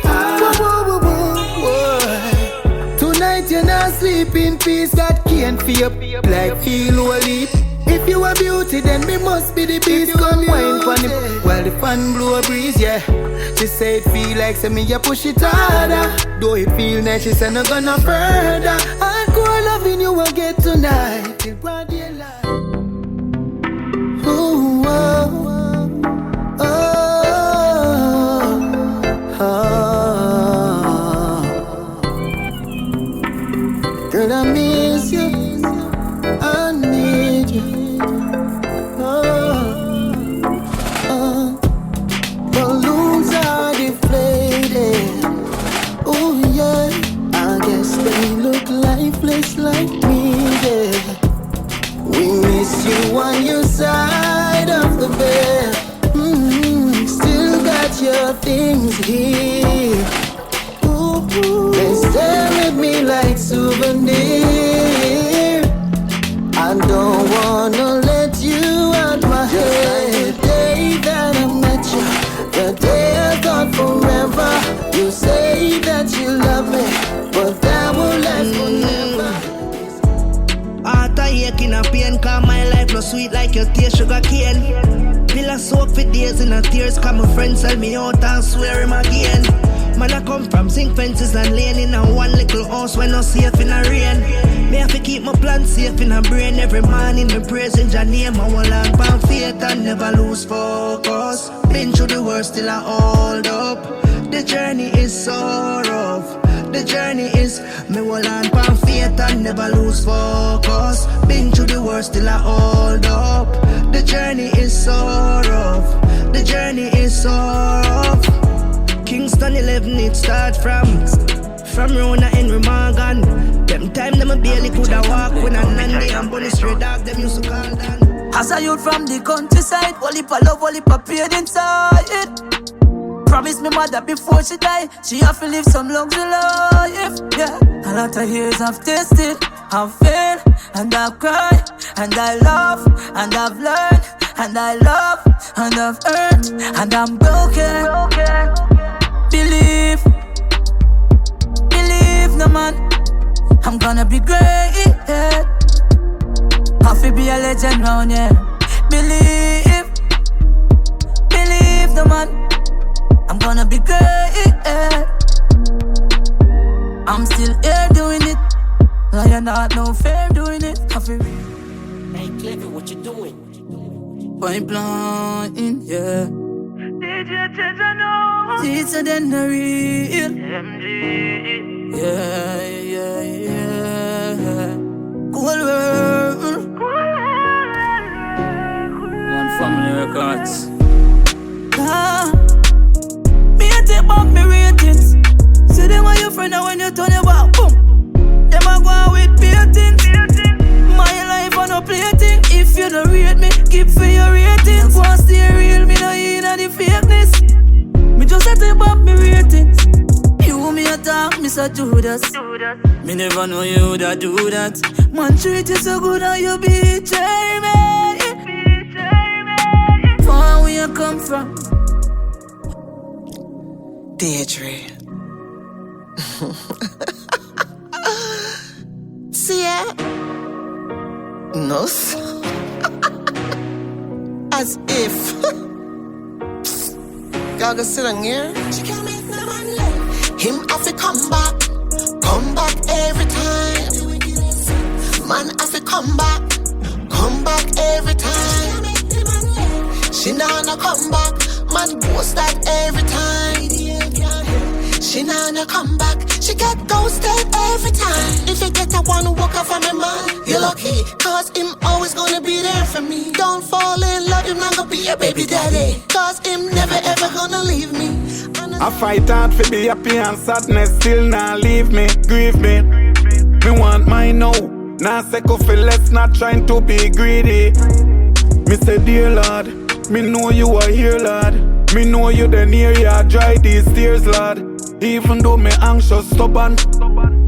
ah. Whoa, whoa, whoa, whoa. Tonight you're not sleep in peace. That can't feel like feel holy. If you are beauty, then me must be the beast. Come wine for me while the fan blow a breeze, yeah. She say it feel like say me ya push it harder. Though it feel nice, she say no gonna further. Hardcore loving you will get tonight till broad daylight. Ooh, oh, oh, oh, oh. Girl, I miss you. I need you. Balloons are deflated. Oh yeah, I guess they look lifeless like me, yeah. We miss you on your side of the bed. Still got your things here. Ooh, they stare at me like souvenir. I don't wanna let you out my head. The day that I met you, the day I thought forever. You say that you love me, but that will last forever. After aching and pain, cause my life no sweet like your tear sugar cane. Pillar soak for days in a tears, cause my friends sell me out and swear him again. Man, I come from zinc fences and laying in a one little house when no safe in a rain. Me have to keep my plan safe in a brain. Every morning me praising Jah name. I will land on faith and never lose focus. Been through the worst till I hold up. The journey is so rough. The journey is me will land on faith and never lose focus. Been through the worst till I hold up. The journey is so rough. The journey is so rough. Kingston 11 it start from Rona and Remagan. Them time them a barely coulda walk when a Nandy and Bunny Stray Dog them used to call down. As a youth from the countryside, only for love, only for pain inside it. Promise me mother before she die, she have to live some long life, yeah. A lot of years I've tasted, I've failed, and I've cried, and I love, and I've learned, and I love, and I've earned, and I'm broken. Believe, no man, I'm gonna be great, yeah. Have to be a legend round, yeah. Believe, the man. I'm gonna be great. I'm still here doing it. Lion not no fair doing it. Hey, Clever, what you doing? Pipeline, yeah. Teacher than the real. Yeah, yeah, yeah. Cool world. One family records. Me a take back me ratings. See them are your friend and when you turn your back, boom. Them a go out with paintings. My life on a plating. If you don't rate me, keep for your ratings. Go and stay real, me no in the fakeness. Me just a take back me ratings. You me a talk, Mr. Judas. Me never know you would do that. Man treat you so good and you betray me. Far where you come from. Deirdre. See ya? No. As if. Gaga sit on here. She can't make no man love. Him have to come back every time. Man have to come back every time. She nah come back, man post that every time. She nah come back, she get ghosted every time. If you get a one walk off from me man, you're lucky, cause him always gonna be there for me. Don't fall in love, him not gonna be your baby daddy, cause him never ever gonna leave me. I fight hard for be happy and sadness still not leave me, grieve me. Me want mine now, nah second for less, not trying to be greedy. Me say dear Lord, me know you are here Lord. Me know you the near ya dry these tears Lord. Even though me anxious, stubborn,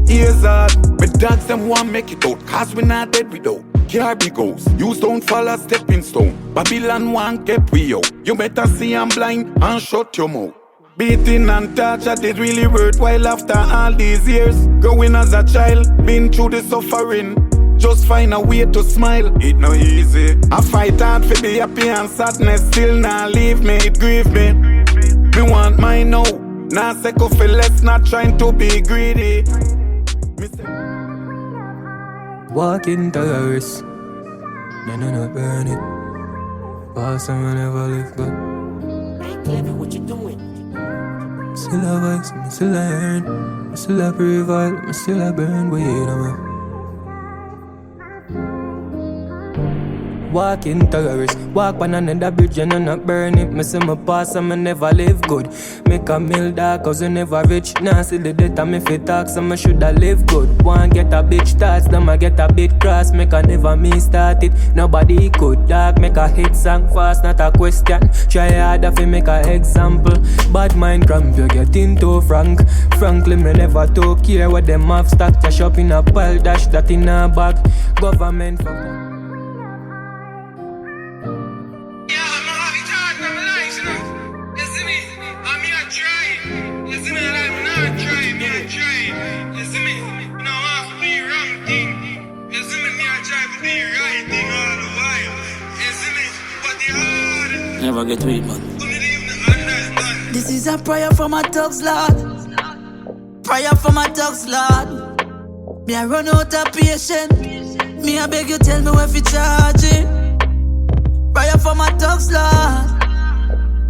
ears hard. Me dogs them want make it out, cause we not dead without. Carby goes, you don't fall a stepping stone. Babylon want get we out. You better see I'm blind and shut your mouth. Beating and torture did really worthwhile after all these years. Growing as a child, been through the suffering. Just find a way to smile, it no easy. I fight hard for be happy and sadness still not leave me, it grieve me. Me want mine now, nah second for less, not trying to be greedy. Walking terrorists, no burn it. Pass and never live good. Hey, Clever, what you doing? Still a voice, me still a earn, me still a prevail, me still a burn weed, man. Walking terrorist, walk on another bridge and I not burn it. Me see my past and me never live good. Make a meal dark cause you never rich. Now see the death and me fit talk so me shoulda live good. One get a bitch thoughts, then I get a bit cross. Make a never me start it, nobody could dog. Make a hit song fast, not a question. Try harder fi make a example. Bad mind cramp, you get into frank. Frankly me never talk care what them have stacked. Cash up in a pile, dash that in a bag. Government for Never get weak, man. This is a prayer for my thugs, Lord. Prayer for my thugs, Lord. Me I run out of patience. Me I beg you tell me where fi charge it. Prayer for my thugs, Lord.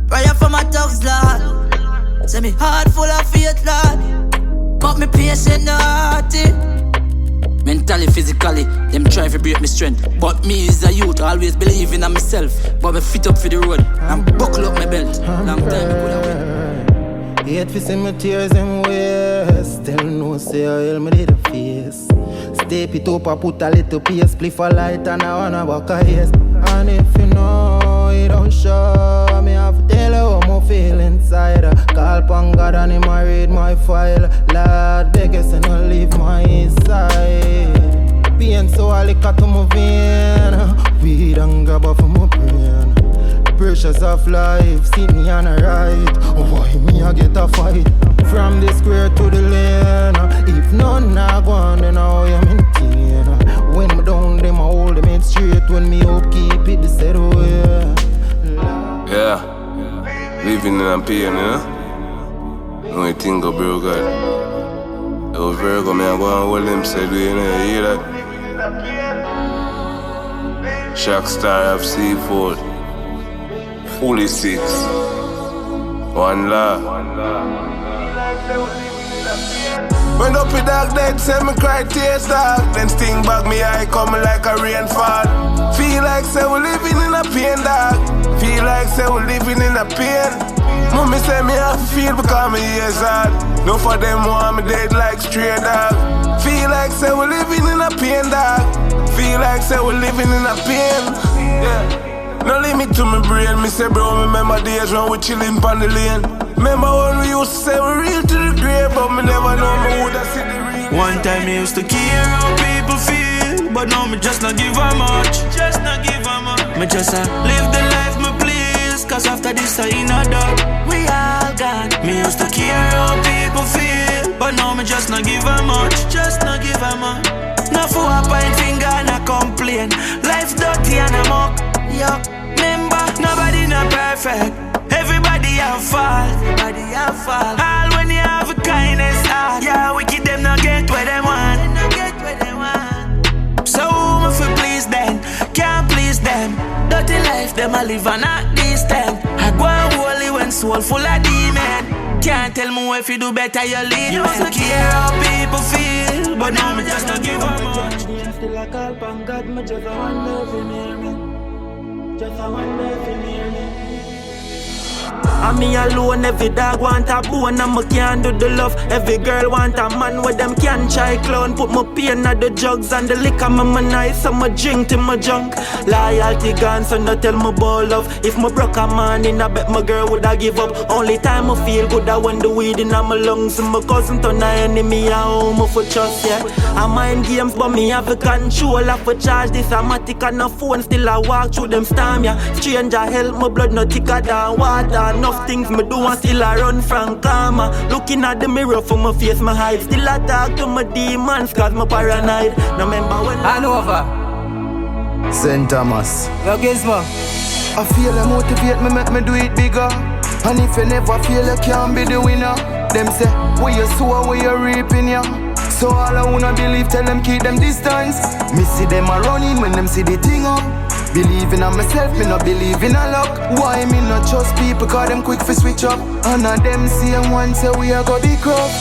Prayer for my thugs, Lord. Say me heart full of faith, Lord. But me patient, naughty. Mentally, physically, them try to break me strength. But me as a youth, always believing in myself. But me fit up for the road and buckle up my belt. Long time I could have win. Yet fi see my tears in waste. Still no say I hell me did a face. Step it up and put a little pace. Spliff a light and I wanna walk a yes. And if you know it don't show me, I have to tell you how I feel inside. Call upon God and him I read my file. Lord beg us and I leave my side. Pain so I lick to my vein. Weed and grab off my brain. Pressures of life, see me on the right. Why me I get a fight? From the square to the lane. If none I go on, then how you maintain. When me down, them I hold them in straight. When me up, keep it the said way. Yeah, we living in a pain, you know? No, you think of bro, God. Yo, Virgo, me, I go and hold him, said, you know, you hear that? Shock Star of Seafood. Fully 6. One love. When up with dog dead, say me cry tears, dog. Then sting back me eye coming like a rainfall. Feel like say we living in a pain, dog. Feel like say we living in a pain. Mommy say me have to feel because me years hard. No for them want me dead like stray dog. Feel like say we living in a pain, dog. Feel like say we living in a pain. Yeah. No limit to me brain. Me say bro, me remember days when we chillin' pon the lane. Remember when we used to say we real to the grave, but me never know me woulda see the real. One time me used to care how people feel, but now me just not give a much. Just not give a much. Me just live the life me please, cause after this I ain't not done. We all gone. Me used to care how people feel, but now me just not give a much. Just not give a much. Not for a point finger and a complain. Life dirty and a mock. Yup. Remember, nobody not perfect. Everybody have fault. Everybody have fault. All when you have a kindness heart. Yeah, wicked them not get where they want. They not get where they want. So who me fi please them? Can't please them. Dirty life them a live and not this time. I go and holy when soul full of demon. Can't tell me if you do better you leave. You used to care how people feel, but now me just not give a much. Still a call upon God, me just a wonder if you hear me. Just a wonder if you hear me. And me alone, every dog want a bone and me can't do the love. Every girl want a man with them can try clown. Put my pain at the jugs and the liquor me nice, so me drink till my junk. Loyalty gone, so no tell me about love. If me broke a man in, I bet my girl woulda give up. Only time I feel good I when the weed in my lungs. And my cousin turn a enemy at home for trust, yeah. I mind games but me have a control. I for charge this automatic and a phone. Still I walk through them storm, yeah. Stranger help my blood no thicker than water. Enough things me do and still I run from karma. Looking at the mirror for my face, my hide. Still I talk to my demons cause my paranoid. No remember when I know over St. Thomas. Yo Gizmo. I feel I motivate me, make me do it bigger. And if you never feel you can't be the winner. Them say, where you sow, where you reaping, yeah. So all I wanna believe, tell them keep them distance. Me see them a running when them see the thing up. Believing on myself, me not believe in a luck. Why me not trust people, cause them quick for switch up. And of them see them one say we are gonna be corrupt.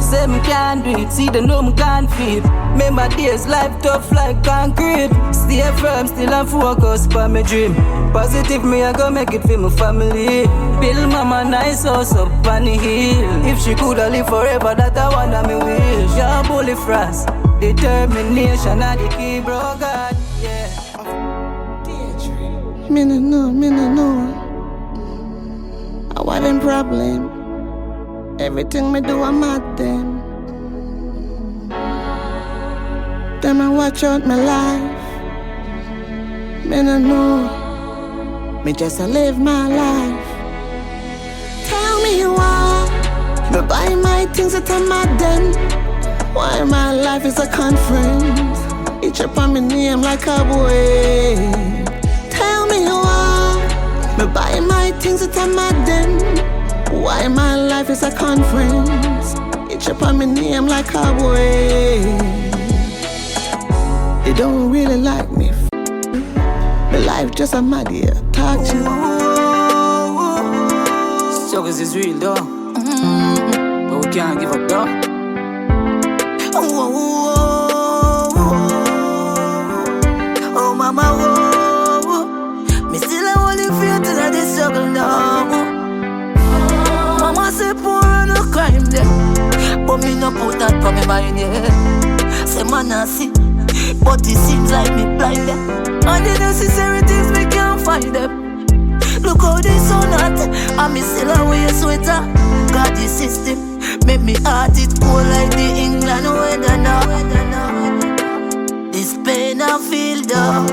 Say me can't do it, see them know me can't feel. Remember days, life tough like concrete. Stay firm, still and focus on my dream. Positive me, I go make it for my family. Build mama nice house up on the hill. If she coulda live forever, that I wanna me wish. Your bully frost, determination and the key, bro God, yeah. Me no know. I want them problem. Everything me do, I'm at them. Them I watch out my life. Me no know. Me just a live my life. Tell me why. Me buy my things that I'm at them. Why my life is a conference. Each up on my name like a boy. Tell me why. Me buy my things that I'm at them. Why my life is a conference. Each up on my name like a boy. They don't really like me. My life just a mad here. Talk to you. Struggles is real though. But we can't give up though. Oh mama, me still a holy faith in this struggle now. Mama say poor no crime there, but me no put that for me mind, yeah. Say man I see, but it seems like me blind there. And the necessary things me can't find them. Look how they so hot, and me still a wear sweater. Got the system, make me heart it cold like the England weather now. This pain I feel though,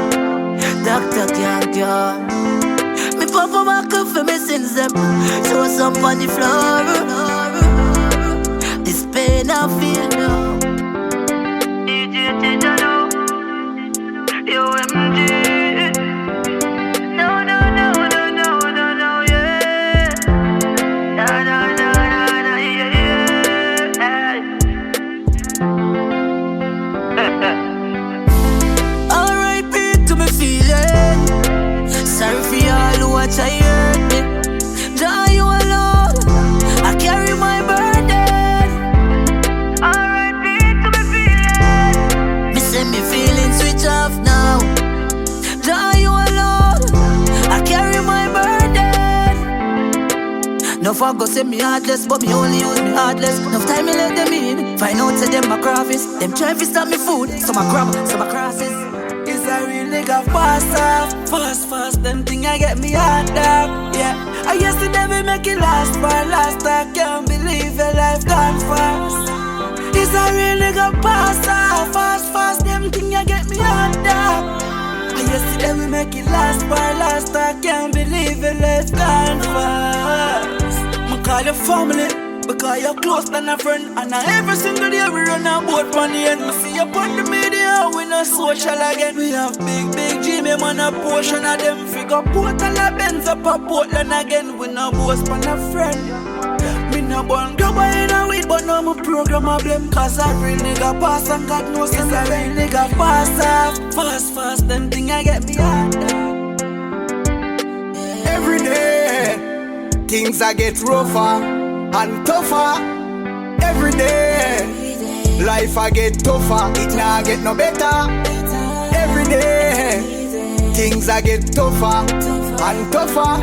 doctor can't cure. Me papa back up for me sins them, show some on the floor. This pain I feel though. No fuck go say me heartless, but me only use me heartless. Enough time me let them in, find out say them my crafties. Them try to stop me food, some I grab, some I crosses. It's a real nigga fast off, fast, them thing I get me hard up, yeah. I guess the devil make it last for last, I can't believe your life gone fast. It's a real nigga fast off, fast, them thing I get me hard up. I guess the devil make it last for last, I can't believe your life gone fast. I call your family, because you're close than a friend. And every single day we run a boat on the end. Me see you on the media, we no social again. We have big Jimmy man, a portion of them. Figure portal a Benz up a Portland again. We no boast on a friend. Me no born global in a weed, but now my program a blame. Cause a real nigga pass and God knows it's a real nigga pass off. Fast, them thing I get me hard. Every day, things I get rougher and tougher. Every day, life I get tougher, it nah get no better. Every day, things I get tougher and tougher.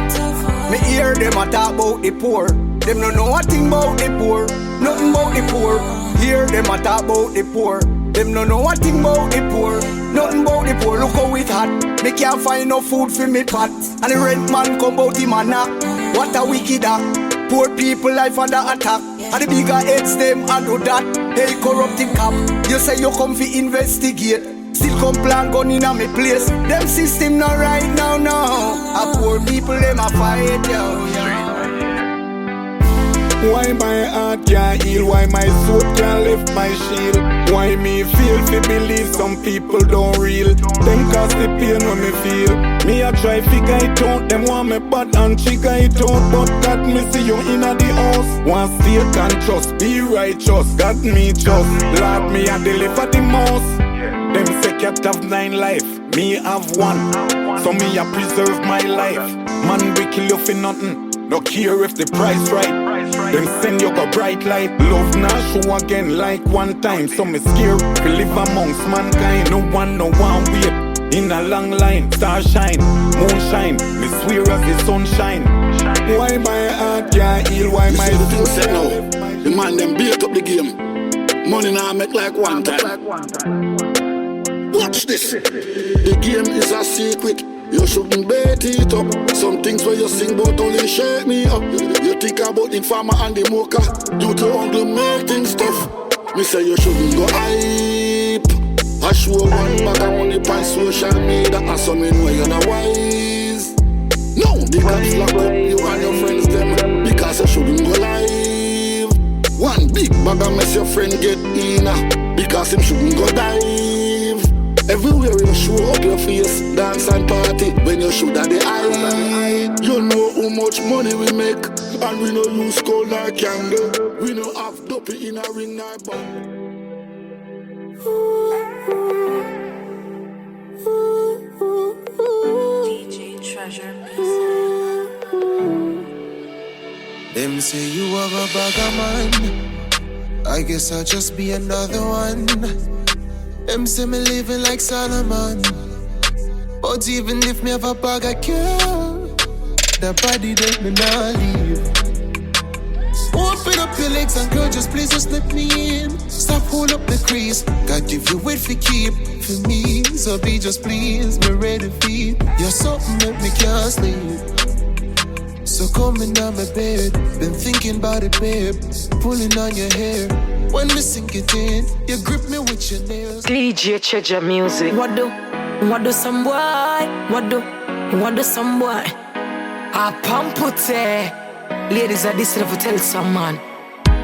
Me hear them a talk about the poor. Them no know a thing about the poor, nothing about the poor. Hear them a talk about the poor. Them no know a thing about the poor, nothing about the poor. Look how it hot, me can't find no food for me pot. And the rent man come out him and knock. What a wicked act. Poor people life under attack. And the bigger heads them and do that. Hey corrupting cop, you say you come fi investigate. Still come plan gun in a me place. Them system not right now, no. A poor people them a fight, yo. Why my heart can't heal? Why my soul can't lift my shield? Why me feel fi believe some people don't real? Them cause the pain when me feel. Me a try figure it out. Them want me bad and chica it out. But God me see you inna the house. One state and trust, be righteous. God me just, Lord me a deliver the most. Them say cat have 9 life, me have 1. So me a preserve my life. Man we kill you for nothing. No care if the price right. Them send you a bright light. Love now show again like one time. So me scared to live amongst mankind. No one wait in a long line. Star shine, moon shine. Me swear as the sunshine. Why my heart can't heal? Why my soul said no? The man them beat up the game. Money now make like one time. Watch this. The game is a secret. You shouldn't bet it up. Some things where you sing but only shake me up. You think about the farmer and the mocha. You to only make things tough. Me say you shouldn't go hype. I show one back on the pan social media. And some men know you're not wise. No, the cops lock up you and your friends them. Because you shouldn't go live. One big bag of mess your friend get in. Because him shouldn't go dive. Everywhere you show up your face, dance and party. When you shoot at the eye, you know how much money we make. And we no use cold nor candle. We no have dopey in a ring nor band. DJ Treasure Them say you have a bag of man. I guess I'll just be another one. Them say me living like Solomon. But even if me have a bag of girl, the body that me not leave. Open up your legs and girl, just please just let me in. Stop hold up the crease. God give you wait for keep for me. So be just please, me ready to feed. You're something that me can't sleep. So come in on my bed, been thinking about it, babe. Pulling on your hair. When we sink it in, you grip me with your nails. DJ Treasure Music. What do some boy? What do some boy? I pump it. Ladies are this to tell some man.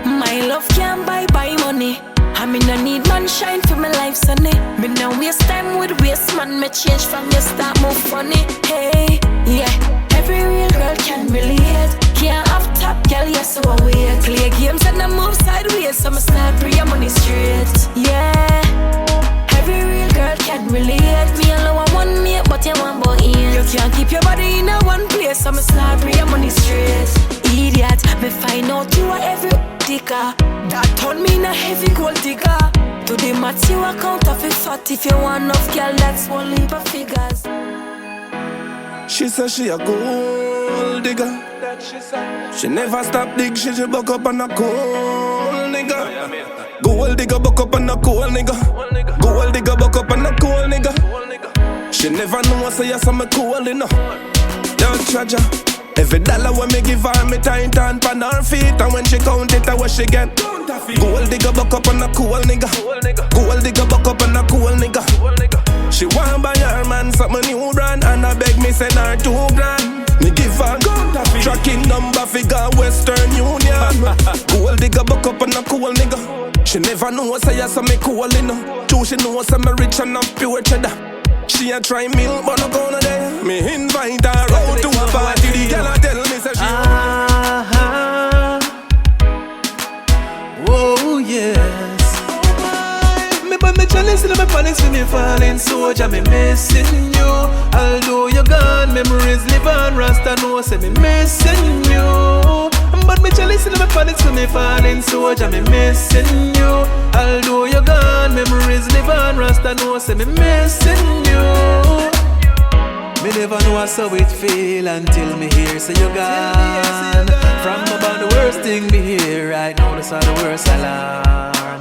My love can't buy money. I mean I need man shine for my life sunny. Me now waste time with waste man. Me change from your start more funny. Hey, yeah. Every real girl can relate. Can't have top girl, yes, so I wait. Play games and I move sideways, so I start free your money straight. Yeah, every real girl can relate. Me alone one mate, but you want boy in. You can't keep your body in a one place, so I start free your money straight. Idiot, me find out you are every digger. That turn me in a heavy gold digger. To the maths you account of a fat. If you want enough girl, that's one leap of figures. She says she a gold digger. She never stop dig, she buck up on a cool nigga. Gold digger buck up on a cool nigga. Gold digger buck up on a cool nigga. She never know say yes I'm a cool enough. Don't charge her. Every dollar when me give her, me tight on pan her feet. And when she count it, I what she get. Gold digger buck up on a cool nigga. Gold digger buck up on a cool nigga. She want buy her man something new brand, and I beg me send her $2,000. Me give her tracking number figure Western Union. Gold digger buck up on a cool nigga. She never know say yes I'm a cool enough. True she know say me rich and I'm pure cheddar. She a try milk but no gonna there. Me invite her out to a party. The girl a tell me say she oh yes. Me but me chalice in my panics when me falling soldier. Me missing you. Although you're gone, memories live on. Rasta know say me missing you. But me chalice in my panics when me falling soldier. Me missing you. Although you're gone, memories live on. Rasta know say me missing you. Me never know how it feel until me hear say you're gone. From about the worst thing me hear right now, that's all the worst alarm.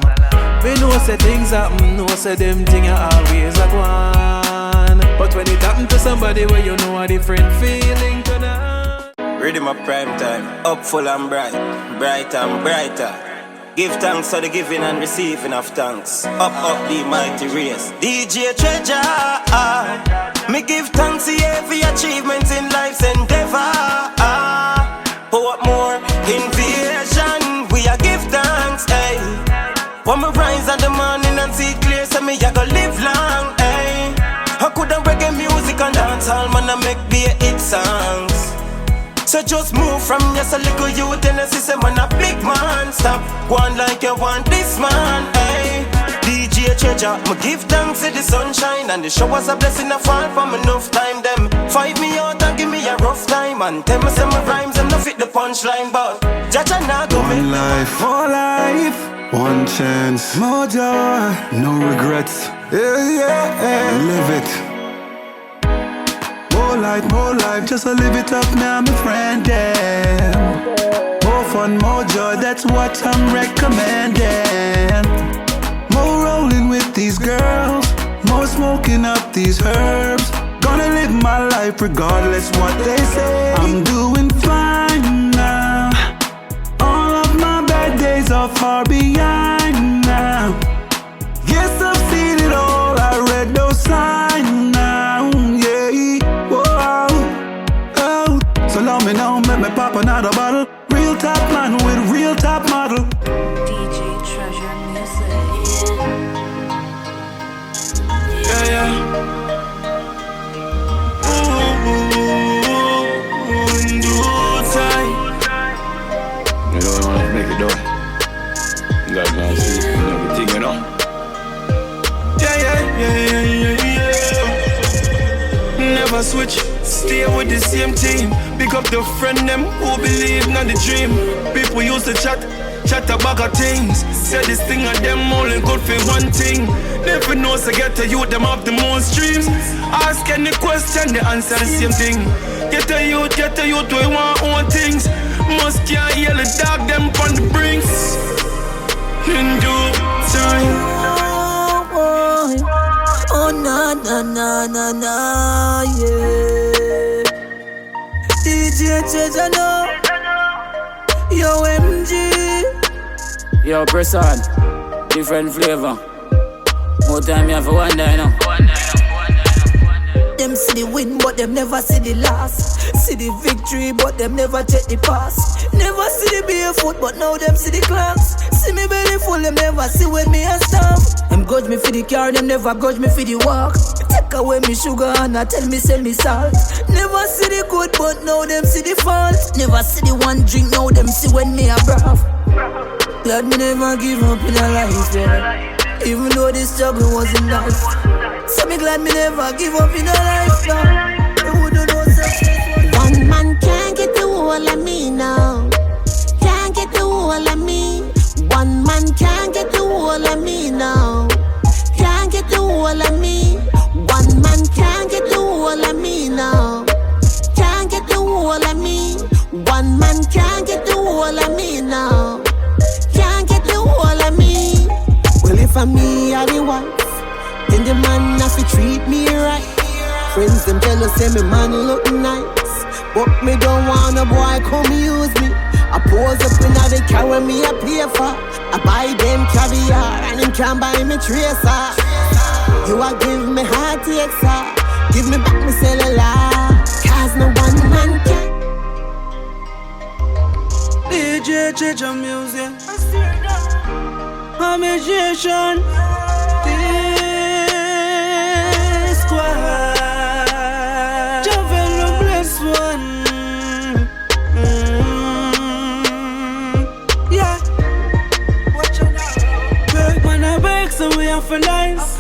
Me know say things happen, know say them things are always a gone. But when it happen to somebody where you know a different feeling tonight. Ready my prime time, up full and bright, bright and brighter. Give thanks for the giving and receiving of thanks. Up the mighty race. DJ Treasure, me give thanks to every achievement in life's endeavor. What more? Invasion, we are give thanks, hey. When me rise in the morning and see clear, say me I go live long, hey. I coulda reggae music and dance all man I make be a hit songs. So just move from just a little youth and see say man a big man. Stop one like you want this man, hey. DJ Treasure, me give thanks to the sunshine and the showers a blessing a fall from enough time. Them fight me out and give me a rough time and tell me some rhymes and no fit the punchline, but Jah nah go me. One life, more life, one chance, more joy, no regrets. Yeah. Live it. More life, just to live it up now, my friend, yeah. More fun, more joy, that's what I'm recommending. More rolling with these girls, more smoking up these herbs. Gonna live my life regardless what they say. I'm doing fine now. All of my bad days are far behind now. Yes, I've seen it all, I read those signs now, yeah. Whoa, oh. So long me now, make me pop another bottle. Real top man with real top model. DJ Treasure Music. Yeah. In due time. You know I wanna make it though. God man see everything, you know. Yeah. Never switch, stay with the same team. Pick up the friend them who believe in the dream. People used to chat about things. Say this thing and them only good for one thing. Never know so get to you, them have the most dreams. Ask any question, they answer the same thing. Get to you, we want own things. Must can't hear the dog, them on the brinks. In due time. Oh, na, yeah. DJ Treasure, no. Yo, MG. Yo, press on. Different flavor. More time you have to wonder, you know. Them see the win, but them never see the loss. See the victory, but them never take the pass. Never see the barefoot, but now them see the clocks. See me belly full, them never see when me a stop. Them grudge me for the car, them never grudge me for the walk. Take away me sugar and I tell me sell me salt. Never see the good, but now them see the fault. Never see the one drink, now them see when me a brav. Glad me never give up in a life, yeah. Even though the struggle was enough. So me glad me never give up in a life, no. I wouldn't know success. One man can't get the whole of me now. Can't get the whole of me. One man can't get the whole of me now. Can't get the whole of me. One man can't get the whole of me now. Can't get the whole of me. One now. Can't get the whole of me. Well, if I'm me or the wife, then the man have to treat me right. Friends them tell us say me man look nice, but me don't want a boy come use me. I pose up in the car when me a pay for. I buy them caviar and them can buy me tracer. You a give me heartache, sir. Give me back my cellular, cause no one man can. DJ change your music. Amazation. This squad. Javel bless one. Yeah. Watch out now. Work man a work so we have for nice.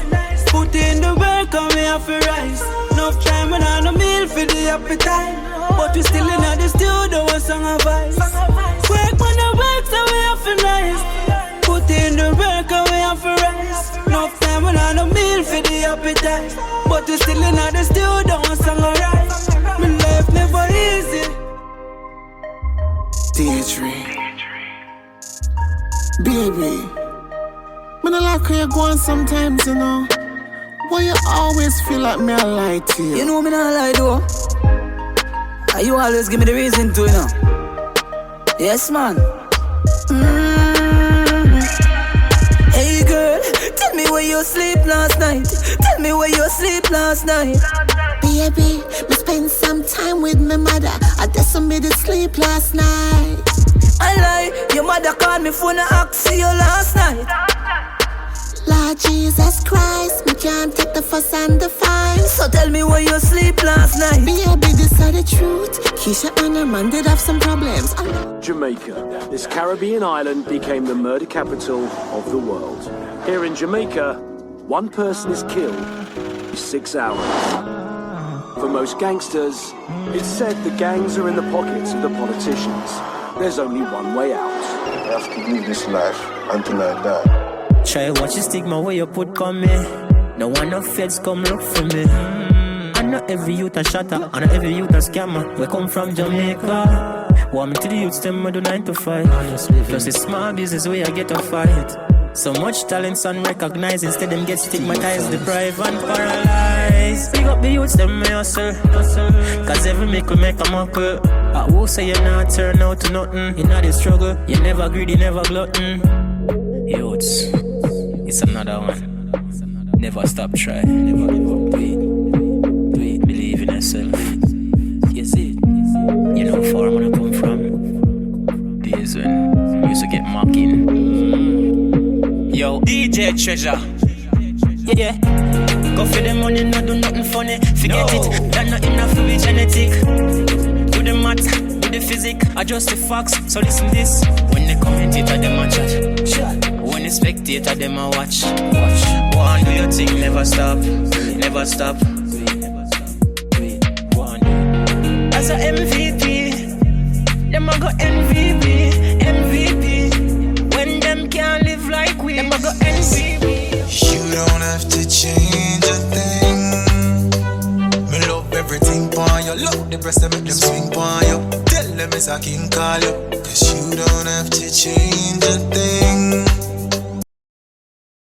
Put in the work and we have to rise. Enough time and on a meal for the appetite. But we still in the studio with song of vice. Work when the work so we have to nice. Put in the work and we have to rise. Enough time and on a meal for the appetite. But we still in the studio with song of rise. My life never easy. DJ Baby, when I like how you go on sometimes, you know. Why you always feel like me I lie to you? You know me not lie though. And you always give me the reason to, you know. Yes, man. Hey girl, tell me where you sleep last night. Tell me where you sleep last night. Baby, me spend some time with my mother. I just made it sleep last night. I lie, your mother called me phone and asked for you last night. Lord Jesus Christ, me can't take the fuss and the fine. So tell me where you sleep last night. Baby, this is the truth. Keisha and her man did have some problems. Jamaica. This Caribbean island became the murder capital of the world. Here in Jamaica, one person is killed in 6 hours. For most gangsters, it's said the gangs are in the pockets of the politicians. There's only one way out. I have to live this life until I die. Try watch the stigma where you put come me. No one no feds come look for me. And not every youth a shatter, and not every youth a scammer. We come from Jamaica. Want me to the youths them I do 9 to 5. Plus it's small business where I get a fight. So much talents unrecognized, instead them get stigmatized, deprived and paralyzed. Big up the youths them may hustle, cause every make will make a muckle. I will say you not turn out to nothing. You know the struggle, you never greedy, never glutton. Youths, it's another one. Never stop try. Never do it. Believe in yourself. You see it. You know far I'm gonna come from. Days when we used to get mocking. Yo, DJ Treasure. Yeah. Go for the money, not do nothing funny. Forget it, that not enough to be genetic. Do the math, do the physics, adjust the facts. So listen this. When they commentator, them a chat. When the spectator, them a watch. Go on, do your thing, never stop. Never stop. Go on. As a MVP, them a go MVP. When them can't live like we, them a go MVP. You don't have to change a thing. Me love everything pon you. Love the breast that make them swing pon you. Tell them it's a king call you. Cause you don't have to change a thing.